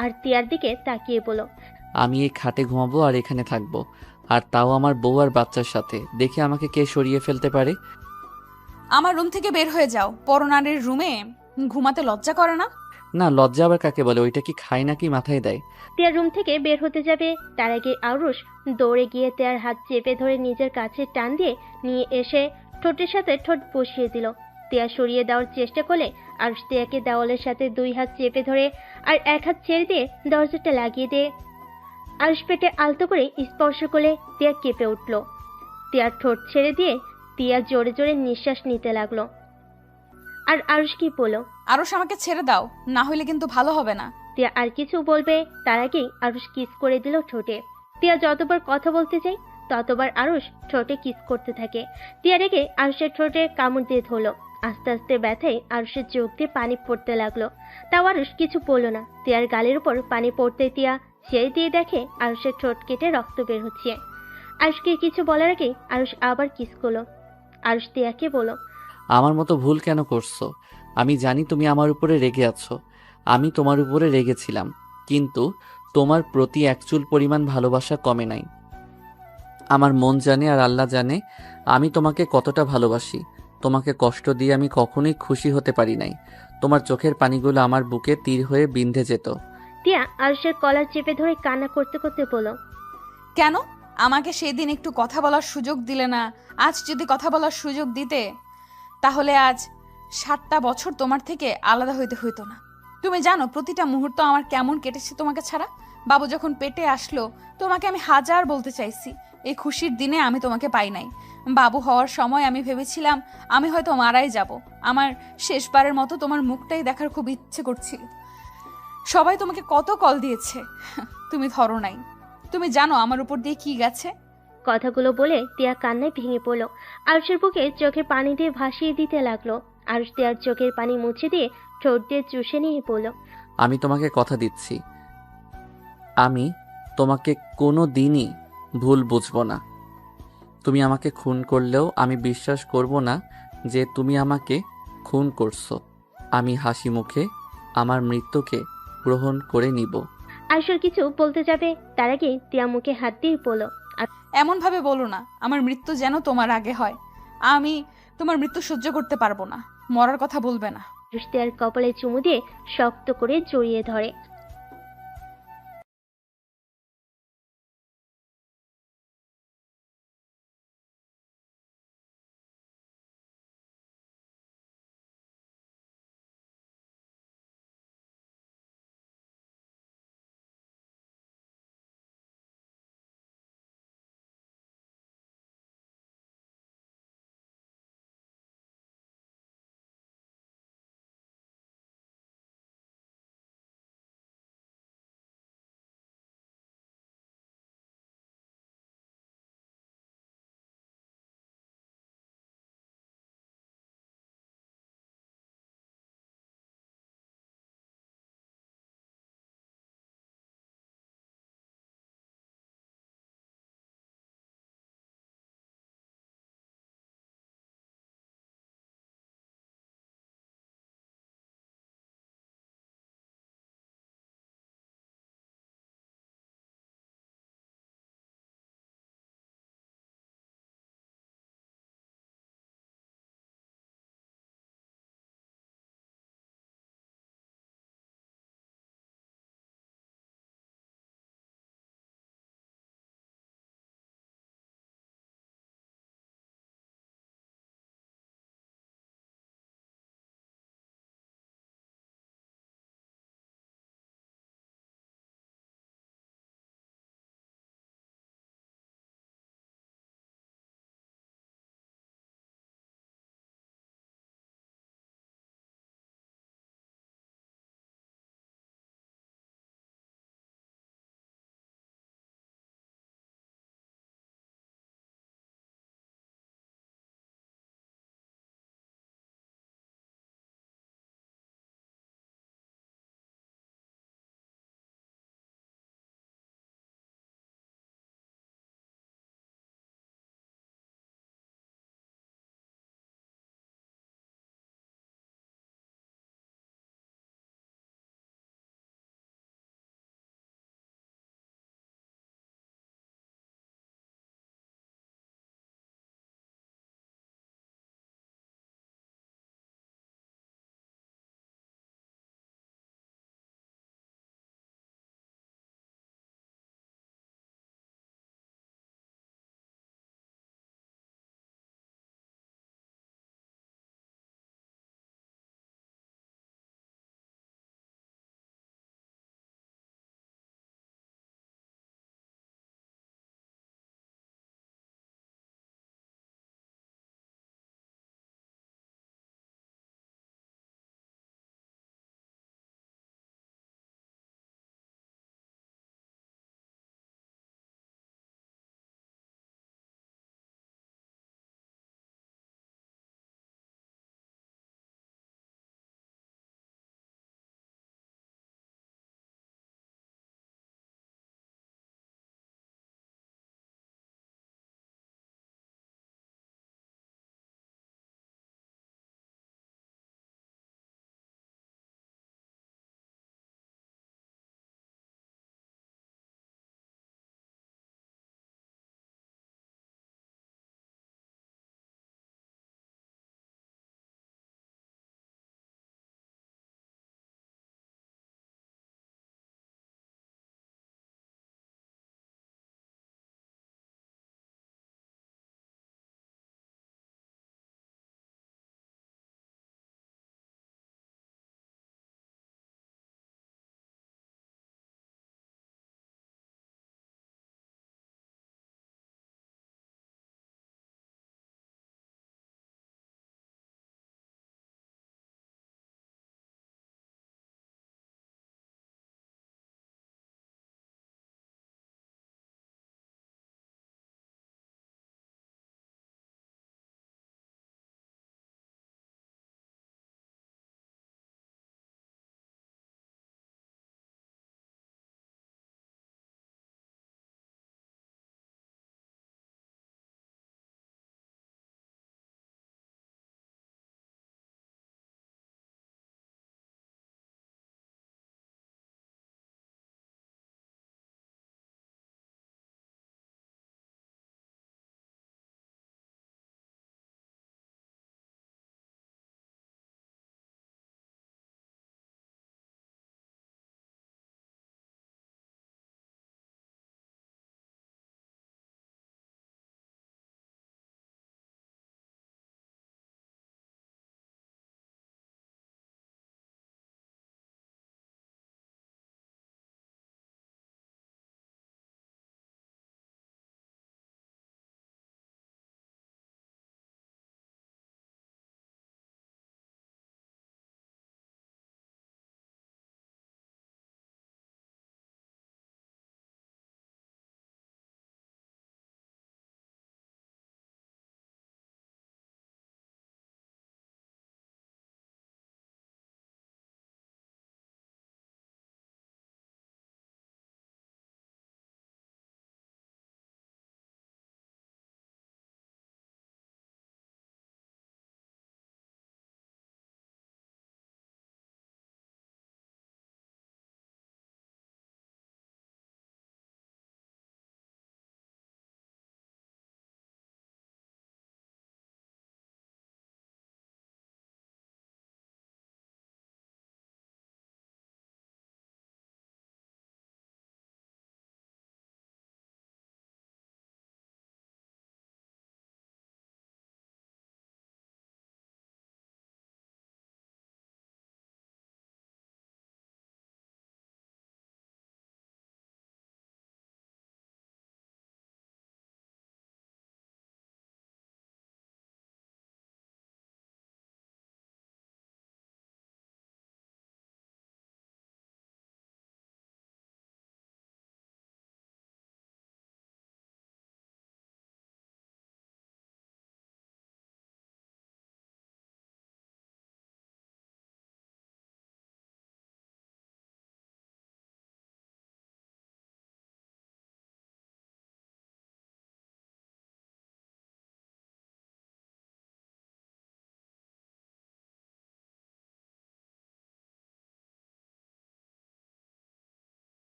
আর টিয়ার দিকে তাকিয়ে বলল, আমি এই খাটে ঘুমাবো আর এখানে থাকবো, আর তাও আমার বউ আর বাচ্চার সাথে। দেখে আমাকে কে সরিয়ে ফেলতে পারে? আমার রুম থেকে বের হয়ে যাও। পরনারীর রুমে ঘুমাতে লজ্জা করে না? না, লজ্জা আবার কাকে বলে? ওইটা কি খায় নাকি মাথায় দেয়? টিয়ার রুম থেকে বের হতে যাবে, তার আগে আরুষ দৌড়ে গিয়ে টিয়ার হাত চেপে ধরে নিজের কাছে টান দিয়ে নিয়ে এসে ঠোঁটের সাথে ঠোঁট বসিয়ে দিল। টিয়া সরিয়ে দেওয়ার চেষ্টা করলে আরুষ টিয়াকে দেওয়ালের সাথে 2 হাত চেপে ধরে আর 1 হাত ছেড়ে দিয়ে দরজাটা লাগিয়ে দিয়ে আরুষ পেটে আলতো করে স্পর্শ করলে টিয়া কেঁপে উঠল। টিয়ার ঠোঁট ছেড়ে দিয়ে টিয়া জোরে জোরে নিঃশ্বাস নিতে লাগলো। আর আরুষ কি বলল, আরুষ আমাকে ছেড়ে দাও, না হলে কিন্তু ভালো হবে না। টিয়া আর কিছু বলবে তার আগেই আরুষ কিস করে দিল ঠোঁটে। টিয়া যতবার কথা বলতে চায় ততবার আরুষ ঠোঁটে কিস করতে থাকে। টিয়া রেগে আরুষের ঠোঁটে কামড় দিয়ে ধরলো। আস্তে আস্তে ব্যথায় আরুষের চোখ দিয়ে পানি পড়তে লাগলো। তাও আরুষ কিছু বলল না। টিয়ার গালের উপর পানি পড়তে টিয়া ছেড়ে দিয়ে দেখে আরুষের ঠোঁট কেটে রক্ত বের হচ্ছে। আরুষকে কিছু বলার আগেই আরুষ আবার কিস করলো। আরুষ টিয়াকে বলল, আমার মতো ভুল কেন করছো? আমি জানি তুমি আমার উপরে রেগে আছো, আমি তোমার উপরে রেগেছিলাম, কিন্তু তোমার প্রতি এক চুল পরিমাণ ভালোবাসা কমে নাই। আমার মন জানে আর আল্লাহ জানে আমি তোমাকে কতটা ভালোবাসি। তোমাকে কষ্ট দিয়ে আমি কখনোই খুশি হতে পারি নাই। তোমার চোখের পানিগুলো আমার বুকে তীর হয়ে বিঁধে যেত। টিয়া আরুষের কলার চেপে ধরে কান্না করতে করতে বলল, কেন আমাকে সেদিন একটু কথা বলার সুযোগ দিলে না? আজ যদি কথা বলার সুযোগ দিতে, তাহলে আজ 7টা বছর তোমার থেকে আলাদা হইতে হইতো না। তুমি জানো প্রতিটা মুহূর্ত আমার কেমন কেটেছে তোমাকে ছাড়া। বাবু যখন পেটে আসলো তোমাকে আমি হাজার বলতে চাইছি, এই খুশির দিনে আমি তোমাকে পাই নাই। বাবু হওয়ার সময় আমি ভেবেছিলাম আমি হয়তো মারাই যাব। আমার শেষবারের মতো তোমার মুখটাই দেখার খুব ইচ্ছে করছিল। সবাই তোমাকে কত কল দিয়েছে, তুমি ধরো নাই। তুমি জানো আমার উপর দিয়ে কি গেছে? কথাগুলো বলে টিয়া কান্নায় ভেঙে পড়ল। আরুষের বুকে চোখে পানি দিয়ে ভাসিয়ে দিতে লাগলো। আরুষ টিয়ার চোখের পানি মুছে দিয়ে ঠোঁট দিয়ে চুষে নিয়ে বলল, আমি তোমাকে কথা দিচ্ছি, আমি তোমাকে কোনো দিনই ভুল বুঝবো না। তুমি আমাকে খুন করলেও আমি বিশ্বাস করব না যে তুমি আমাকে খুন করছো। আমি হাসি মুখে আমার মৃত্যুকে গ্রহণ করে নিব। আরুষের কিছু বলতে যাবে, তার আগে টিয়া মুখে হাত দিয়ে বলল, এমন ভাবে বলো না, আমার মৃত্যু যেন তোমার আগে হয়। আমি তোমার মৃত্যু সহ্য করতে পারবো না। মরার কথা বলবে না। আরুষ টিয়ার কপালে চুমু দিয়ে শক্ত করে জড়িয়ে ধরে।